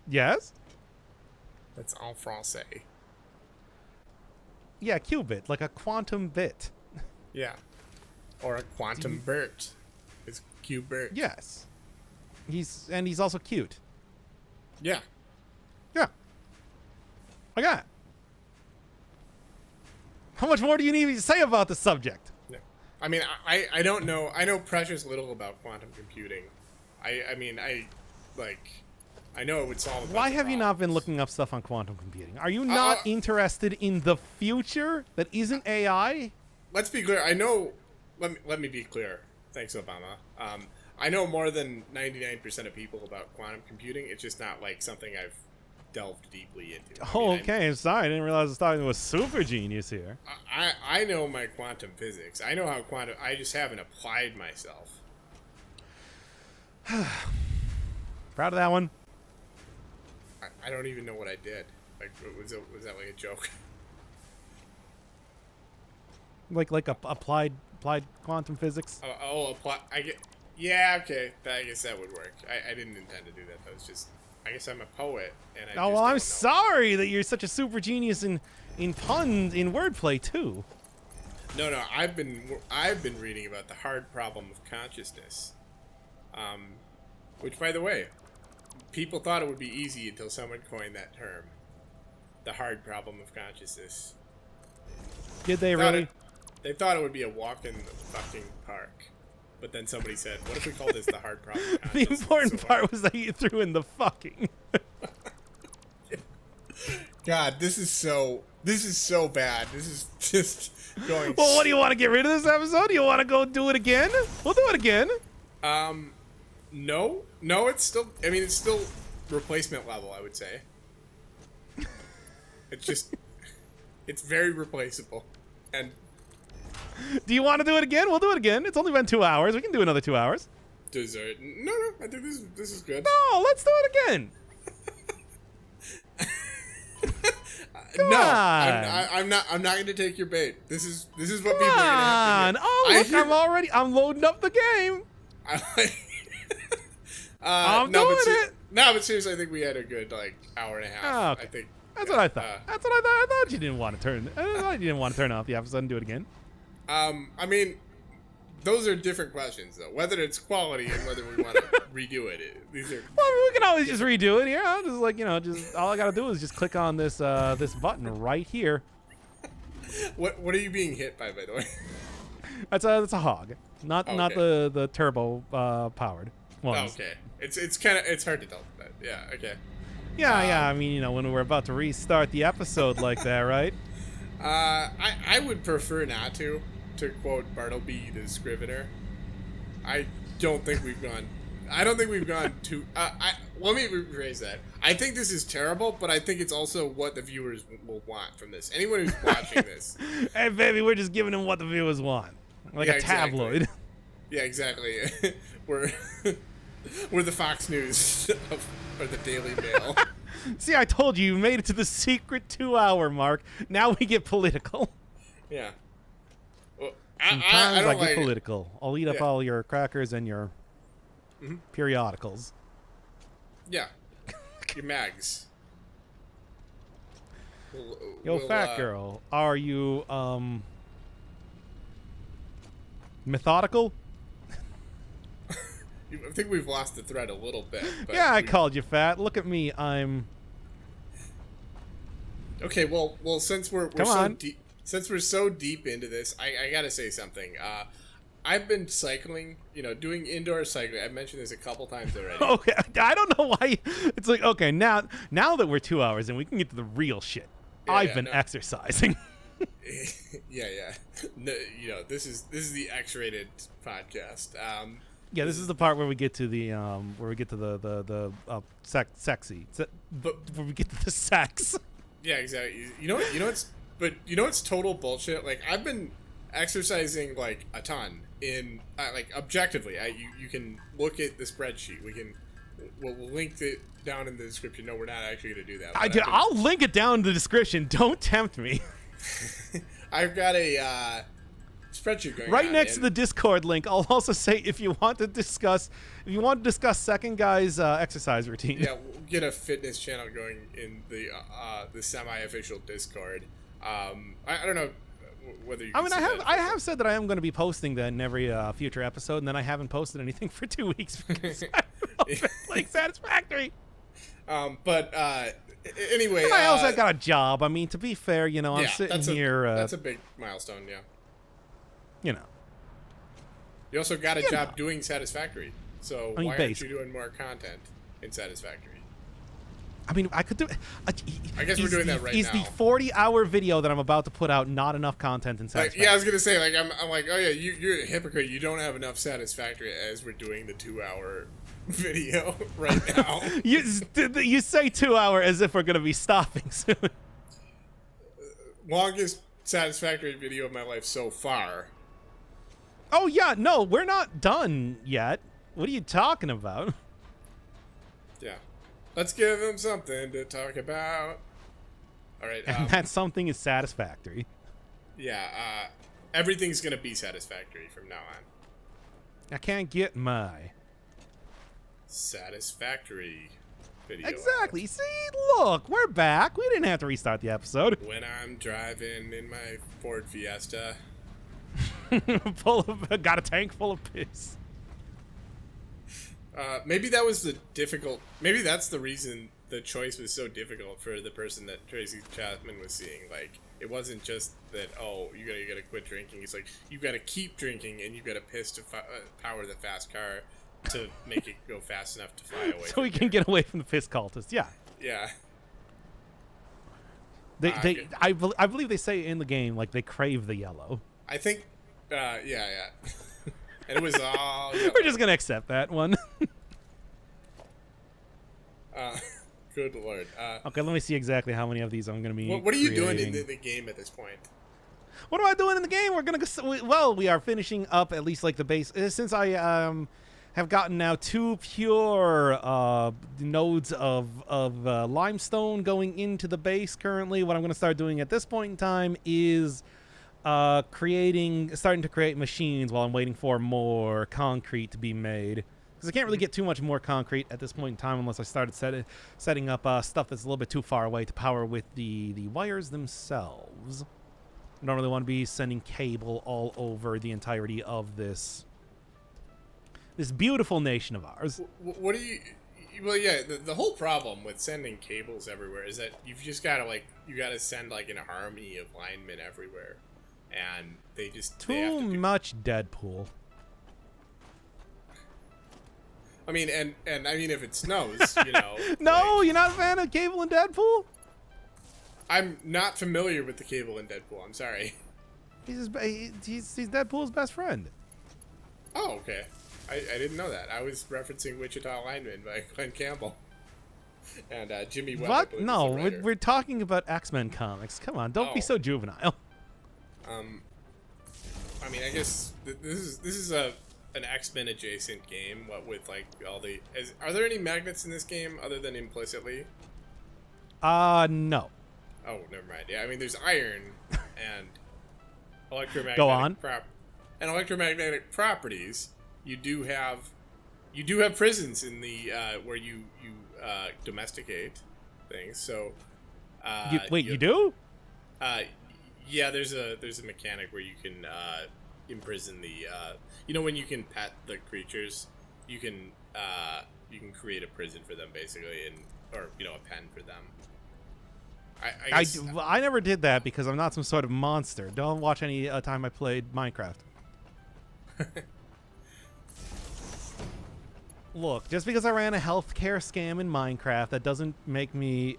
Yes. That's en français. Yeah, qubit, like a quantum bit. Yeah. Or a quantum Bert. It's Qbert. Yes. He's also cute. Yeah. Yeah. I got it. How much more do you need me to say about the subject? Yeah. I mean, I don't know. I know precious little about quantum computing. I know it would solve. Why have you not been looking up stuff on quantum computing? Are you not interested in the future that isn't AI? Let's be clear. I know. Let me be clear. Thanks, Obama. I know more than 99% of people about quantum computing. It's just not like something I've delved deeply into. I'm sorry. I didn't realize I was talking to a super genius here. I know my quantum physics. I know how quantum. I just haven't applied myself. Proud of that one. I don't even know what I did. Like, was that like a joke? Like applied quantum physics. Apply. Yeah, okay. I guess that would work. I didn't intend to do that. That was just. I guess I'm a poet, and I'm sorry that you're such a super genius in puns, in wordplay too. No. I've been reading about the hard problem of consciousness. Which, by the way, people thought it would be easy until someone coined that term. The hard problem of consciousness. Did they really? They thought it would be a walk in the fucking park. But then somebody said, what if we call this the hard problem of consciousness? The important part was that you threw in the fucking. God, this is so This is so bad. This is just going. Well, what do you want to get rid of this episode? Do you want to go do it again? We'll do it again. No, it's still. I mean, it's still replacement level. I would say. It's just. It's very replaceable, and. Do you want to do it again? We'll do it again. It's only been 2 hours. We can do another 2 hours. Dessert? No. I think this is good. No, let's do it again. Come no, on. I'm not going to take your bait. This is what Come people are going to have to on. do. Oh, look, I'm loading up the game. I'm doing it. No, but seriously, I think we had a good hour and a half. Oh, okay. I think That's what I thought. That's what I thought. I thought you didn't want to turn. I thought you didn't want to turn off the episode and do it again. I mean, those are different questions, though. Whether it's quality and whether we want to redo it. These are. Well, I mean, we can always just redo it here. I'm just just all I gotta do is just click on this this button right here. What are you being hit by the way? That's a hog, not the turbo powered ones. Oh, okay, it's hard to tell, but yeah, okay. Yeah. I mean, when we're about to restart the episode like that, right? I would prefer not to quote Bartleby the Scrivener. I don't think we've gone too. Let me rephrase that. I think this is terrible, but I think it's also what the viewers will want from this. Anyone who's watching this. Hey, baby, we're just giving them what the viewers want, like a tabloid. Exactly. Yeah, exactly. we're the Fox News or the Daily Mail. See, I told you, you made it to the secret 2-hour mark. Now we get political. Yeah. Well, Sometimes I don't get political. I'll eat up all your crackers and your periodicals. Yeah. Your mags. Yo, fat girl, are you, methodical? I think we've lost the thread a little bit. But yeah, I called you fat. Look at me. I'm... Okay, well, since we're so deep into this, I gotta say something. I've been cycling, doing indoor cycling. I've mentioned this a couple times already. Okay, I don't know why. It's like, okay, now that we're 2 hours in, we can get to the real shit. I've been exercising. yeah. No, this is the X-rated podcast. Yeah, this is the part where we get to the sexy. But where we get to the sex. Yeah, exactly. You know what's total bullshit? Like, I've been exercising a ton in objectively. You can look at the spreadsheet. We'll link it down in the description. No, we're not actually going to do that. I'll link it down in the description. Don't tempt me. I've got a spreadsheet going right on, next to the Discord link. I'll also say if you want to discuss second guy's exercise routine. Yeah, we'll get a fitness channel going in the semi-official Discord. I don't know whether you. I have said that I am going to be posting that in every future episode, and then I haven't posted anything for 2 weeks because I don't know if it's like Satisfactory. But anyway, and I also got a job. I mean, to be fair, I'm sitting here. That's a big milestone, yeah. You also got a job doing Satisfactory. So why aren't you doing more content in Satisfactory? I mean, I could do. I guess we're doing that right now. Is the 40-hour video that I'm about to put out not enough content in Satisfactory? Yeah, I was gonna say I'm like, oh yeah, you're a hypocrite. You don't have enough Satisfactory as we're doing the 2-hour video right now. You say 2 hour as if we're gonna be stopping soon. Longest Satisfactory video of my life so far. Oh yeah, no, we're not done yet. What are you talking about? Yeah. Let's give him something to talk about. All right. And that something is Satisfactory. Yeah. Everything's going to be Satisfactory from now on. I can't get my Satisfactory video. Exactly. See, look, we're back. We didn't have to restart the episode. When I'm driving in my Ford Fiesta. Got a tank full of piss. Maybe that was maybe that's the reason the choice was so difficult for the person that Tracy Chapman was seeing. Like, it wasn't just that, you gotta quit drinking. It's like, you gotta keep drinking and you gotta piss to power the fast car to make it go fast enough to fly away. So we can get away from the piss cultists. Yeah. Yeah. Okay. I believe they say in the game like they crave the yellow. I think, yeah. And it was all yellow. We're just gonna accept that one. Good lord. Okay, let me see exactly how many of these I'm gonna be. What are you doing in creating. the game at this point? What am I doing in the game? We're gonna go. Well, we are finishing up at least like the base. Since I have gotten now 2 pure nodes of limestone going into the base currently. What I'm gonna start doing at this point in time is starting to create machines while I'm waiting for more concrete to be made. Because I can't really get too much more concrete at this point in time unless I started setting up stuff that's a little bit too far away to power with the wires themselves. I don't really want to be sending cable all over the entirety of this beautiful nation of ours. What do you... Well, yeah, the whole problem with sending cables everywhere is that you've just got to, you got to send, an army of linemen everywhere. And they just... Too much Deadpool. I mean, and I mean, if it snows, No, you're not a fan of Cable and Deadpool? I'm not familiar with the Cable in Deadpool. I'm sorry. He's Deadpool's best friend. Oh, okay. I didn't know that. I was referencing Wichita Lineman by Glenn Campbell. And Jimmy Webb. What? No, we're talking about X-Men comics. Come on, don't be so juvenile. I mean, I guess this is an X-Men adjacent game. What with all the... Are there any magnets in this game other than implicitly? No. Oh, never mind. Yeah, I mean, there's iron and electromagnetic. Go on. And electromagnetic properties. You do have prisons in the where you domesticate things. So. You do? Yeah, there's a mechanic where you can imprison the when you can pet the creatures, you can create a prison for them basically, or a pen for them. I never did that because I'm not some sort of monster. Don't watch any time I played Minecraft. Look, just because I ran a healthcare scam in Minecraft, that doesn't make me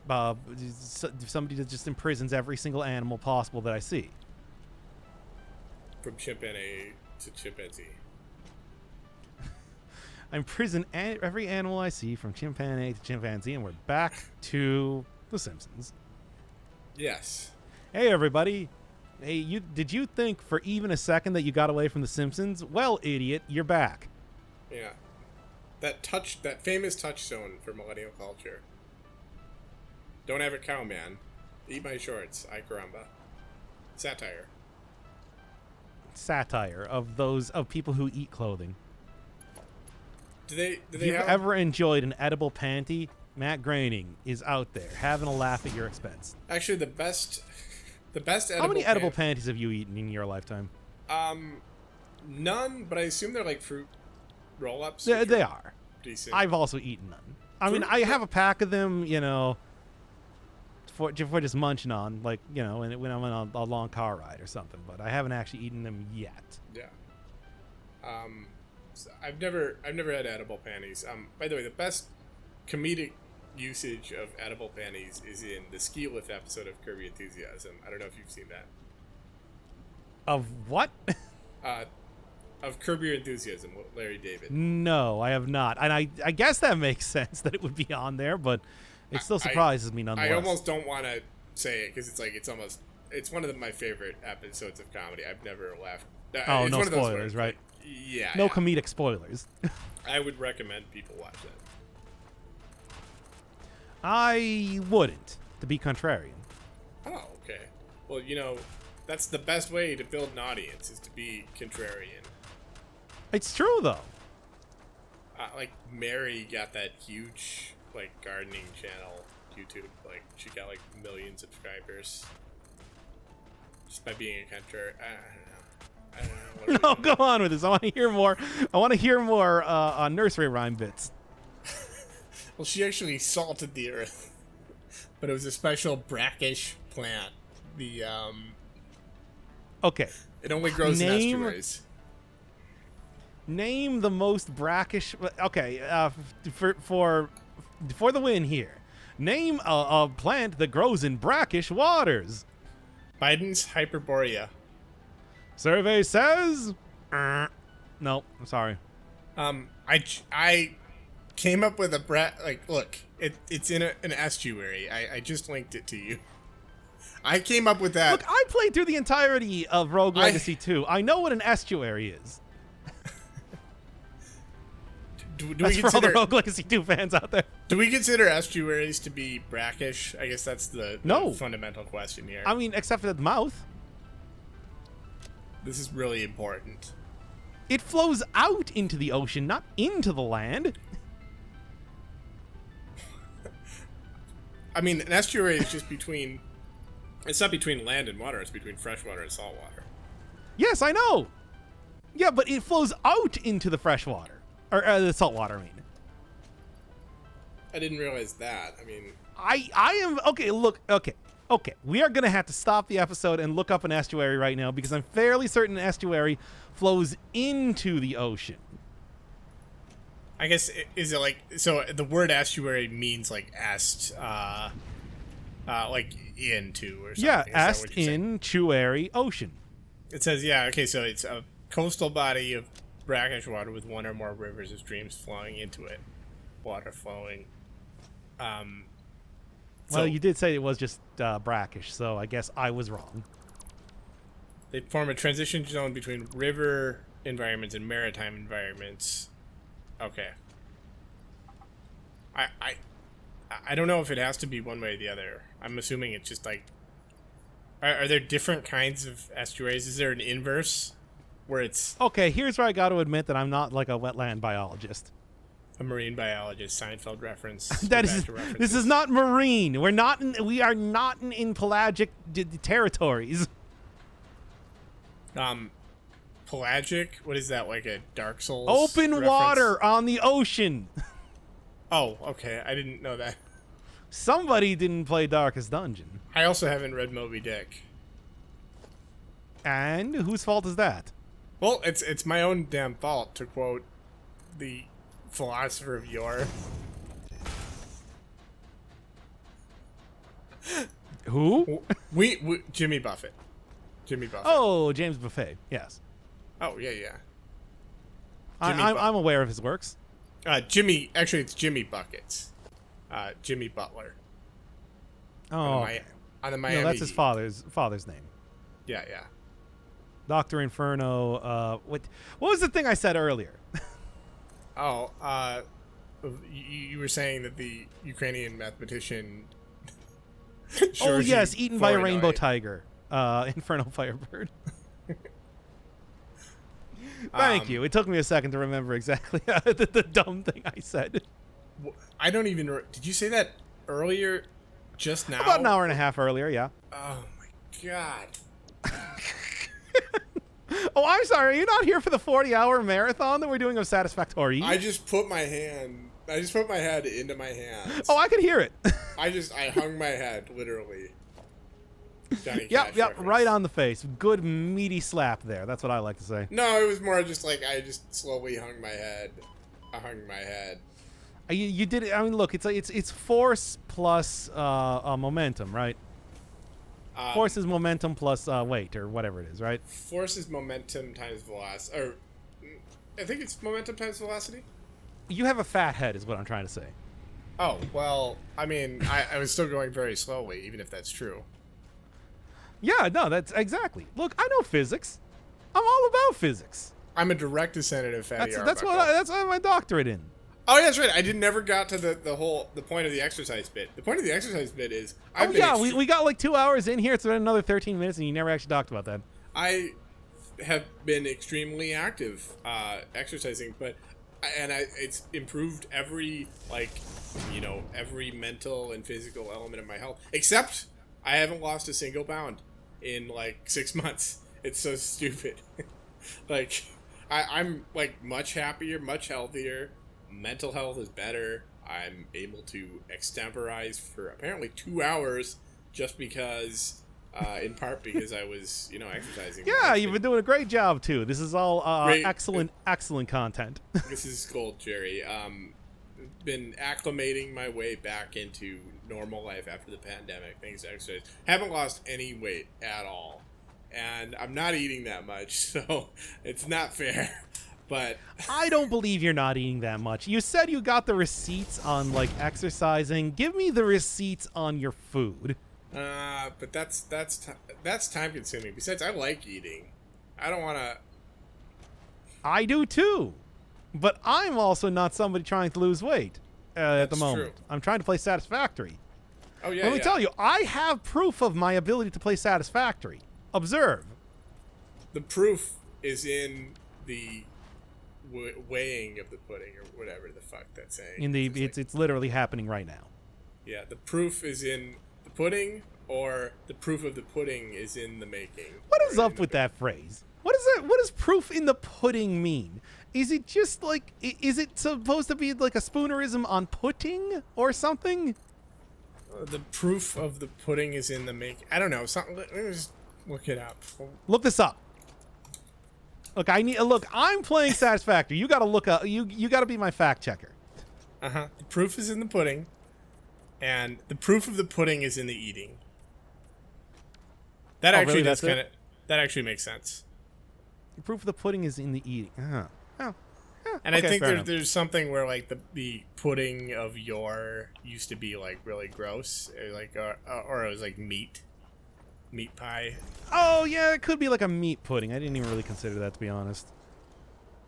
somebody that just imprisons every single animal possible that I see. From chimpanzee to chimpanzee. I imprison every animal I see from chimpanzee to chimpanzee, and we're back to The Simpsons. Yes. Hey, everybody. Hey, did you think for even a second that you got away from The Simpsons? Well, idiot, you're back. Yeah. That famous touchstone for millennial culture. Don't have a cow, man. Eat my shorts. Ay caramba. Satire. Satire of people who eat clothing. Do they if you've ever enjoyed an edible panty, Matt Groening is out there having a laugh at your expense. Actually, the best edible. How many edible panties have you eaten in your lifetime? None, but I assume they're like fruit roll-ups. They are. Decent. I've also eaten none. I mean, I have a pack of them, for just munching on, when I'm on a long car ride or something. But I haven't actually eaten them yet. Yeah. So I've never had edible panties. By the way, the best comedic usage of edible panties is in the ski lift episode of Curb Your Enthusiasm. I don't know if you've seen that. Of what? Of Curb Your Enthusiasm with Larry David. No, I have not. And I guess that makes sense that it would be on there, but it still surprises me nonetheless. I almost don't want to say it because it's one of my favorite episodes of comedy. I've never laughed. Oh, no spoilers, right? Yeah. No comedic spoilers. I would recommend people watch that. I wouldn't, to be contrarian. Oh, okay. Well, that's the best way to build an audience is to be contrarian. It's true, though. Mary got that huge, gardening channel, YouTube. She got, 1 million subscribers. Just by being a contrarian. I don't know. No, go on with this. I want to hear more. I want to hear more nursery rhyme bits. Well, she actually salted the earth. But it was a special brackish plant. Okay. It only grows in estuaries. Name the most brackish. Okay, for the win here. Name a plant that grows in brackish waters. Biden's Hyperborea. Survey says... No, I'm sorry. I came up with look, it's in an estuary. I just linked it to you. I came up with that. Look, I played through the entirety of Rogue Legacy 2. I know what an estuary is. Do That's we for all the consider, Rogue Legacy 2 fans out there. do we consider estuaries to be brackish? I guess that's the No. fundamental question here. I mean, except for the mouth. This is really important. It flows out into the ocean, not into the land. I mean, an estuary is just between... It's not between land and water. It's between freshwater and saltwater. Yes, I know. Yeah, but it flows out into the freshwater. Or the saltwater, I mean. I didn't realize that. I mean... I am... Okay, look. Okay. We are going to have to stop the episode and look up an estuary right now because I'm fairly certain an estuary flows into the ocean. I guess, is it like... So the word estuary means like like into or something. Yeah, Is that est what you're saying? in tuary ocean. It says, yeah, okay, so it's a coastal body of brackish water with one or more rivers or streams flowing into it. Water flowing. Well, you did say it was just brackish, so I guess I was wrong. They form a transition zone between river environments and maritime environments. Okay. I don't know if it has to be one way or the other. I'm assuming it's just like... Are there different kinds of estuaries? Is there an inverse where it's Okay, here's where I got to admit that I'm not like a wetland biologist. a marine biologist Seinfeld reference? That Go is, back to references. this is not marine. We are not in pelagic territories. Pelagic? What is that, like a Dark Souls Open reference? water on the ocean. Oh, okay. I didn't know that. Somebody didn't play Darkest Dungeon. I also haven't read Moby Dick. And whose fault is that? Well, it's my own damn fault, to quote the philosopher of yore. Who? We Jimmy Buffett. Jimmy Buffett. Oh, James Buffet. Yes. Oh, yeah, yeah. I'm aware of his works. Jimmy, actually, it's Jimmy Buckets. Jimmy Butler. Oh, On the Miami no, that's his Heat. father's name. Yeah, yeah. Dr. Inferno. What was the thing I said earlier? Oh, you were saying that the Ukrainian mathematician... Oh, yes, eaten by a rainbow 408. tiger. Infernal Firebird. Thank you. It took me a second to remember exactly the dumb thing I said. I don't even... Did you say that earlier? Just now? About an hour and a half earlier, yeah. Oh, my God. Oh, I'm sorry. Are you not here for the 40-hour marathon that we're doing of Satisfactory? I just put my head into my hands. Oh, I could hear it. I hung my head, literally. Johnny Yep, Cash yep, reference. right on the face. Good meaty slap there. That's what I like to say. No, it was more just like I just slowly hung my head. I hung my head. You did it. I mean, look, it's force plus momentum, right? Force is momentum plus weight, or whatever it is, right? Force is momentum times velocity. Or, I think it's momentum times velocity. You have a fat head, is what I'm trying to say. Oh, well, I mean, I was still going very slowly, even if that's true. Yeah, no, that's exactly. Look, I know physics. I'm all about physics. I'm a direct descendant of Fatty That's Arbuckle. what I have my doctorate in. Oh, yeah, that's right. I never got to the point of the exercise bit. The point of the exercise bit is We got like 2 hours in here. It's been another 13 minutes, and you never actually talked about that. I have been extremely active exercising, it's improved every every mental and physical element of my health. Except I haven't lost a single pound in like 6 months. It's so stupid. Like I'm like much happier, much healthier. Mental health is better. I'm able to extemporize for apparently 2 hours just because, in part because I was, exercising. Yeah, you've been doing a great job too. This is all Great. excellent content. This is gold, Jerry. been acclimating my way back into normal life after the pandemic. Thanks to exercise. Haven't lost any weight at all, and I'm not eating that much, so it's not fair. But I don't believe you're not eating that much. You said you got the receipts on like exercising. Give me the receipts on your food. but that's time consuming. Besides, I like eating. I don't want to. I do too. But I'm also not somebody trying to lose weight at the That's moment. true. I'm trying to play Satisfactory. Oh yeah. Let me tell you, I have proof of my ability to play Satisfactory. Observe. The proof is in the weighing of the pudding, or whatever the fuck that's saying. In the it's literally happening right now. Yeah, the proof is in the pudding, or the proof of the pudding is in the making. What is up with that phrase? What is it? What does proof in the pudding mean? Is it just like, is it supposed to be like a spoonerism on pudding or something? The proof of the pudding is in the make. I don't know. Something. Let me just look it up. Look this up. Look, I'm playing Satisfactory. You got to look up. You got to be my fact checker. The proof is in the pudding, and the proof of the pudding is in the eating. That Oh, actually really? does That's kind of. That actually makes sense. The proof of the pudding is in the eating. Oh. And Okay, I think fair enough. there's something where like the pudding of yore used to be like really gross, like or it was like meat pie. Oh yeah, it could be like a meat pudding. I didn't even really consider that, to be honest.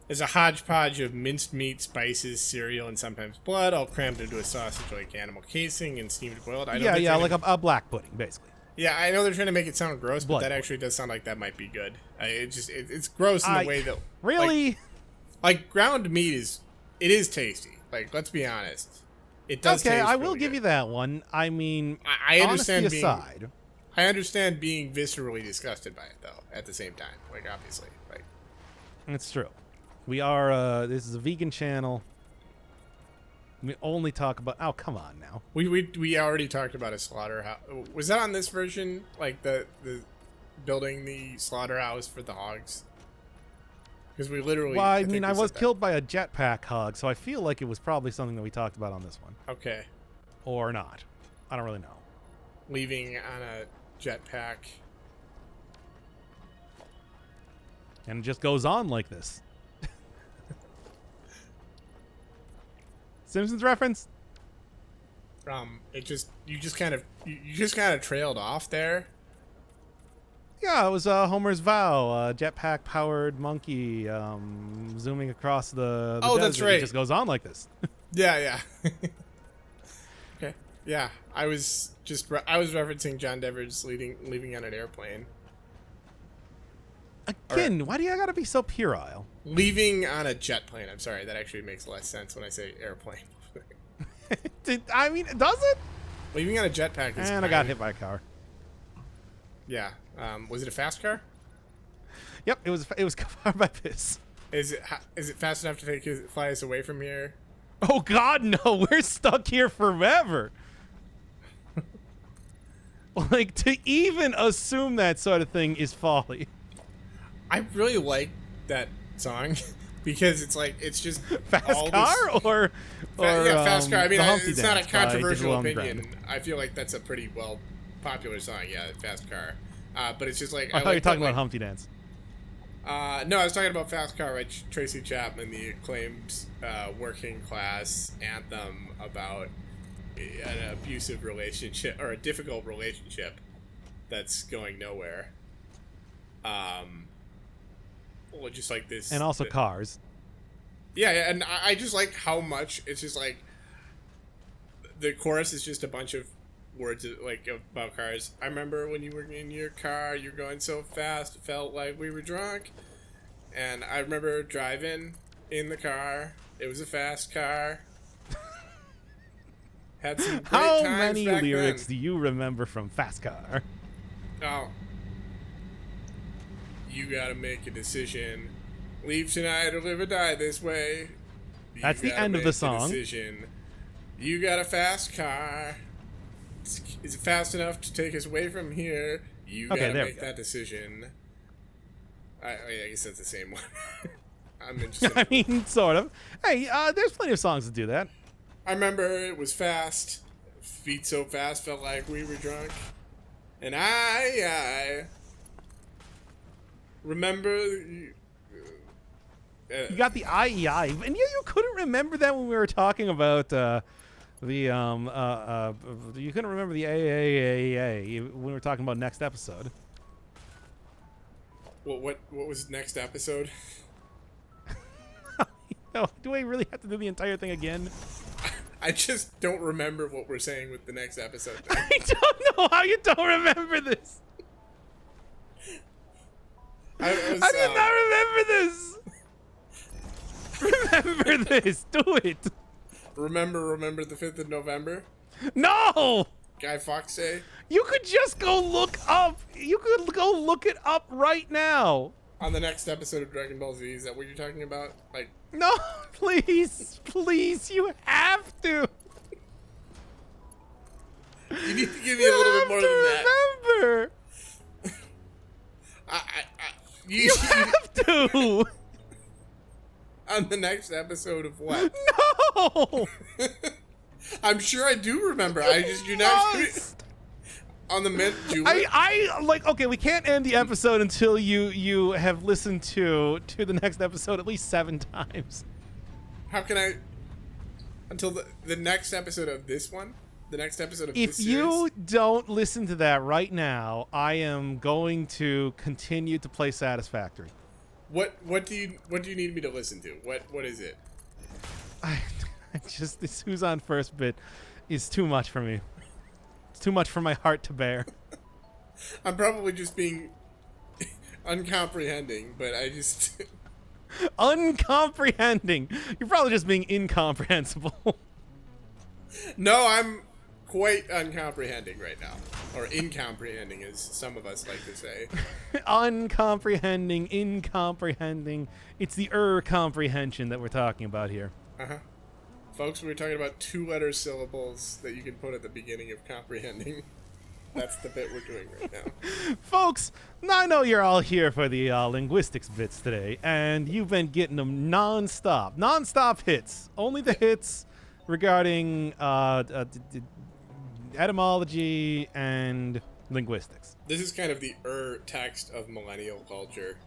There's a hodgepodge of minced meat, spices, cereal, and sometimes blood, all crammed into a sausage-like animal casing and steamed boiled. Yeah, like a black pudding, basically. Yeah, I know they're trying to make it sound gross, Blood but that pudding. actually does sound like that might be good. It's gross in the way that Really? like ground meat is tasty. Like, let's be honest, it does. Okay, taste I will really give good. you that one. I mean, I understand honesty being. aside. I understand being viscerally disgusted by it, though. At the same time, like obviously, like It's true. We are. This is a vegan channel. We only talk about. Oh, come on now. we already talked about a slaughterhouse. Was that on this version? Like the building the slaughterhouse for the hogs? Because we literally. Well, I think mean, we I was said that. killed by a jetpack hog, so I feel like it was probably something that we talked about on this one, Okay, or not. I don't really know. leaving on a jetpack. And it just goes on like this. Simpsons reference? You just kind of trailed off there. Yeah, it was Homer's vow, jetpack powered monkey zooming across the Oh, desert. that's right. It just goes on like this. Yeah. Okay. Yeah, I was referencing John Dever's leaving on an airplane. Again, why do you gotta be so puerile? Leaving on a jet plane. I'm sorry, that actually makes less sense when I say airplane. I mean, does it? Leaving on a jetpack is. And I got hit by a car. Yeah. Was it a fast car? Yep, it was covered by piss. Is it fast enough to fly us away from here? Oh God, no! We're stuck here forever. Like, to even assume that sort of thing is folly. I really like that song because it's just Fast all car this, or yeah, fast car. I mean, the Humpty it's not a Dance by controversial Digital opinion. Underground. I feel like that's a pretty well popular song. Yeah, fast car. But it's just like I thought you were talking about Humpty Dance. No, I was talking about Fast Car by Tracy Chapman, the acclaimed working class anthem about an abusive relationship or a difficult relationship that's going nowhere. Well, just like this, And also cars. yeah, and I just like how much it's just like the chorus is just a bunch of words like about cars. I remember when you were in your car, you're going so fast, it felt like we were drunk. And I remember driving in the car. It was a fast car. Had some great How times many back lyrics then. do you remember from Fast Car? Oh. You gotta make a decision. Leave tonight or live or die this way. You That's the gotta end of make the a song. decision. You got a fast car. Is it fast enough to take us away from here? You Okay, gotta there we make go. that decision. I guess that's the same one. I'm interested. I mean, sort of. Hey, there's plenty of songs that do that. I remember it was fast. Feet so fast, felt like we were drunk. And I remember. You got the IEI, and you couldn't remember that when we were talking about you couldn't remember the AAAA when we were talking about next episode. What was next episode? No, do I really have to do the entire thing again? I just don't remember what we're saying with the next episode. I don't know how you don't remember this. I did not remember this. Remember this. Do it. Remember the 5th of November? No! Guy Fawkes Day? You could just go look up. You could go look it up right now. On the next episode of Dragon Ball Z, is that what you're talking about? Like, no, please, please, you have to. You need to give me a little bit more than that. Remember. You have to. On the next episode of what? No. I'm sure I do remember. You're not on the mid. I like. Okay, we can't end the episode until you have listened to the next episode at least 7 times. How can I? Until the next episode of this one. The next episode of if this series? you don't listen to that right now, I am going to continue to play Satisfactory. What do you need me to listen to? What is it? I just this Who's on First bit is too much for me. It's too much for my heart to bear. I'm probably just being uncomprehending, but I just uncomprehending. You're probably just being incomprehensible. No, I'm quite uncomprehending right now. Or incomprehending, as some of us like to say. Uncomprehending, incomprehending. It's the comprehension that we're talking about here. Uh-huh. Folks, we're talking about 2-letter syllables that you can put at the beginning of comprehending. That's the bit we're doing right now. Folks, I know you're all here for the linguistics bits today, and you've been getting them non-stop. Non-stop hits. Only the hits regarding etymology and linguistics. This is kind of the text of millennial culture.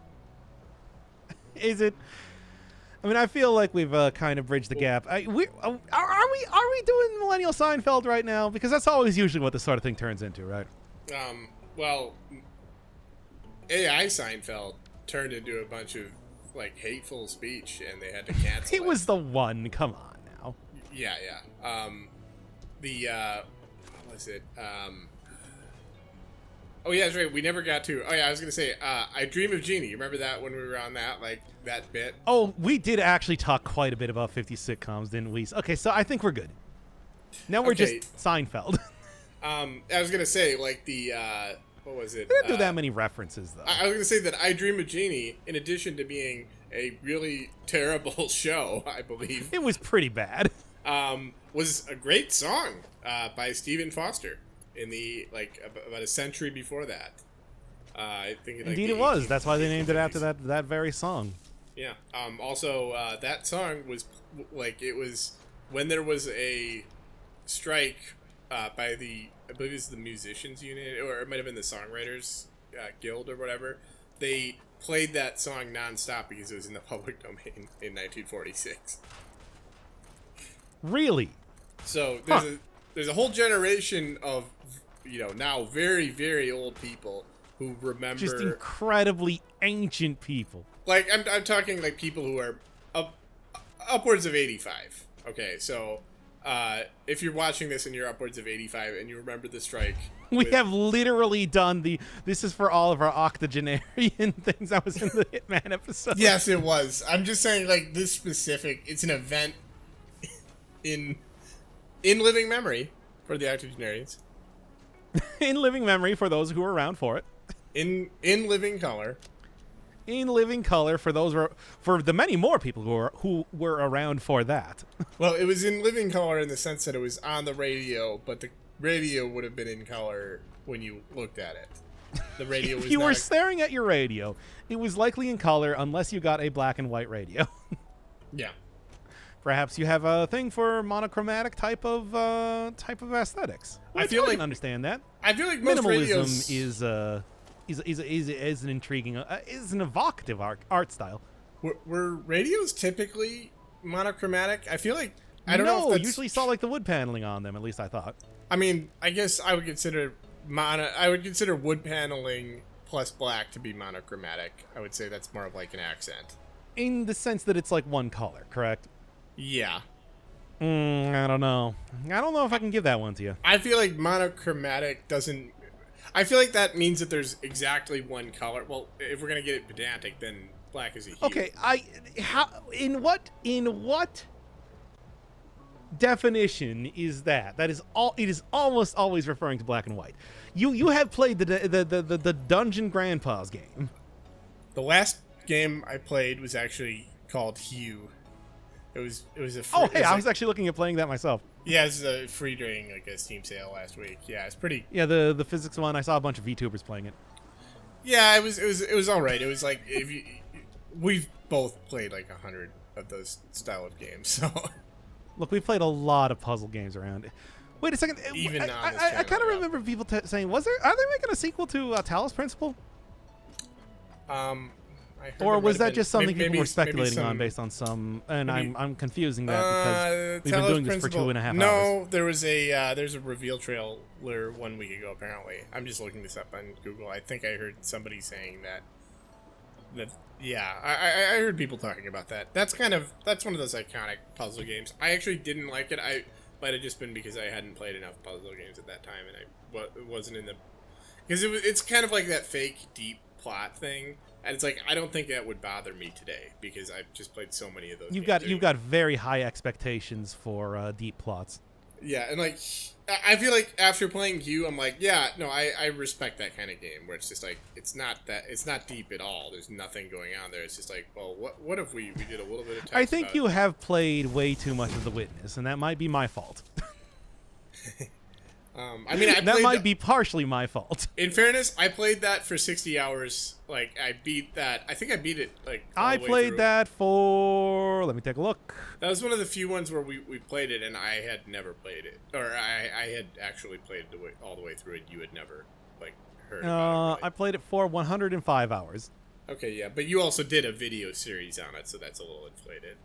Is it? I mean, I feel like we've kind of bridged the gap. Are we doing Millennial Seinfeld right now? Because that's always usually what this sort of thing turns into, right? Well, AI Seinfeld turned into a bunch of like hateful speech, and they had to cancel it. It was the one. Come on now. Yeah. What was it? Oh yeah, that's right. We never got to. Oh yeah, I was gonna say. I Dream of Jeannie. You remember that when we were on that that bit? Oh, we did actually talk quite a bit about 50 sitcoms, didn't we? Okay, so I think we're good. Now we're just Seinfeld. I was gonna say like the what was it? We didn't do that many references though. I was gonna say that I Dream of Jeannie, in addition to being a really terrible show, I believe it was pretty bad. Was a great song by Stephen Foster in the about a century before that. I think indeed it was. That's why they named it after that very song. Yeah. Also, that song was it was when there was a strike by the, I believe it's the musicians union, or it might have been the songwriters guild or whatever. They played that song nonstop because it was in the public domain in 1946. Really? So there's a whole generation of now very, very old people who remember, just incredibly ancient people. Like I'm talking like people who are upwards of 85. Okay, so if you're watching this and you're upwards of 85 and you remember the strike, we have literally done this is for all of our octogenarian things that was in the Hitman episode. Yes, it was. I'm just saying like this specific. It's an event in living memory for the octogenarians. In living memory for those who were around for it. In living color. In living color for the many more people who were around for that. Well, it was in living color in the sense that it was on the radio, but the radio would have been in color when you looked at it. The radio was if you were staring at your radio, it was likely in color unless you got a black and white radio. Yeah. Perhaps you have a thing for monochromatic type of aesthetics. I Which feel I like- can understand that. I feel like most Minimalism radios is an intriguing, is an evocative art style. were radios typically monochromatic. I feel like I don't know No, if that's, usually saw like the wood paneling on them. At least I thought. I mean, I guess I would consider wood paneling plus black to be monochromatic. I would say that's more of like an accent. In the sense that it's like one color, correct? Yeah. I don't know. I don't know if I can give that one to you. I feel like monochromatic doesn't. I feel like that means that there's exactly one color. Well, if we're gonna get it pedantic, then black is a hue. Okay, in what definition is that? That is all. It is almost always referring to black and white. You have played the Dungeon Grandpa's game. The last game I played was actually called Hue. It was a. Oh, hey, I like, was actually looking at playing that myself. Yeah, it's a free during like a Steam sale last week. Yeah, it's pretty. Yeah, the physics one. I saw a bunch of VTubers playing it. Yeah, it was all right. It was like we've both played like 100 of those style of games, so. Look, we played a lot of puzzle games around. Wait a second. Even on this I channel, kind of yeah. remember people saying, are they making a sequel to Talos Principle? I heard Or there was might that have just been- something maybe- people were maybe speculating on some- based on some? And maybe- I'm confusing that because we've been Talos doing this for Principle- 2.5 hours. No, there's a reveal trailer 1 week ago. Apparently, I'm just looking this up on Google. I think I heard somebody saying that. Yeah, I heard people talking about that. That's one of those iconic puzzle games. I actually didn't like it. I might have just been because I hadn't played enough puzzle games at that time, and I wasn't in the because it's kind of like that fake deep plot thing. And it's like I don't think that would bother me today because I've just played so many of those. You've games. got very high expectations for deep plots. Yeah, and like I feel like after playing Hue, I'm like, yeah, no, I respect that kind of game where it's just like it's not deep at all. There's nothing going on there. It's just like, well, what if we did a little bit of text I think about you have played way too much of The Witness, and that might be my fault. I mean, that might be partially my fault. In fairness, I played that for 60 hours. Like, I beat that. I think I beat it, like, all I the way played through. that for... Let me take a look. That was one of the few ones where we played it, and I had never played it. Or I had actually played it all the way through, and you had never, like, heard about it. I played it for 105 hours. Okay, yeah, but you also did a video series on it, so that's a little inflated.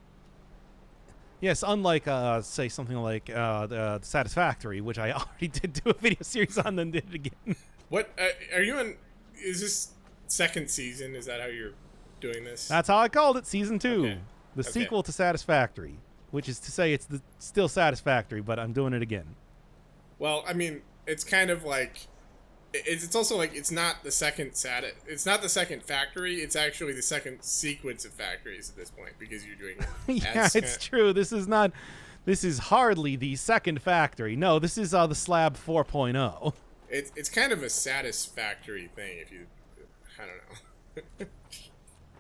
Yes, unlike, say, something like the Satisfactory, which I already did do a video series on, then did it again. What, are you on, is this second season? Is that how you're doing this? That's how I called it, Season 2. Okay. The Okay. sequel to Satisfactory, which is to say it's still Satisfactory, but I'm doing it again. Well, I mean, it's kind of like it's also like it's not the second factory. It's actually the second sequence of factories at this point because you're doing it. Yeah, as it's true. This is hardly the second factory. No, this is the Slab 4.0. It's kind of a Satisfactory thing. If you, I don't know.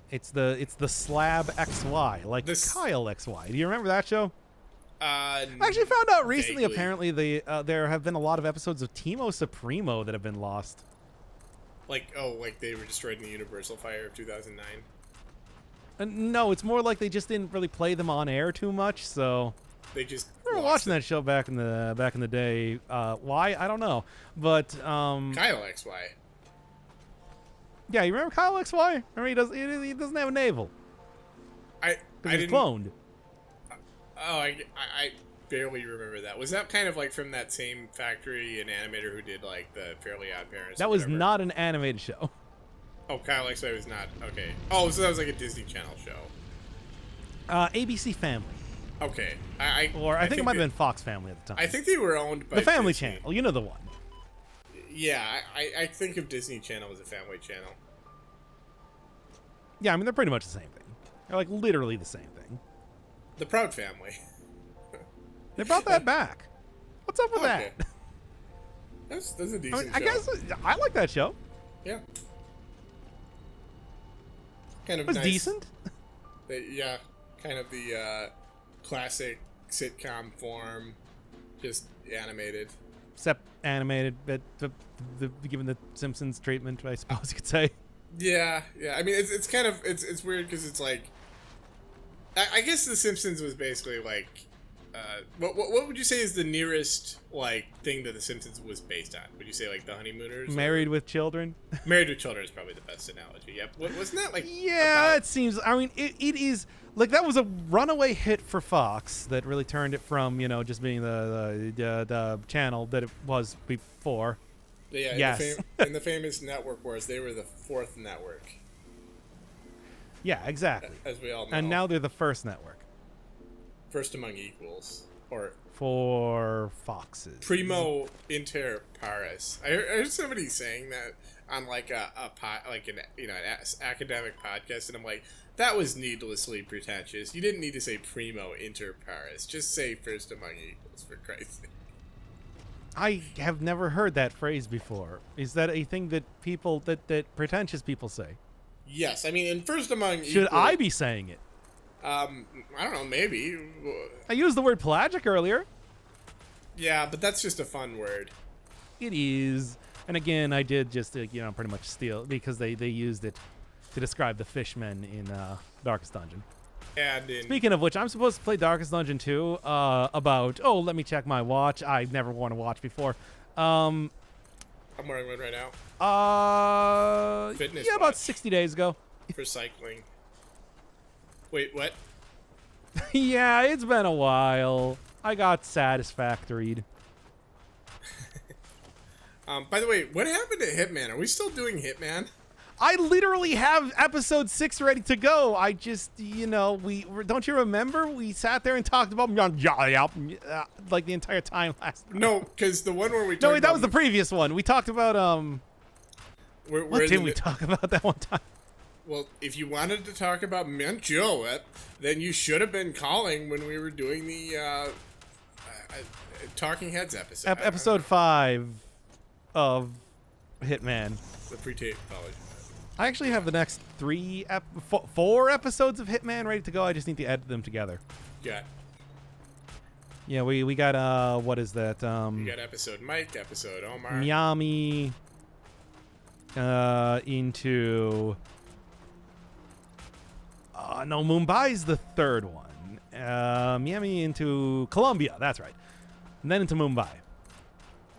It's the Slab XY, like Kyle XY. Do you remember that show? I actually found out recently. Vaguely. Apparently, there have been a lot of episodes of Timo Supremo that have been lost. Like they were destroyed in the Universal Fire of 2009. No, it's more like they just didn't really play them on air too much. So They just I remember lost watching that show back in the day. Why I don't know, but Kyle XY. yeah, you remember Kyle XY? Remember he doesn't have a navel I because he's didn't. cloned. Oh, I barely remember that. Was that kind of like from that same factory and animator who did like the Fairly Odd Parents? That or was whatever? not an animated show. Oh, Kyle XY was not. Okay. Oh, so that was like a Disney Channel show. ABC Family, Okay. I think it might have been Fox Family at the time. I think they were owned by the Family Disney. Channel. You know the one. Yeah, I think of Disney Channel as a family channel. Yeah, I mean they're pretty much the same thing. They're like literally the same thing. The Proud Family. They brought that back. What's up with Okay. that? That's a decent I mean, I show. guess I like that show. Yeah. Kind of It was nice. decent. Yeah, kind of the classic sitcom form, just animated. Except animated, but given the Simpsons treatment, I suppose you could say. Yeah. I mean, it's kind of it's weird because it's like I guess The Simpsons was basically like, what would you say is the nearest like thing that The Simpsons was based on? Would you say like The Honeymooners? Married with Children. Married with Children is probably the best analogy. Yep. Wasn't that like? Yeah, it seems. I mean, it is like that was a runaway hit for Fox that really turned it from just being the channel that it was before. Yeah. Yes. In the famous network wars, they were the fourth network. Yeah, exactly. As we all know. And now they're the first network. First among equals, or for Foxes. Primo inter pares. I heard somebody saying that on like an academic podcast, and I'm like, that was needlessly pretentious. You didn't need to say primo inter pares. Just say first among equals, for Christ's sake. I have never heard that phrase before. Is that a thing that people that pretentious people say? Yes, I mean, in first among Should equal, I be saying it? I don't know, maybe. I used the word pelagic earlier. Yeah, but that's just a fun word. It is. And again, I did just pretty much steal because they used it to describe the fishmen in Darkest Dungeon. And in Speaking of which, I'm supposed to play Darkest Dungeon 2 let me check my watch. I've never worn a watch before. I'm wearing one right now. Fitness about watch. 60 days ago. For cycling. Wait, what? Yeah, it's been a while. I got Satisfactoried. By the way, what happened to Hitman? Are we still doing Hitman? I literally have episode 6 ready to go. I just, don't you remember? We sat there and talked about like the entire time last time. No, because the one where we talked No, wait, that was the previous one. We talked about, what did we talk about that one time? Well, if you wanted to talk about Manjoet, then you should have been calling when we were doing the Talking Heads episode. Episode 5 of Hitman. The pre-tape college. I actually have the next 4 episodes of Hitman ready to go. I just need to edit them together. Yeah. Yeah, we got, what is that? You got episode Mike, episode Omar. Miami, into... no, Mumbai's the third one. Miami into Colombia, that's right. And then into Mumbai.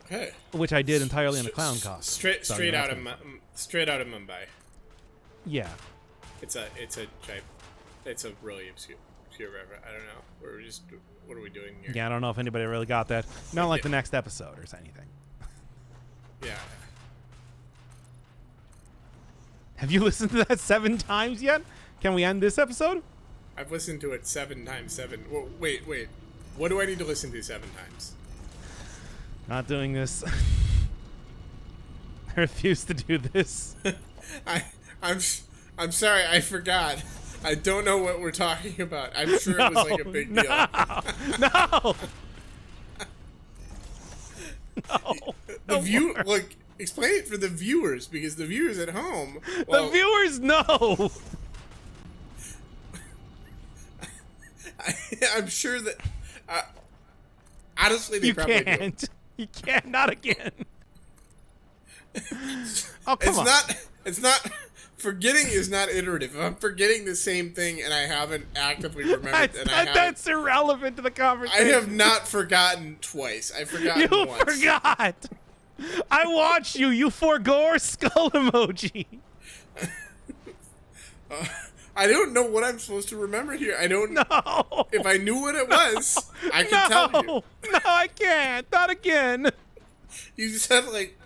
Okay. Which I did entirely in a clown costume. Straight out of Mumbai. Yeah. It's a really obscure reference. I don't know. What are we doing here? Yeah, I don't know if anybody really got that. Not like the next episode or anything. Yeah. Have you listened to that 7 times yet? Can we end this episode? I've listened to it 7 times 7. Well, wait. What do I need to listen to 7 times? Not doing this. I refuse to do this. I'm sorry, I forgot. I don't know what we're talking about. I'm sure it was like a big deal. No. Look, explain it for the viewers, because the viewers at home. The viewers know. I'm sure that. Honestly, they probably can't. do. You can't. Not again. Oh, come on. It's not. Forgetting is not iterative. If I'm forgetting the same thing and I haven't actively remembered, that's irrelevant to the conversation. I have not forgotten twice. I've forgotten once. You forgot. I watched you. You forgore skull emoji. I don't know what I'm supposed to remember here. I don't know. No. If I knew what it was, I could tell you. No, I can't. Not again. You said like.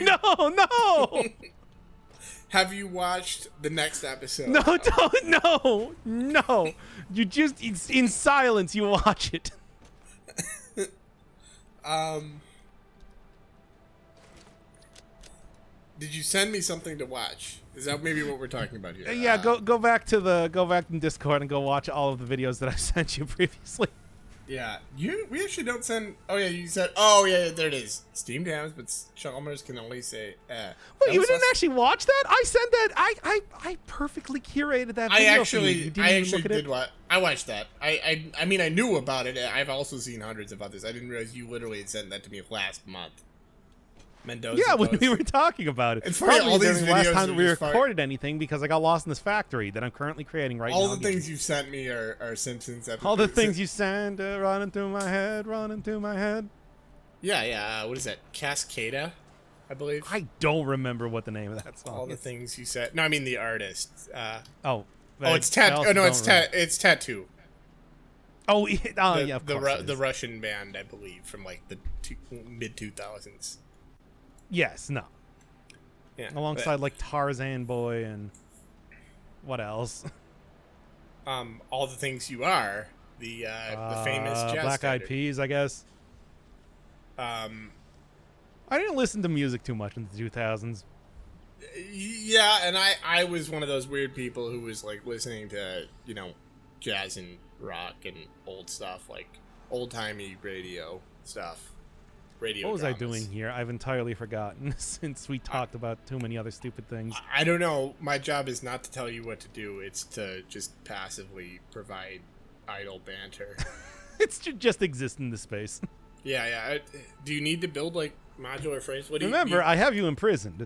No. Have you watched the next episode? No, don't. No. You just in silence. You watch it. Did you send me something to watch? Is that maybe what we're talking about here? Yeah, go back in Discord and go watch all of the videos that I sent you previously. Yeah, we actually don't send. Oh yeah, you said. Oh yeah, there it is. Steam dams, but Chalmers can only say. Wait, you didn't actually watch that? I sent that. I perfectly curated that video. I actually did watch. I watched that. I mean, I knew about it. I've also seen hundreds of others. I didn't realize you literally had sent that to me last month. Mendoza. Yeah, when post. we were talking about it. It's funny, Probably all these during the last videos time are that we just recorded anything because I got lost in this factory that I'm currently creating right now. All the things you've sent me are Simpsons episodes. All the things you send running through my head, running through my head. Yeah. What is that? Cascada, I believe. I don't remember what the name of that song All the is. things you said. No, I mean the artist. It's It's Tattoo. Oh, yeah, of course The Russian band, I believe, from like the mid 2000s. Yes, no. Yeah. Alongside like Tarzan Boy and what else? All the things you are, the famous jazz Black Eyed standard. Peas, I guess. I didn't listen to music too much in the 2000s. Yeah, and I was one of those weird people who was like listening to, jazz and rock and old stuff, like old-timey radio stuff. What was I doing here? I've entirely forgotten since we talked about too many other stupid things. I don't know. My job is not to tell you what to do. It's to just passively provide idle banter. It's to just exist in the space. Yeah. Do you need to build like modular frames? What do Remember, I have you imprisoned.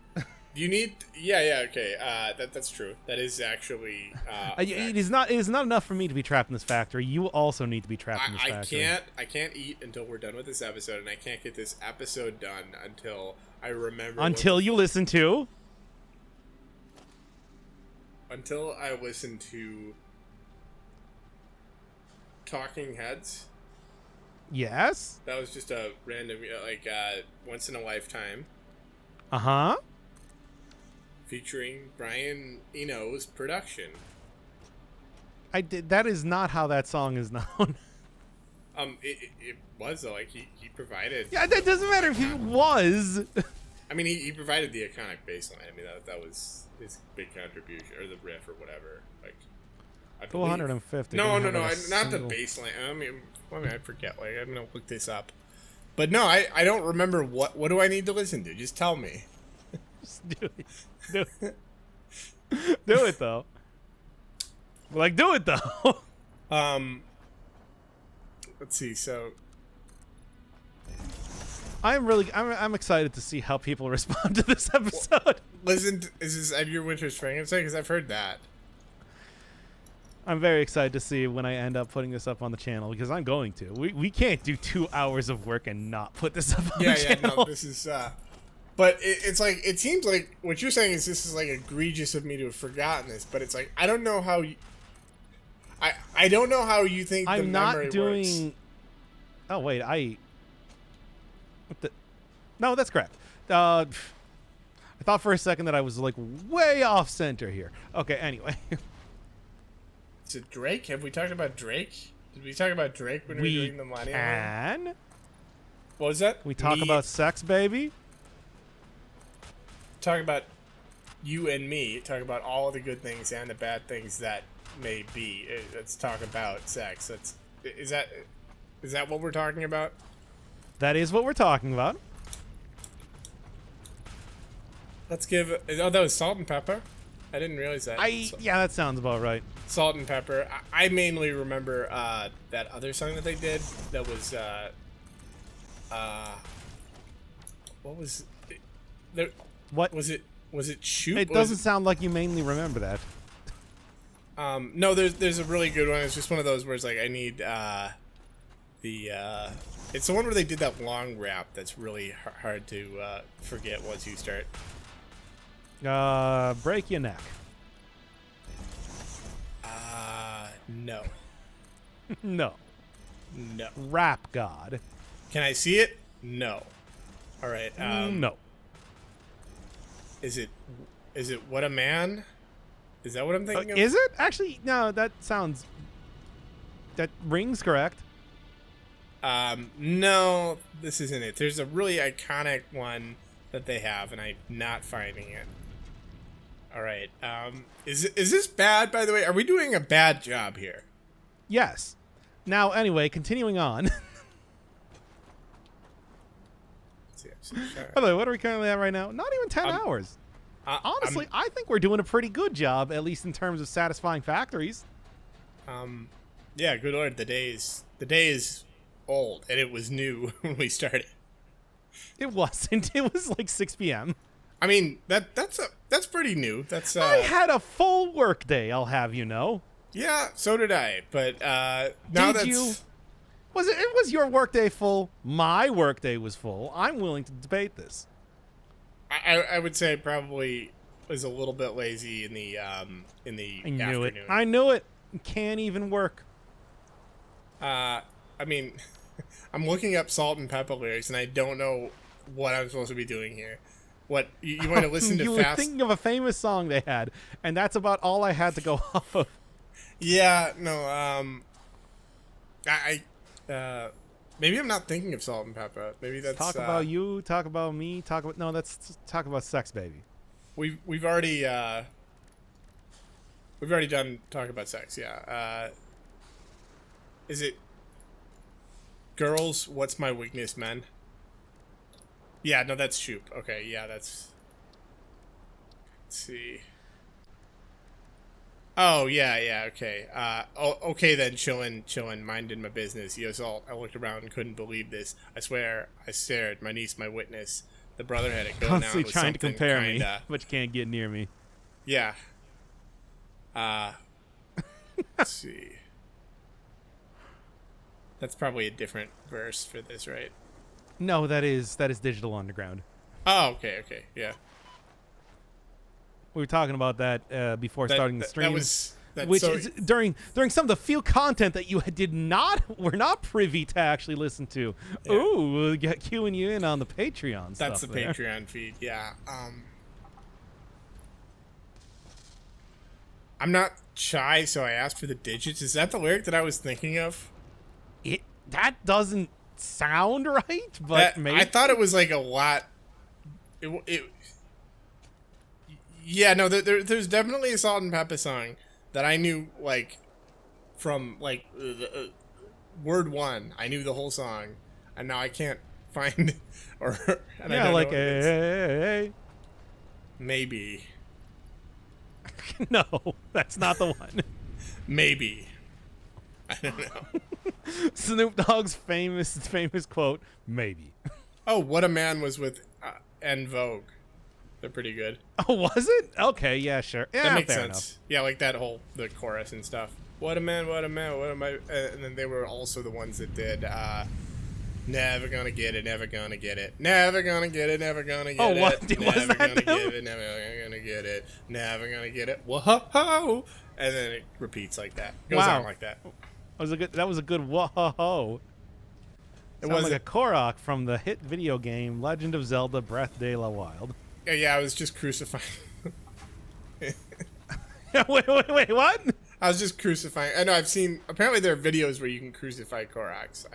Do you need? Yeah. Okay. That's true. That is actually. It is not enough for me to be trapped in this factory. You also need to be trapped in this factory. I can't eat until we're done with this episode, and I can't get this episode done until I remember. Until you listen to. Until I listen to. Talking Heads. Yes. That was just a random, once in a lifetime. Uh-huh. Featuring Brian Eno's production. That is not how that song is known. It was though. Like he provided. Yeah, that doesn't matter if he was. I mean, he provided the iconic bass line. I mean, that was his big contribution, or the riff, or whatever. Like, I believe. 250. No, not the bass line. I mean, I forget. Like, I'm gonna look this up. But no, I don't remember what do I need to listen to. Just tell me. Just do it. Do it though. Like, do it though. Let's see. So, I'm excited to see how people respond to this episode. Is this Edgar Winter's Frankenstein? Because I've heard that. I'm very excited to see when I end up putting this up on the channel because I'm going to. We can't do 2 hours of work and not put this up on the channel. No, this is. But it's like, it seems like what you're saying is this is like egregious of me to have forgotten this, but it's like I don't know how you. I don't know how you think the memory works. Oh wait, No, that's correct. I thought for a second that I was like way off center here. Okay, anyway. Is it Drake? Have we talked about Drake? Did we talk about Drake when we were doing the Millennium? Can What was that? we talk about sex, baby? Talk about you and me. Talk about all of the good things and the bad things that may be. Let's talk about sex. Is that what we're talking about? That is what we're talking about. Let's give. Oh, that was Salt and Pepper. I didn't realize that. Yeah, that sounds about right. Salt and Pepper. I mainly remember that other song that they did. That was what was it? What was it? Was it Shoot? It doesn't sound like you mainly remember that. No, there's a really good one. It's just one of those where it's like I need it's the one where they did that long rap that's really hard to forget once you start. Break your neck. No. No. No. Rap God. Can I see it? No. All right. No. Is it What a Man? Is that what I'm thinking of? Is it? Actually, no, that rings correct. No, this isn't it. There's a really iconic one that they have, and I'm not finding it. All right. Is this bad, by the way? Are we doing a bad job here? Yes. Now, anyway, continuing on. By the way, what are we currently at right now? Not even 10 hours. Honestly, I think we're doing a pretty good job, at least in terms of satisfying factories. Yeah, good lord, the day is old, and it was new when we started. It wasn't. It was like 6 p.m. I mean, that's pretty new. That's I had a full work day, I'll have you know. yeah, so did I. But now Did that's you? It was your workday full? My workday was full. I'm willing to debate this. I would say I probably was a little bit lazy in the I afternoon. knew it. I knew it. Can't even work. I mean, I'm looking up Salt and Pepper lyrics, and I don't know what I'm supposed to be doing here. What you want to listen to? You were Fast? thinking of a famous song they had, and that's about all I had to go off of. Yeah, no. Maybe I'm not thinking of Salt and Pepper. Maybe that's Talk about you. Talk about me. Talk about sex, baby. We've already done talk about sex. Yeah. Is it girls? What's my weakness, men? Yeah, no, that's Shoop. Okay, yeah, that's. Let's see. Oh yeah, okay. Okay then, chillin', minding my business. Yo, Salt. I looked around and couldn't believe this. I swear, I stared. My niece, my witness. The brother had it going Constantly on. trying to compare kinda, me, but you can't get near me. Yeah. Let's see. That's probably a different verse for this, right? No, that is Digital Underground. Oh, okay, yeah. We were talking about that before starting the stream. Which is during some of the few content that you were not privy to actually listen to. Yeah. Ooh, we'll get queuing you in on the Patreon stuff. That's the there. Patreon feed, yeah. I'm not shy, so I asked for the digits. Is that the lyric that I was thinking of? That doesn't sound right, but maybe. I thought it was like a lot. Yeah, no, there's definitely a Salt and Pepper song that I knew, like, from, like, word one. I knew the whole song, and now I can't find it. And yeah, I don't like, know what it is. hey. Maybe. No, that's not the one. Maybe. I don't know. Snoop Dogg's famous quote, maybe. Oh, What a Man was with En Vogue. They're pretty good. Oh, was it? Okay, yeah, sure. Yeah, that makes fair sense. Enough. Yeah, like that the chorus and stuff. What a man, what a man, what am I? And then they were also the ones that did never gonna get it, never gonna get it, never gonna get it, never gonna get it. Oh, what? Never gonna get it, never gonna get it, never gonna get it. Whoa! And then it repeats like that. Goes on like that. That was a good whoa. It was like a Korok from the hit video game Legend of Zelda: Breath de la Wild. Yeah, I was just crucifying. wait, what? I was just crucifying. I know I've seen. Apparently, there are videos where you can crucify Koroks.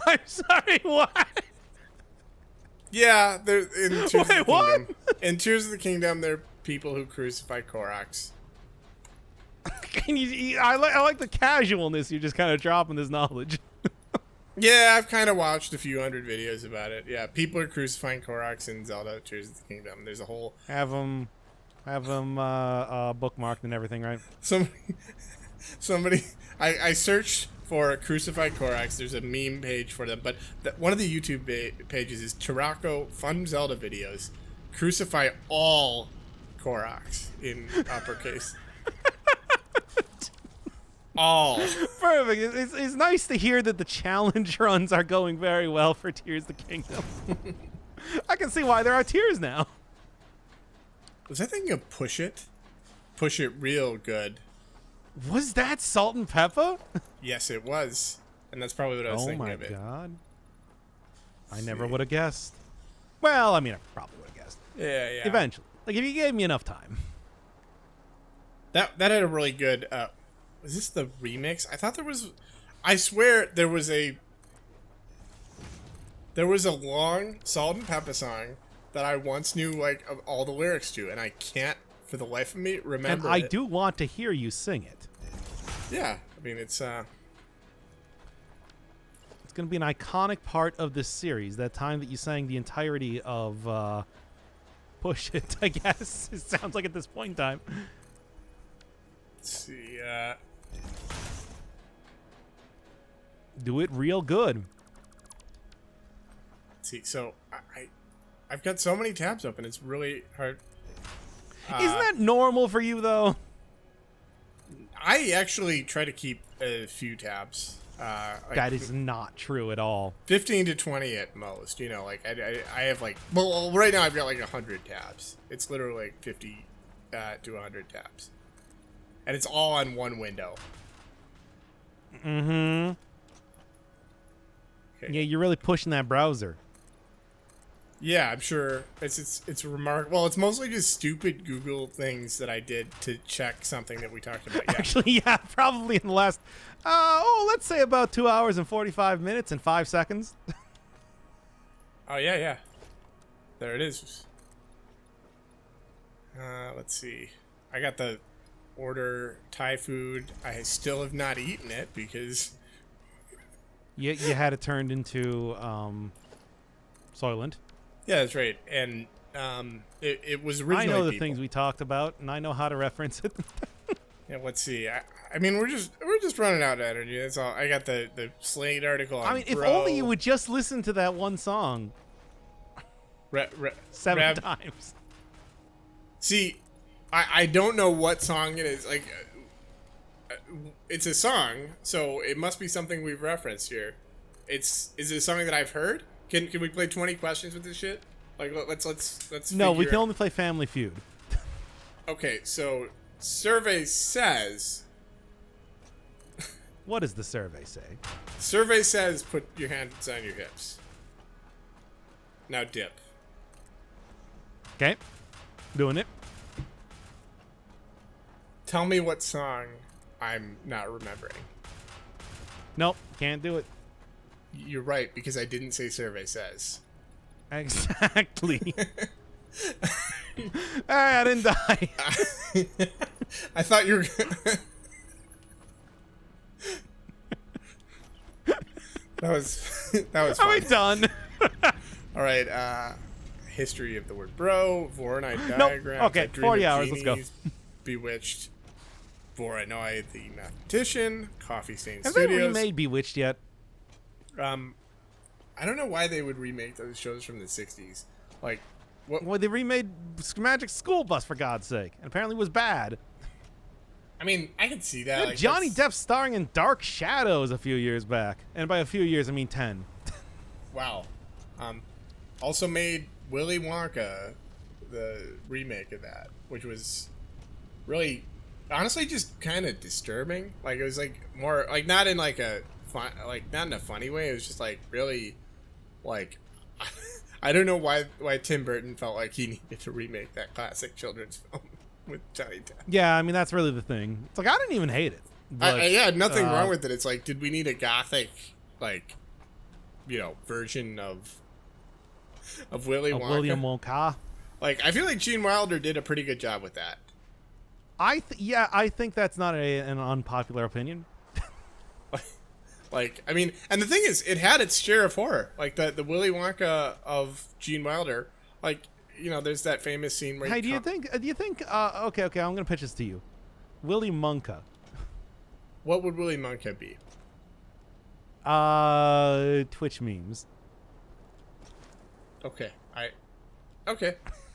I'm sorry. What? Yeah, there in Tears of the Kingdom. What? In Tears of the Kingdom, there are people who crucify Koroks. Can you? I like the casualness. You're just kind of dropping this knowledge. Yeah, I've kind of watched a few hundred videos about it. Yeah, people are crucifying Koroks in Zelda Tears of the Kingdom. There's a whole have them bookmarked and everything, right? Somebody I searched for crucified Koroks. There's a meme page for them, but one of the YouTube pages is Tarako Fun Zelda videos. Crucify all Koroks in uppercase. All. Perfect. It's nice to hear that the challenge runs are going very well for Tears of the Kingdom. I can see why there are tears now. Was I thinking of Push It? Push It Real Good. Was that Salt and Pepper? Yes, it was. And that's probably what I was thinking of it. Oh my god. I never would have guessed. Well, I mean, I probably would have guessed. Yeah. Eventually. Like, if you gave me enough time. That had a really good... was this the remix? I thought there was... I swear there was a long Salt and Pepper song that I once knew, like, of all the lyrics to, and I can't, for the life of me, remember And I do want to hear you sing it. Yeah. I mean, it's going to be an iconic part of this series, that time that you sang the entirety of Push It, I guess. It sounds like at this point in time. Let's see, Do it real good. see. So I've got so many tabs open. It's really hard. Isn't that normal for you, though? I actually try to keep a few tabs. That is not true at all. 15 to 20 at most. You know, like I have like, well, right now I've got like 100 tabs. It's literally like 50 to 100 tabs, and it's all on one window. Mm-hmm. Okay. Yeah, you're really pushing that browser. Yeah, I'm sure it's remarkable. Well, it's mostly just stupid Google things that I did to check something that we talked about. Yeah. Actually, yeah, probably in the last, let's say about 2 hours and 45 minutes and 5 seconds. Oh yeah. There it is. Let's see. I got the order Thai food. I still have not eaten it because You had it turned into Soylent. yeah, that's right. And it was originally. I know the people. things we talked about, and I know how to reference it. Yeah, let's see. I mean, we're just running out of energy. That's all. I got the Slate article on. I mean, if Bro. only you would just listen to that one song seven times. See, I don't know what song it is. Like, it's a song, so it must be something we've referenced here. Is it a song that I've heard? Can we play 20 questions with this shit? Like, let's. No, we figure can out- only play Family Feud. Okay, so survey says. What does the survey say? Survey says put your hands on your hips. Now dip. Okay, doing it. Tell me what song I'm not remembering. Nope, can't do it. You're right, because I didn't say survey says. Exactly. I didn't die. I thought you were. That was Are we fun. done? All right. History of the word bro. Voronoi Nope. diagrams. Okay, I Dream 40 of hours, let's go. Genies, Bewitched. Voronoi the mathematician. Coffee Stain Have they Studios. remade Bewitched yet? I don't know why they would remake those shows from the '60s. Like, what? Well, they remade Magic School Bus, for God's sake, and apparently it was bad. I mean, I can see that. They had Like, Johnny that's- Depp starring in Dark Shadows a few years back. And by a few years, I mean 10. Wow. Also made Willy Wonka, the remake of that, which was really, honestly, just kind of disturbing. Like, it was like more like not in like a fun, like not in a funny way. It was just like really, like, I don't know why Tim Burton felt like he needed to remake that classic children's film with Johnny Depp. Yeah, I mean, that's really the thing. It's like, I didn't even hate it. But, Yeah, nothing wrong with it. It's like, did we need a gothic, like, version of Willy Wonka? William Wonka. Like, I feel like Gene Wilder did a pretty good job with that. I think that's not an unpopular opinion. Like, I mean, and the thing is, it had its share of horror. Like, the Willy Wonka of Gene Wilder, like, there's that famous scene where Hey, do you think, okay, I'm going to pitch this to you. Willy Wonka. What would Willy Wonka be? Twitch memes. Okay,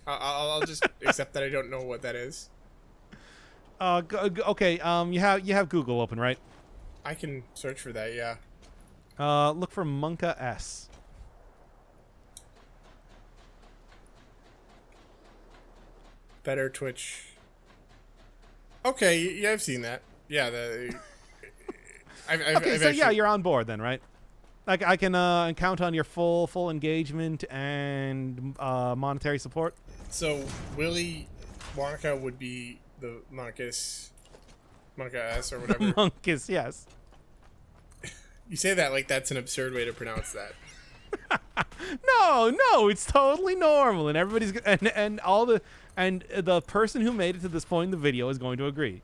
I'll just accept that I don't know what that is. Okay, you have Google open, right? I can search for that, yeah. Look for Monka S. Better Twitch. Okay, yeah, I've seen that. Yeah, I've So yeah, actually- you're on board then, right? Like, I can count on your full engagement and monetary support. So Willy Wonka would be the Monka S or whatever. Monkus, yes. You say that like that's an absurd way to pronounce that. No, it's totally normal, and everybody's and the person who made it to this point in the video is going to agree.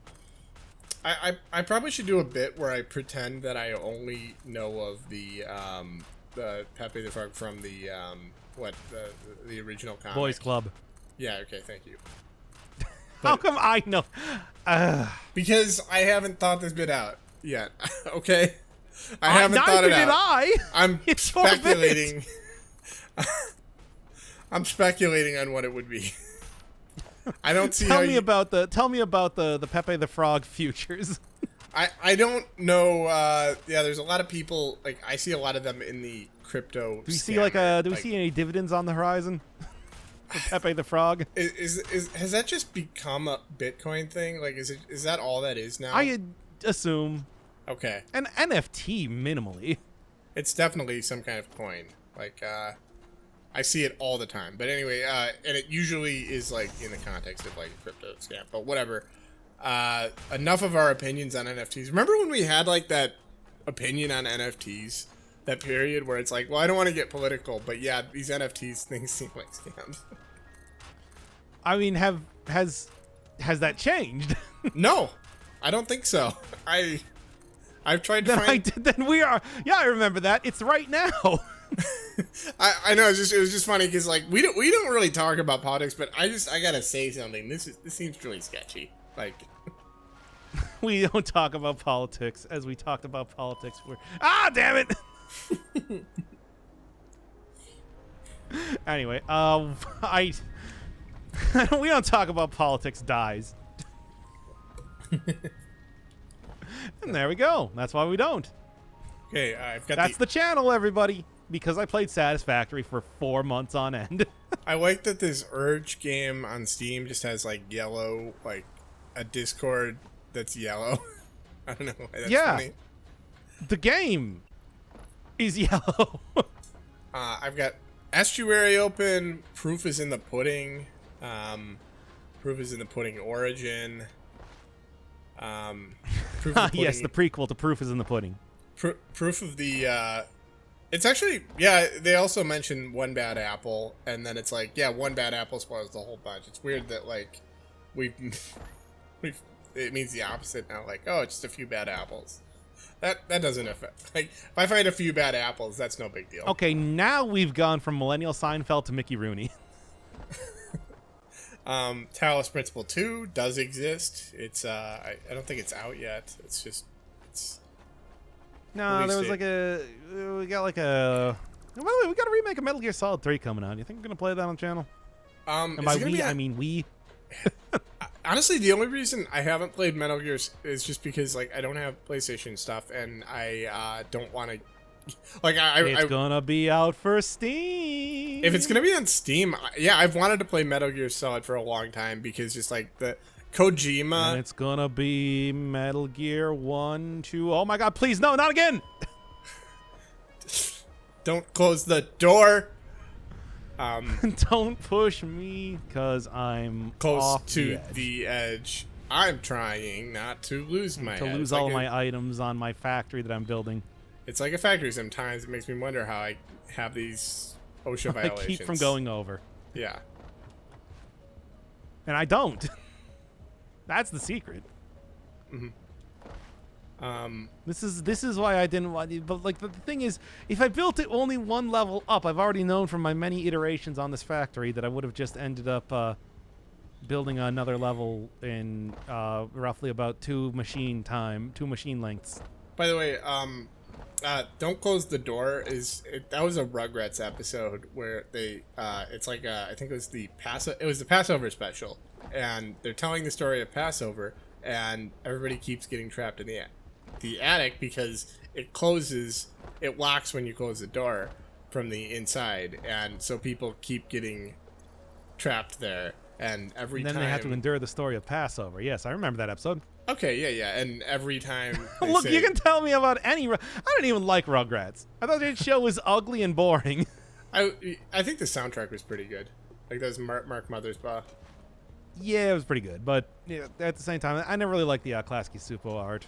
I probably should do a bit where I pretend that I only know of the Pepe the Frog from the the original comic. Boys Club. Yeah. Okay. Thank you. How come I know? Because I haven't thought this bit out yet. Okay. I haven't thought neither it out. did I. I'm It's 4 speculating. I'm speculating on what it would be. I don't see Tell how me you, about the Pepe the Frog futures. I don't know. Yeah, there's a lot of people. Like, I see a lot of them in the crypto. Do we see do we see any dividends on the horizon? For Pepe the Frog? Has that just become a Bitcoin thing? Like, is that all that is now? I assume Okay, an NFT minimally. it's definitely some kind of coin. Like, I see it all the time. But anyway, and it usually is like in the context of like a crypto scam. But whatever. Enough of our opinions on NFTs. Remember when we had like that opinion on NFTs? That period where it's like, well, I don't want to get political, but yeah, these NFTs things seem like scams. I mean, has that changed? No, I don't think so. I've tried to then find. then we are. Yeah, I remember that. It's right now. I know it was just funny because like we don't really talk about politics, but I gotta say something. This seems really sketchy. Like. We don't talk about politics as we talked about politics. Damn it. Anyway, we don't talk about politics dies. And there we go. That's why we don't. Okay, I've got That's the channel, everybody. Because I played Satisfactory for 4 months on end. I like that this Urge game on Steam just has like yellow, like a Discord that's yellow. I don't know why that's funny. The game is yellow. I've got Estuary open. Proof is in the pudding. Proof is in the pudding origin. Proof of the Yes, the pudding, prequel to Proof is in the Pudding. proof of the. It's actually They also mention One Bad Apple, and then it's like One Bad Apple spoils the whole bunch. It's weird that like we've it means the opposite now. Like, oh, it's just a few bad apples. That doesn't affect. Like, if I find a few bad apples, that's no big deal. Okay, now we've gone from Millennial Seinfeld to Mickey Rooney. Talos Principle 2 does exist. It's I don't think it's out yet. It's No, there was like we got like a. By the way, we got a remake of Metal Gear Solid 3 coming out. You think we're gonna play that on the channel? And by we, I mean we. Honestly, the only reason I haven't played Metal Gear is just because like I don't have PlayStation stuff, and I don't want to. Like it's gonna be out for Steam. If it's gonna be on Steam, I've wanted to play Metal Gear Solid for a long time because just like the Kojima. And it's gonna be Metal Gear 1, 2. Oh my God! Please, no, not again. Don't close the door. Don't push me, cause I'm Close off to the edge. I'm trying not to lose my head. lose all my items on my factory that I'm building. It's like a factory sometimes. It makes me wonder how I have these OSHA violations. I keep from going over. Yeah. And I don't. That's the secret. Mm-hmm. This is why I didn't want it. But like the thing is, if I built it only one level up, I've already known from my many iterations on this factory that I would have just ended up building another level in roughly about 2 machine lengths. By the way, Don't Close the Door that was a Rugrats episode where they it's like I think it was the Passover special, and they're telling the story of Passover, and everybody keeps getting trapped in the attic because it locks when you close the door from the inside, and so people keep getting trapped there, and then they have to endure the story of Passover. Yes, I remember that episode. Okay, yeah, and every time Look, you can tell me about any. I don't even like Rugrats. I thought that show was ugly and boring. I think the soundtrack was pretty good. Like that was Mark Mothersbaugh. Yeah, it was pretty good, but at the same time, I never really liked the Klasky Supo art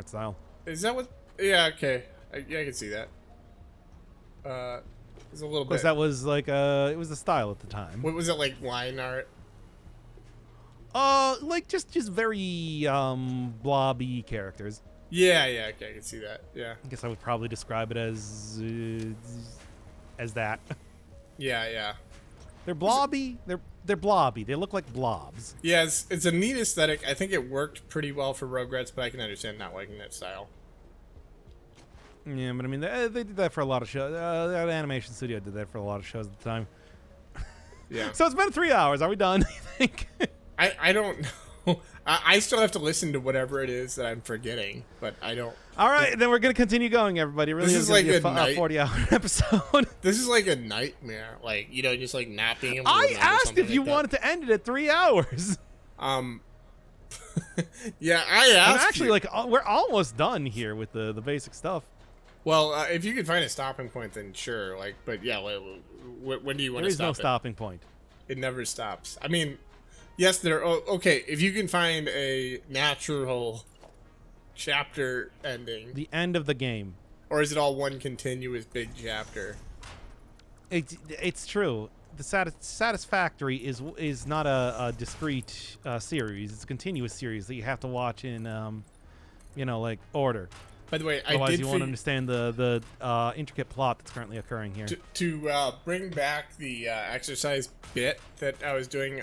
style. Is that what? Yeah, okay. I can see that. It's a little bit. Because that was like it was the style at the time. What was it, like line art? Like just very blobby characters. Yeah, okay, I can see that. Yeah. I guess I would probably describe it as that. Yeah. They're blobby. They're blobby. They look like blobs. Yeah, it's a neat aesthetic. I think it worked pretty well for Rugrats, but I can understand not liking that style. Yeah, but I mean, they did that for a lot of shows. That animation studio did that for a lot of shows at the time. Yeah. So it's been 3 hours. Are we done? You think? I don't know. I still have to listen to whatever it is that I'm forgetting, but I don't. All right, then we're gonna continue going, everybody. Really, This is like a 40-hour episode. This is like a nightmare. Like, you know, just like not being able to I remember asked something if you like that. wanted to end it at 3 hours. Yeah, I asked. And actually, you. like, we're almost done here with the basic stuff. Well, if you could find a stopping point, then sure. Like, but yeah, when do you want There to is stop no it? stopping point. It never stops. I mean, yes, there. Oh, okay, if you can find a natural chapter ending, The end of the game. or is it all one continuous big chapter? It's true. The Satisfactory is not a discrete series. It's a continuous series that you have to watch in, like order. By the way, Otherwise, I did you won't understand the intricate plot that's currently occurring here. to bring back the exercise bit that I was doing.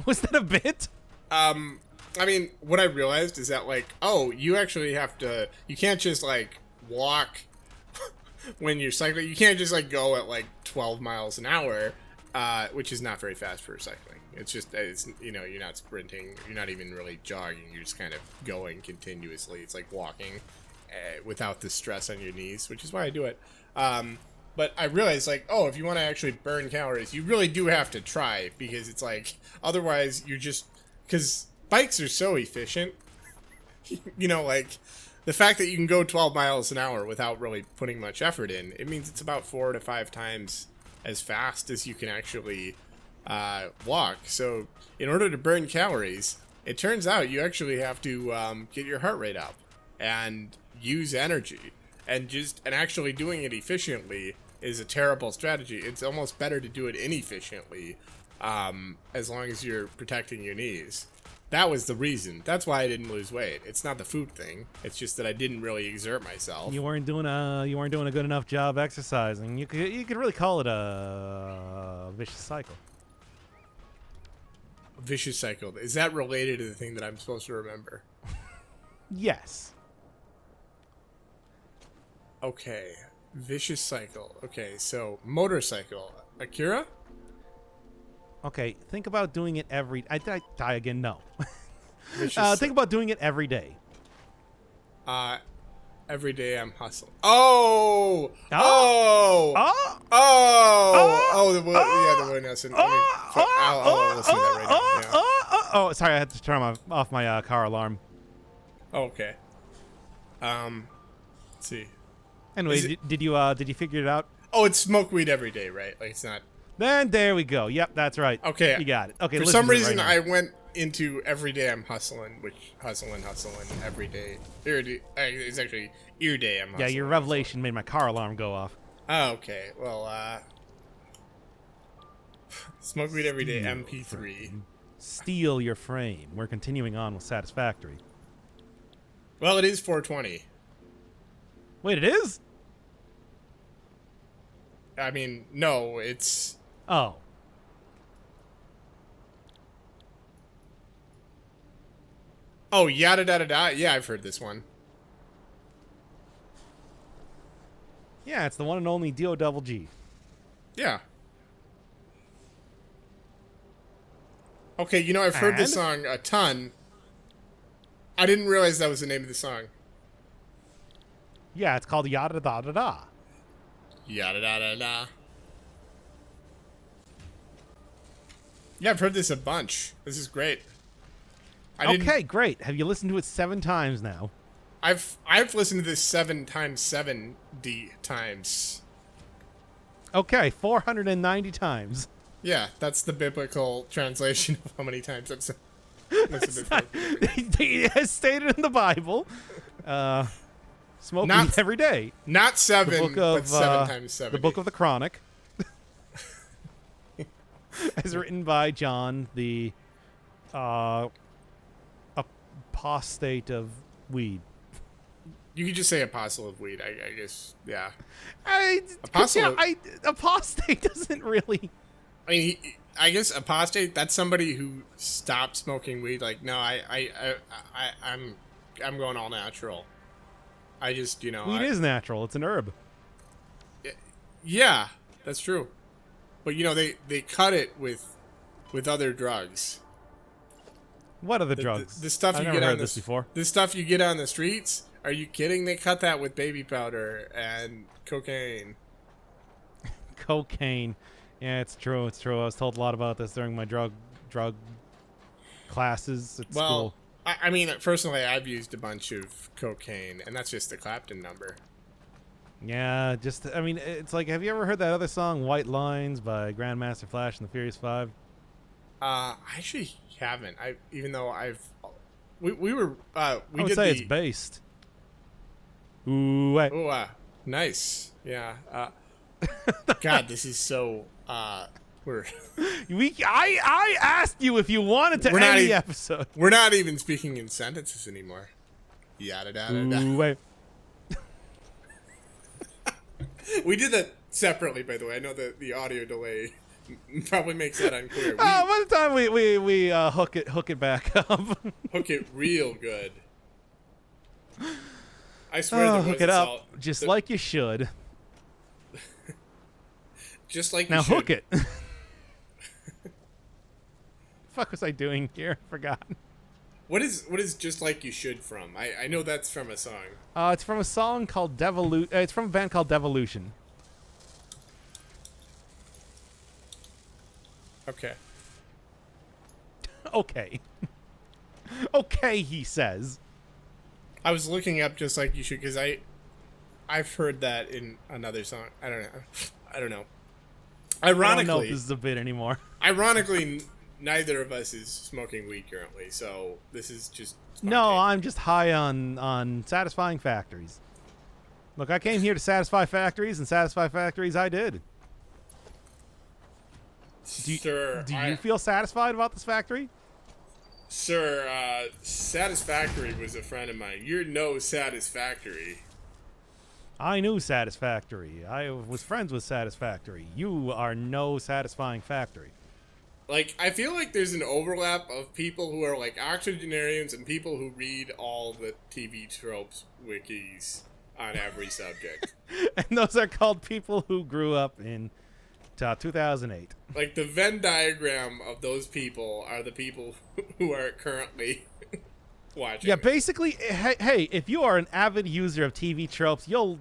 Was that a bit? I mean, what I realized is that, like, oh, you actually have to. You can't just like walk when you're cycling. You can't just like go at like 12 miles an hour, which is not very fast for cycling. It's just you're not sprinting. You're not even really jogging. You're just kind of going continuously. It's like walking without the stress on your knees, which is why I do it. But I realized, like, oh, if you want to actually burn calories, you really do have to try, because it's like, otherwise you're just, because bikes are so efficient, like, the fact that you can go 12 miles an hour without really putting much effort in, it means it's about 4 to 5 times as fast as you can actually walk. So in order to burn calories, it turns out you actually have to get your heart rate up and use energy, and actually doing it efficiently is a terrible strategy. It's almost better to do it inefficiently, as long as you're protecting your knees. That was the reason. That's why I didn't lose weight. It's not the food thing. It's just that I didn't really exert myself. You weren't doing a good enough job exercising. You could really call it a vicious cycle. Vicious cycle. Is that related to the thing that I'm supposed to remember? Yes. Okay. Vicious cycle. Okay, so motorcycle. Akira? Okay, think about doing it every. I die again. No. Vicious Think about doing it every day. Every day I'm hustling. Oh! Oh! Oh! Oh! Oh! Oh! The Oh! Willie Nelson. I'll listen to that right now. Yeah. Oh! Sorry, I had to turn off my car alarm. Okay. Let's see. Anyway, did you figure it out? Oh, it's smoke weed every day, right? Like, it's not. Then there we go. Yep, that's right. Okay. You got it. Okay. For listen some to it reason, right now. I went into every day I'm hustling, which hustling every day. It's actually ear day I'm hustling. Yeah, your revelation made my car alarm go off. Oh, okay. Well, smoke weed every day, MP3. Steal your frame. We're continuing on with Satisfactory. Well, it is 420. Wait, it is? I mean, no, it's. Oh. Oh, yada da da da. Yeah, I've heard this one. Yeah, it's the one and only D-O-double-G. Yeah. Okay, I've heard this And? song a ton. I didn't realize that was the name of the song. Yeah, it's called Yada Da Da Da. Yada da da da. Yeah, I've heard this a bunch. This is great. Okay, great. Have you listened to it 7 times now? I've listened to this 7 times 70 times. Okay, 490 times. Yeah, that's the biblical translation of how many times I've said. As stated in the Bible, smoke Not- weed every day. Not The 7, book of but 7 times 70. the book of the Chronic, as written by John, the apostate of weed. You could just say apostle of weed, I guess. Yeah. Apostate doesn't really. I mean, I guess apostate. That's somebody who stopped smoking weed. Like, no, I'm going all natural. I just, Weed is natural. It's an herb. Yeah, that's true. But they cut it with other drugs. What other drugs? The stuff I've you never get heard on this before. The stuff you get on the streets. Are you kidding? They cut that with baby powder and cocaine. Cocaine. Yeah, it's true. It's true. I was told a lot about this during my drug classes at school. I mean, personally, I've used a bunch of cocaine, and that's just the Clapton number. Yeah, I mean, it's like, have you ever heard that other song, White Lines, by Grandmaster Flash and the Furious Five? I actually haven't. Even though we would say it's based. Ooh, wait. Oh, nice. Yeah. God, this is so. We're. I asked you if you wanted to end the episode. We're not even speaking in sentences anymore. Yada da da da. Ooh, wait. We did that separately, by the way. I know that the audio delay probably makes that unclear. By the time we hook it back up, hook it real good. I swear. Hook it up just like you should. Just like now you should. Hook it. Fuck was I doing here? I forgot. What is just like you should from? I know that's from a song. It's from a song called it's from a band called Devolution. Okay. Okay. Okay, he says. I was looking up just like you should because I've heard that in another song. I don't know. Ironically, I don't know if this is a bit anymore. Ironically, neither of us is smoking weed currently, so this is just spontaneous. No, I'm just high on satisfying factories. Look, I came here to satisfy factories, and satisfy factories I did. Do you feel satisfied about this factory? Sir, Satisfactory was a friend of mine. You're no Satisfactory. I knew Satisfactory. I was friends with Satisfactory. You are no satisfying factory. Like, I feel like there's an overlap of people who are like octogenarians and people who read all the TV tropes wikis on every subject. And those are called people who grew up in 2008. Like, the Venn diagram of those people are the people who are currently watching. Yeah, basically, hey, if you are an avid user of TV tropes, you'll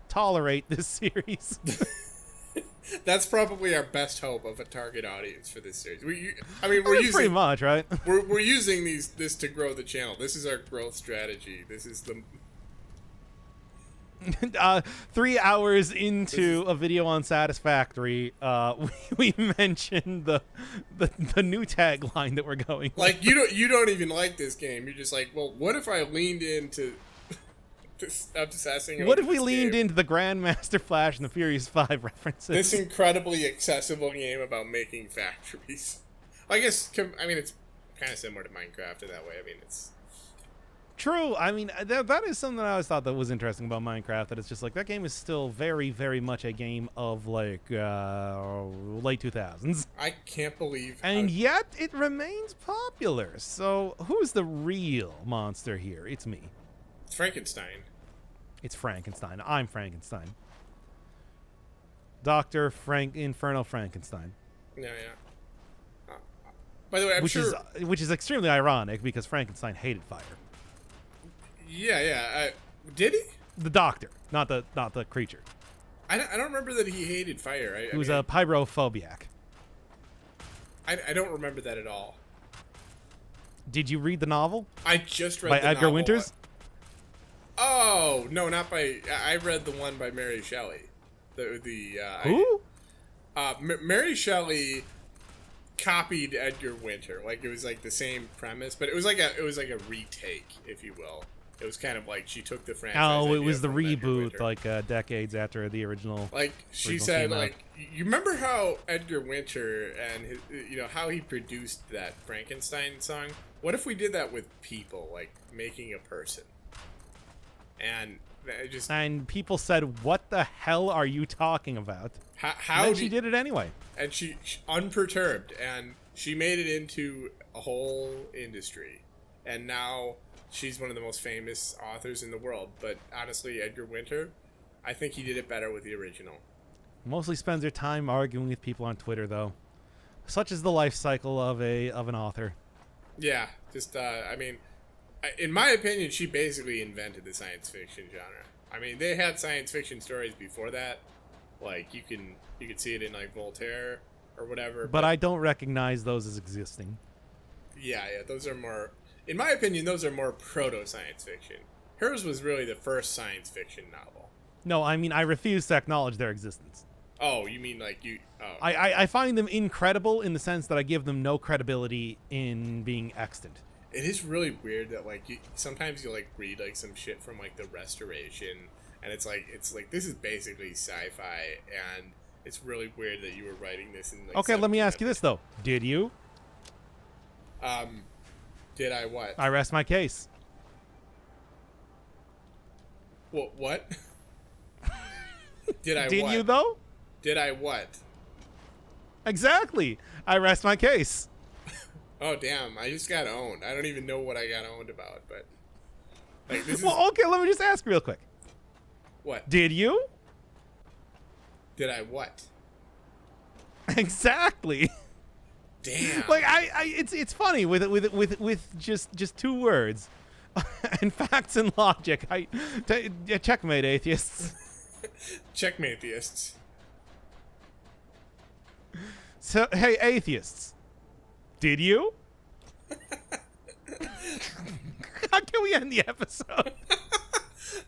tolerate this series. That's probably our best hope of a target audience for this series. We're using pretty much, right? We're using this to grow the channel. This is our growth strategy. This is the 3 hours into a video on Satisfactory, we mentioned the new tagline that we're going like with. You don't even like this game. You're just like, well, what if I leaned into obsessing? What if we leaned into the Grandmaster Flash and the Furious 5 references? This incredibly accessible game about making factories. I guess it's kind of similar to Minecraft in that way. I mean, it's true. I mean, that is something I always thought that was interesting about Minecraft, that it's just like that game is still very, very much a game of like late 2000s. I can't believe. And yet it remains popular. So who's the real monster here? It's me. It's Frankenstein. It's Frankenstein. I'm Frankenstein. Dr. Inferno Frankenstein. Yeah. By the way, which is extremely ironic because Frankenstein hated fire. Yeah. Did he? The doctor, not the creature. I don't remember that he hated fire. He was a pyrophobiac. I don't remember that at all. Did you read the novel? I just read by the Edgar novel. Winters. Oh no, not by. I read the one by Mary Shelley. Who? Mary Shelley copied Edgar Winter. Like, it was like the same premise, but it was like a retake, if you will. It was kind of like she took the franchise. Oh, it was the from reboot, like decades after the original. Like, she said, like, you remember how Edgar Winter and his, how he produced that Frankenstein song? What if we did that with people, like making a person? And people said, "What the hell are you talking about?" How she did it anyway, and she unperturbed, and she made it into a whole industry, and now she's one of the most famous authors in the world. But honestly, Edgar Winter, I think he did it better with the original. Mostly spends her time arguing with people on Twitter, though. Such is the life cycle of an author. Yeah, just I mean, in my opinion, she basically invented the science fiction genre. I mean, they had science fiction stories before that. Like you can see it in like Voltaire or whatever. But I don't recognize those as existing. Yeah, those are more, in my opinion, those are more proto-science fiction. Hers was really the first science fiction novel. No, I mean, I refuse to acknowledge their existence. Oh, you mean like you... Oh. I find them incredible in the sense that I give them no credibility in being extant. It is really weird that, like, sometimes you, like, read, like, some shit from, like, the Restoration, and it's like, this is basically sci-fi, and it's really weird that you were writing this in, like... Okay, let me ask you this, though. Did you? Did I what? I rest my case. What? Did I Did what? you, though? Did I what? Exactly. I rest my case. Oh, damn. I just got owned. I don't even know what I got owned about, but... Like, this is... Well, okay, let me just ask real quick. What? Did you? Did I what? Exactly. Damn. Like it's funny with just two words, and facts and logic. Checkmate, atheists. Checkmate, theists. So hey, atheists, did you? How can we end the episode?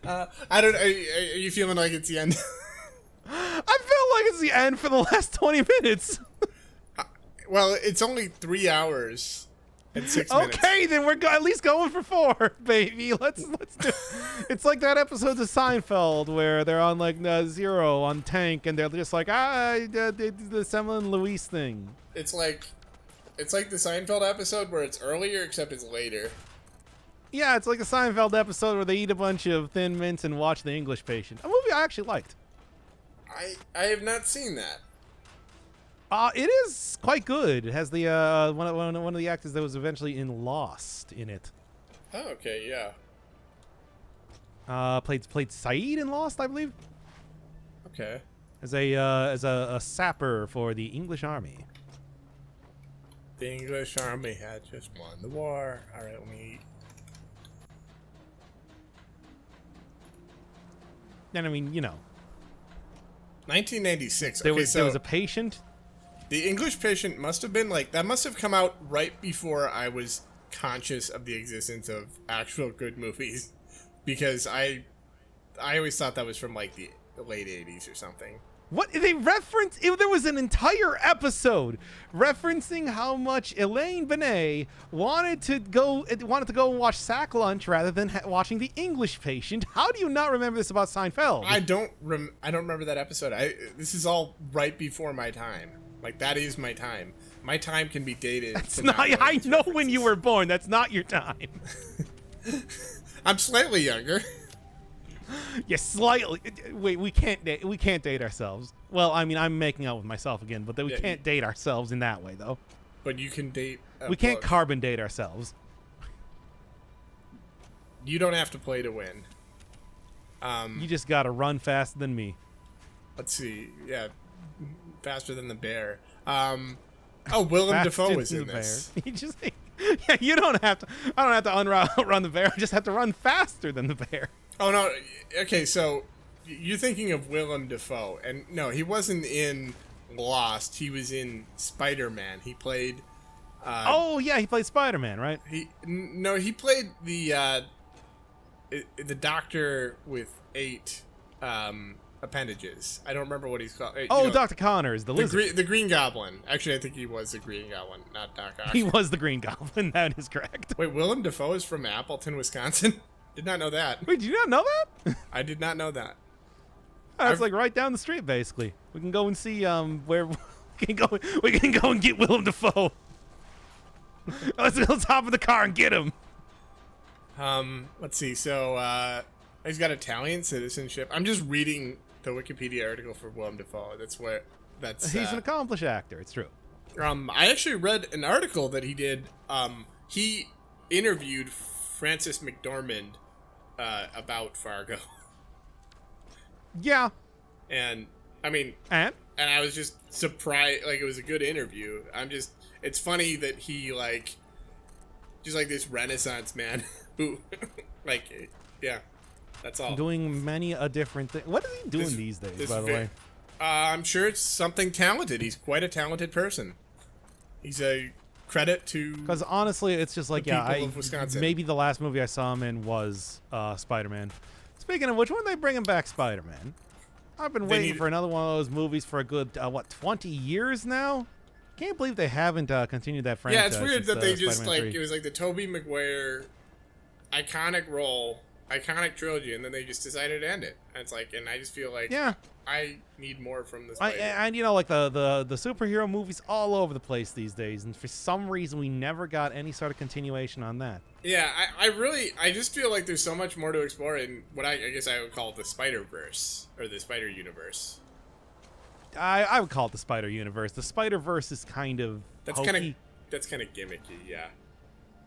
I don't. Are you feeling like it's the end? I feel like it's the end for the last 20 minutes. Well, it's only 3 hours and 6 minutes. Okay, then we're at least going for 4, baby. Let's do. It's like that episode of Seinfeld where they're on like Zero on tank, and they're just like the Semlin Louise thing. It's like the Seinfeld episode where it's earlier except it's later. Yeah, it's like a Seinfeld episode where they eat a bunch of Thin Mints and watch The English Patient, a movie I actually liked. I have not seen that. It is quite good. It has the one of the actors that was eventually in Lost in it. Oh, okay, yeah. Played Saeed in Lost, I believe. Okay. As a sapper for the English Army. The English Army had just won the war. All right, let me. And I mean, you know, 1996. there Okay, was a patient. The English Patient must have been like that. Must have come out right before I was conscious of the existence of actual good movies, because I always thought that was from like the late 80s or something. What they reference? There was an entire episode referencing how much Elaine Benet wanted to go and watch Sack Lunch rather than watching The English Patient. How do you not remember this about Seinfeld? I don't remember that episode. This is all right before my time. Like, that is my time. My time can be dated. That's not. I know references. when you were born. That's not your time. I'm slightly younger. Yeah, slightly. Wait, we can't date ourselves. Well, I mean, I'm making out with myself again, but we can't date ourselves in that way, though. But you can date. We can't carbon date ourselves. You don't have to play to win. You just gotta run faster than me. Let's see. Yeah, faster than the bear. Willem Dafoe was in this. He just. Yeah, you don't have to. I don't have to outrun the bear. I just have to run faster than the bear. Oh no. Okay, so you're thinking of Willem Dafoe, and no, he wasn't in Lost. He was in Spider-Man. He played. Oh yeah, he played Spider-Man, right? He played the doctor with 8 appendages. I don't remember what he's called. Dr. Connors, the lizard. The Green Goblin. Actually, I think he was the Green Goblin, not Doc Ock. He was the Green Goblin. That is correct. Wait, Willem Dafoe is from Appleton, Wisconsin? Did not know that. Wait, did you not know that? I did not know that. That's like right down the street, basically. We can go and see where we can go and get Willem Dafoe. Let's go to the top of the car and get him. Let's see. So he's got Italian citizenship. I'm just reading the Wikipedia article for Willem Dafoe. He's an accomplished actor. It's true. I actually read an article that he did. He interviewed Frances McDormand about Fargo. Yeah. And I mean, And and I was just surprised. Like, it was a good interview. It's funny that he just like this Renaissance man who, like, yeah, that's all. doing many a different thing. What is he doing these days, by the way? I'm sure it's something talented. He's quite a talented person. He's a credit to. Because honestly, it's just like, the people of Wisconsin. maybe the last movie I saw him in was Spider-Man. Speaking of which, when are they bringing back Spider-Man? I've been waiting for another one of those movies for a good, 20 years now? Can't believe they haven't continued that franchise. Yeah, it's weird that they just, Spider-Man like, 3. it was like the Tobey Maguire iconic role, iconic trilogy, and then they just decided to end it. And it's like, and I just feel like, Yeah. I need more from this. And you know, like the superhero movies all over the place these days, and for some reason we never got any sort of continuation on that. Yeah, I just feel like there's so much more to explore in what I guess I would call the Spider-Verse, or the Spider-Universe. I would call it the Spider Universe. The Spider-Verse is kind of That's hokey. kind of gimmicky, yeah.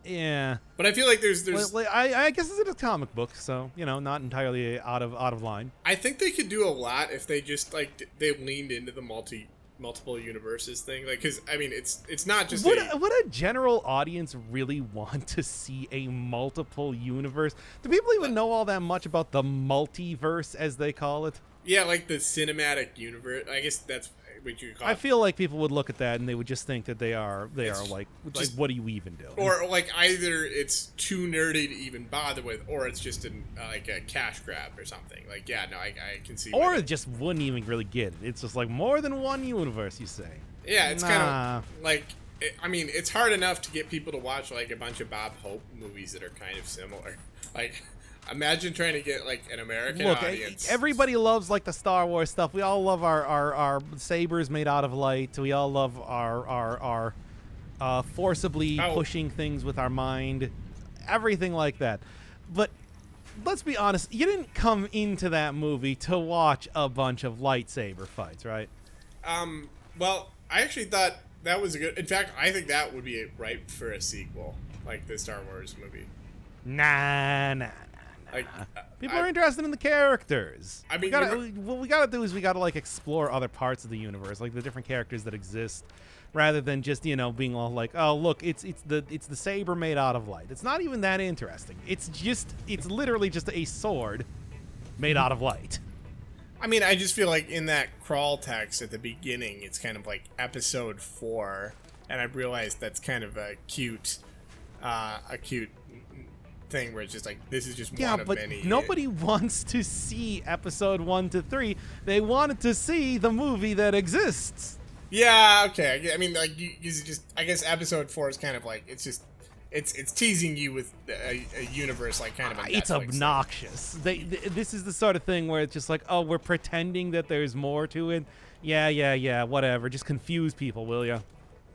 Yeah. But I feel like there's I guess it's a comic book, so you know, not entirely out of line. I think they could do a lot if they just like they leaned into the multiple universes thing, like, because I mean it's not just would a general audience really want to see a multiple universe? Do people even know all that much about the multiverse, as they call it? Yeah, like the cinematic universe. I guess that's what you call it. I feel like people would look at that and they would just think that they are like what do you even do? Or like either it's too nerdy to even bother with, or it's just like a cash grab or something. Like, yeah, no, I can see. Or it just wouldn't even really get it. It's just like more than one universe, you say. Yeah, it's kind of like, I mean, it's hard enough to get people to watch like a bunch of Bob Hope movies that are kind of similar. Like, imagine trying to get like an American audience. Everybody loves like the Star Wars stuff. We all love our sabers made out of light. We all love our forcibly pushing things with our mind, everything like that. But let's be honest, you didn't come into that movie to watch a bunch of lightsaber fights, right? Well, I actually thought that was a good. In fact, I think that would be ripe for a sequel, like the Star Wars movie. Nah. Like, people are interested in the characters. I mean, what we gotta do is we gotta like explore other parts of the universe, like the different characters that exist, rather than just being all like, oh look, it's the saber made out of light. It's not even that interesting. It's literally just a sword made out of light. I mean, I just feel like in that crawl text at the beginning, it's kind of like episode 4, and I realized that's kind of a cute thing where it's just like, this is just one of many. Nobody wants to see episode 1 to 3. They wanted to see the movie that exists. Yeah, okay. I mean, like, I guess episode 4 is kind of like, it's teasing you with a universe like kind of a it's Netflix obnoxious. This is the sort of thing where it's just like, oh, we're pretending that there's more to it. Yeah, whatever. Just confuse people, will ya?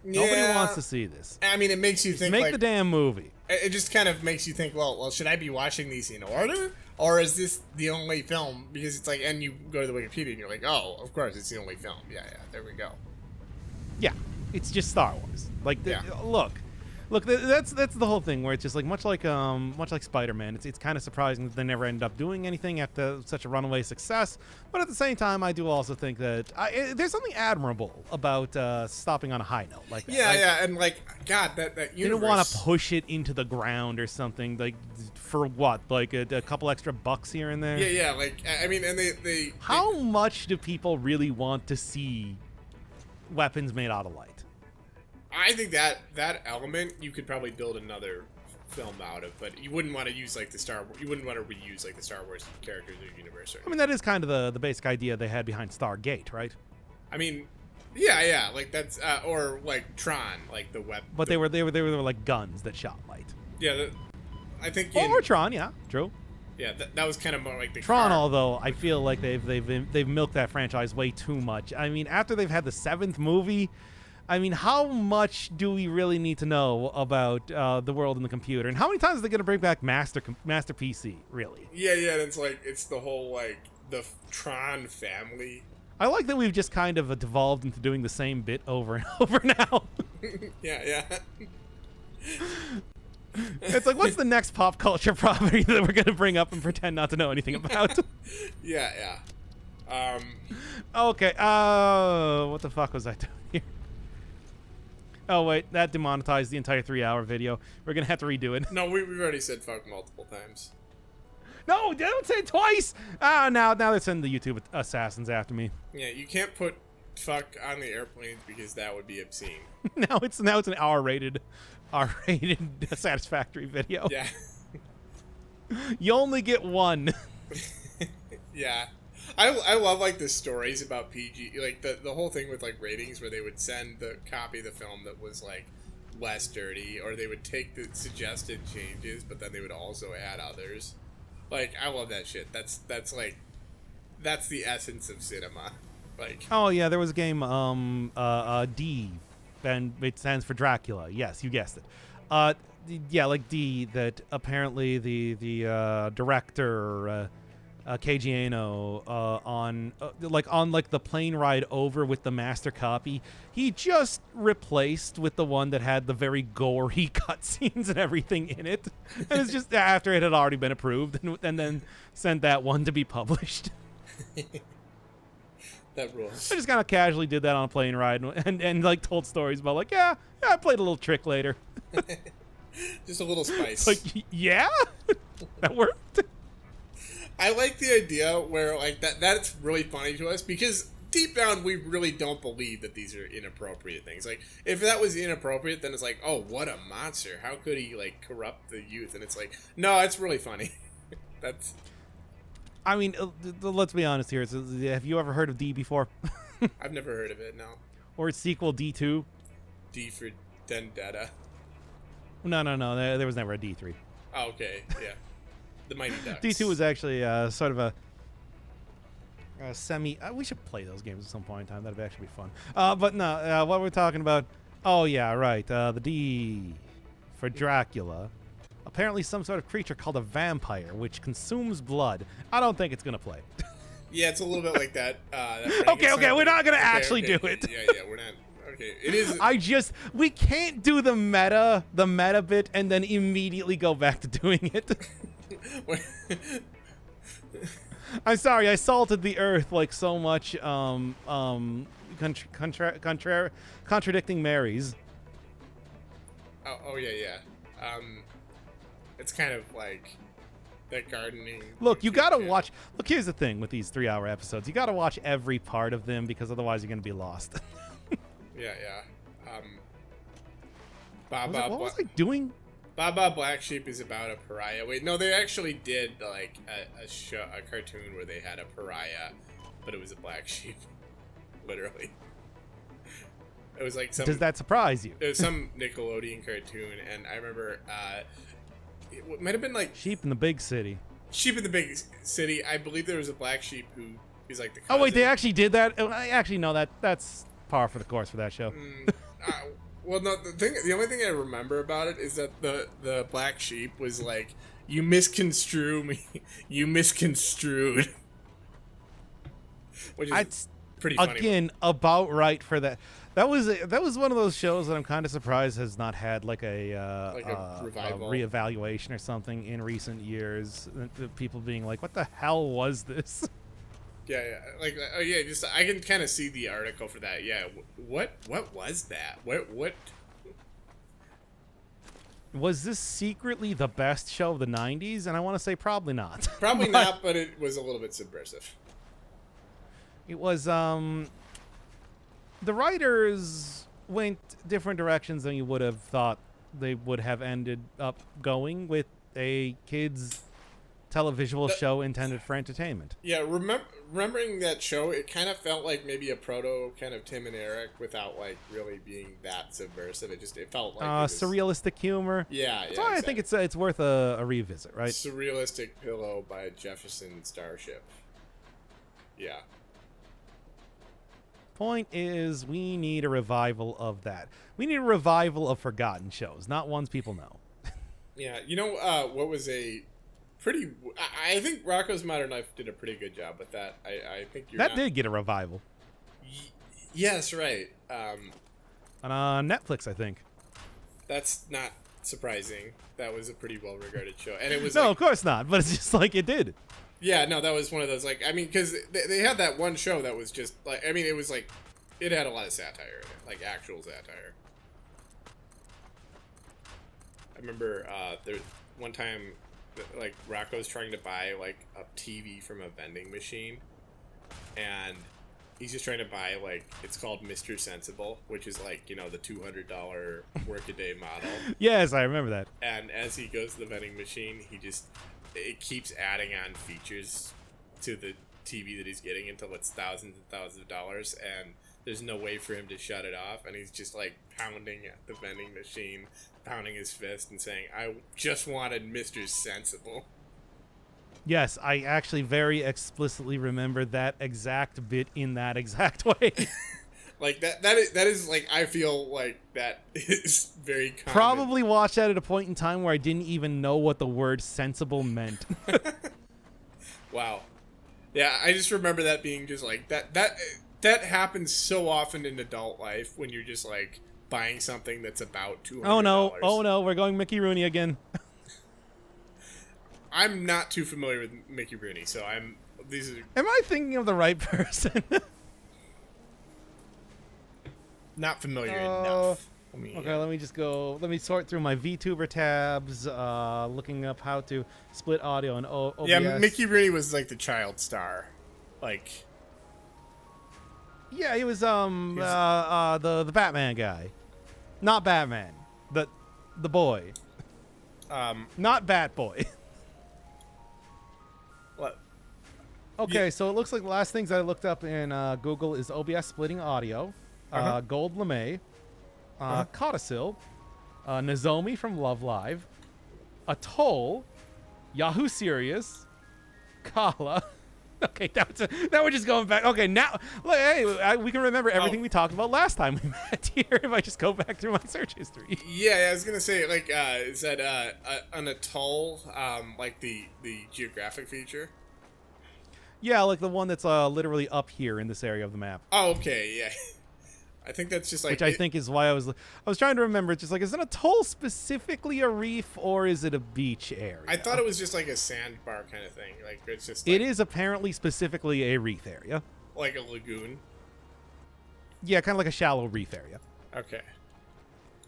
Yeah. Nobody wants to see this. I mean, it makes you think. Make like, the damn movie. It just kind of makes you think. Well, should I be watching these in order, or is this the only film? Because it's like, and you go to the Wikipedia and you're like, oh, of course, it's the only film. Yeah, there we go. Yeah, it's just Star Wars. Like, Look, that's the whole thing where it's just like much like Spider-Man. It's kind of surprising that they never ended up doing anything after such a runaway success. But at the same time, I do also think that there's something admirable about stopping on a high note like that. Yeah, and like, God, that universe. You don't want to push it into the ground or something, like, for what? Like a couple extra bucks here and there? Yeah, like, I mean, and they How much do people really want to see weapons made out of light? I think that element you could probably build another film out of, but you wouldn't want to use like you wouldn't want to reuse like the Star Wars characters or universe. I mean, that is kind of the basic idea they had behind Stargate, right? I mean, yeah, like that's or like Tron, like the web. But they were like guns that shot light. Yeah, I think. Or Tron, yeah, true. Yeah, that was kind of more like the Tron. car. Although I feel like they've milked that franchise way too much. I mean, after they've had the 7th movie. I mean, how much do we really need to know about the world and the computer? And how many times are they going to bring back Master PC, really? Yeah, it's like, it's the whole, like, the Tron family. I like that we've just kind of devolved into doing the same bit over and over now. Yeah. It's like, what's the next pop culture property that we're gonna bring up and pretend not to know anything about? Yeah. Okay. What the fuck was I doing here? Oh wait, that demonetized the entire 3-hour video. We're gonna have to redo it. No, we've already said fuck multiple times. No, don't say it twice. Now they're sending the YouTube assassins after me. Yeah, you can't put fuck on the airplanes because that would be obscene. now it's an R-rated Satisfactory video. Yeah. You only get one. Yeah. I love like the stories about PG, like the whole thing with like ratings where they would send the copy of the film that was like less dirty, or they would take the suggested changes but then they would also add others. Like, I love that shit. That's the essence of cinema. Like, Oh yeah, there was a game D, and it stands for Dracula. Yes, you guessed it. Yeah, like D, that apparently the director Keiji Ano on the plane ride over with the master copy, he just replaced with the one that had the very gory cutscenes and everything in it, and it's just after it had already been approved, and then sent that one to be published. that rules. I just kind of casually did that on a plane ride and like told stories about like, yeah, I played a little trick later. Just a little spice. Like, yeah, that worked. I like the idea where like that's really funny to us because deep down we really don't believe that these are inappropriate things. Like, if that was inappropriate, then it's like, oh, what a monster. How could he like corrupt the youth? And it's like, no, it's really funny. That's I mean, let's be honest here. Have you ever heard of D before? I've never heard of it, no. Or its sequel, D2? D for Vendetta. No. There was never a D3. Oh, okay, yeah. The Mighty Ducks. D2 was actually sort of a semi... we should play those games at some point in time. That'd actually be fun. But no, what we're talking about... Oh, yeah, right. The D for Dracula. Apparently some sort of creature called a vampire, which consumes blood. I don't think it's going to play. Yeah, it's a little bit like that. Okay, we're not going to actually do it. Yeah, we're not. Okay, it is. We can't do the meta bit and then immediately go back to doing it. I'm sorry, I salted the earth like so much, contradicting Marys. Oh yeah. It's kind of like that gardening. Look, you gotta watch. Look, here's the thing with these 3-hour episodes. You gotta watch every part of them because otherwise you're gonna be lost. Yeah. What was I doing? Baba Black Sheep is about a pariah. Wait, no, they actually did like a cartoon where they had a pariah, but it was a black sheep, literally. It was like some. Does that surprise you? It was some Nickelodeon cartoon, and I remember it might have been like Sheep in the Big City. Sheep in the Big City. I believe there was a black sheep who is like the cousin. Oh wait, they actually did that. Actually, no, that's par for the course for that show. Well, no. The only thing I remember about it is that the black sheep was like, "You misconstrue me. You misconstrued," which is pretty funny. Again, about right for that. That was one of those shows that I'm kind of surprised has not had like a revival, reevaluation or something in recent years. People being like, "What the hell was this?" Yeah. Like, oh yeah, just I can kind of see the article for that. Yeah, what was that? What? Was this secretly the best show of the 90s? And I want to say probably not. Probably not, but it was a little bit subversive. It was, the writers went different directions than you would have thought they would have ended up going with a kids' televisual show intended for entertainment. Yeah, remembering that show, it kind of felt like maybe a proto kind of Tim and Eric without like really being that subversive. It felt like surrealistic humor. Yeah. So exactly. I think it's worth a revisit, right? Surrealistic Pillow by Jefferson Starship. Yeah. Point is, we need a revival of that. We need a revival of forgotten shows, not ones people know. Yeah, you know what was a pretty... I think Rocko's Modern Life did a pretty good job with that. I think that did get a revival. Yes, right. On Netflix, I think. That's not surprising. That was a pretty well regarded show, and it was No, like, of course not. But it's just like it did. yeah, no, that was one of those like I mean, because they had that one show that was just like I mean, it was like it had a lot of satire in it, like actual satire. I remember there one time like Rocco's trying to buy like a TV from a vending machine, and he's just trying to buy like it's called Mr. Sensible, which is like the $200 workaday model. Yes, I remember that. And as he goes to the vending machine, it keeps adding on features to the TV that he's getting until it's thousands and thousands of dollars, and there's no way for him to shut it off, and he's just like pounding at the vending machine, pounding his fist and saying, I just wanted Mr. Sensible. Yes, I actually very explicitly remember that exact bit in that exact way. Like that is like I feel like that is very common. Probably watched that at a point in time where I didn't even know what the word sensible meant. Wow. Yeah, I just remember that being just like that happens so often in adult life when you're just like buying something that's about $200. Oh no, we're going Mickey Rooney again. I'm not too familiar with Mickey Rooney, so am I thinking of the right person? not familiar enough. Okay, let me sort through my VTuber tabs, looking up how to split audio and OBS. Yeah, Mickey Rooney was like the child star. Like yeah, he was the Batman guy. Not Batman. The boy. Not Batboy. What? Okay, Yeah. so it looks like the last things I looked up in Google is OBS splitting audio, Gold LeMay, Codicil, Nozomi from Love Live, Atoll, Yahoo Serious, Kala. Okay, now we're just going back. Okay, now look, hey, we can remember everything we talked about last time we met here if I just go back through my search history. Yeah, I was gonna say like is that an atoll like the geographic feature? Yeah, like the one that's literally up here in this area of the map. Oh, okay, yeah. I think that's just like Which I think is why I was trying to remember. It's just like, is an atoll specifically a reef or is it a beach area? I thought it was just like a sandbar kind of thing. Like it's just like, It is apparently specifically a reef area. like a lagoon. Yeah, kind of like a shallow reef area. Okay.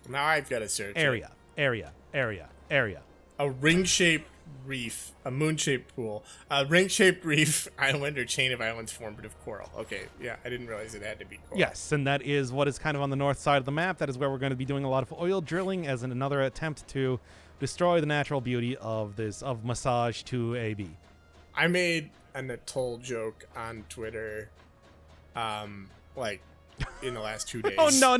Now I've got to search it. Area. A ring-shaped reef, a moon-shaped pool, a ring-shaped reef, island or chain of islands formed of coral. Okay, yeah, I didn't realize it had to be coral. Yes, and that is what is kind of on the north side of the map. That is where we're going to be doing a lot of oil drilling as another attempt to destroy the natural beauty of Massage to AB. I made an atoll joke on Twitter, like in the last 2 days. Oh no,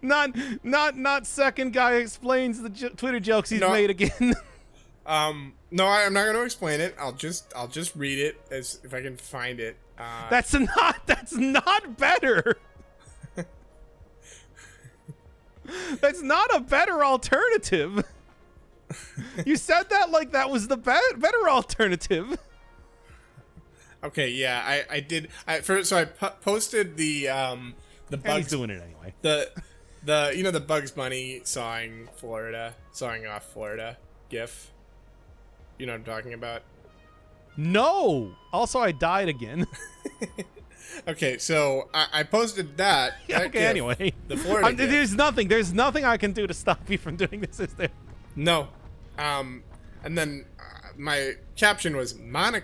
not second guy explains the Twitter jokes he's made again. No, I'm not going to explain it. I'll just read it as if I can find it. That's not better. That's not a better alternative. You said that like that was the better alternative. Okay, yeah, I did. So I posted the Bugs. And he's doing it anyway. The Bugs Bunny sawing off Florida gif. You know what I'm talking about? No. Also, I died again. Okay, so I posted that. Okay, GIF, anyway. The Florida GIF. There's nothing I can do to stop you from doing this, is there? No. And then my caption was Monica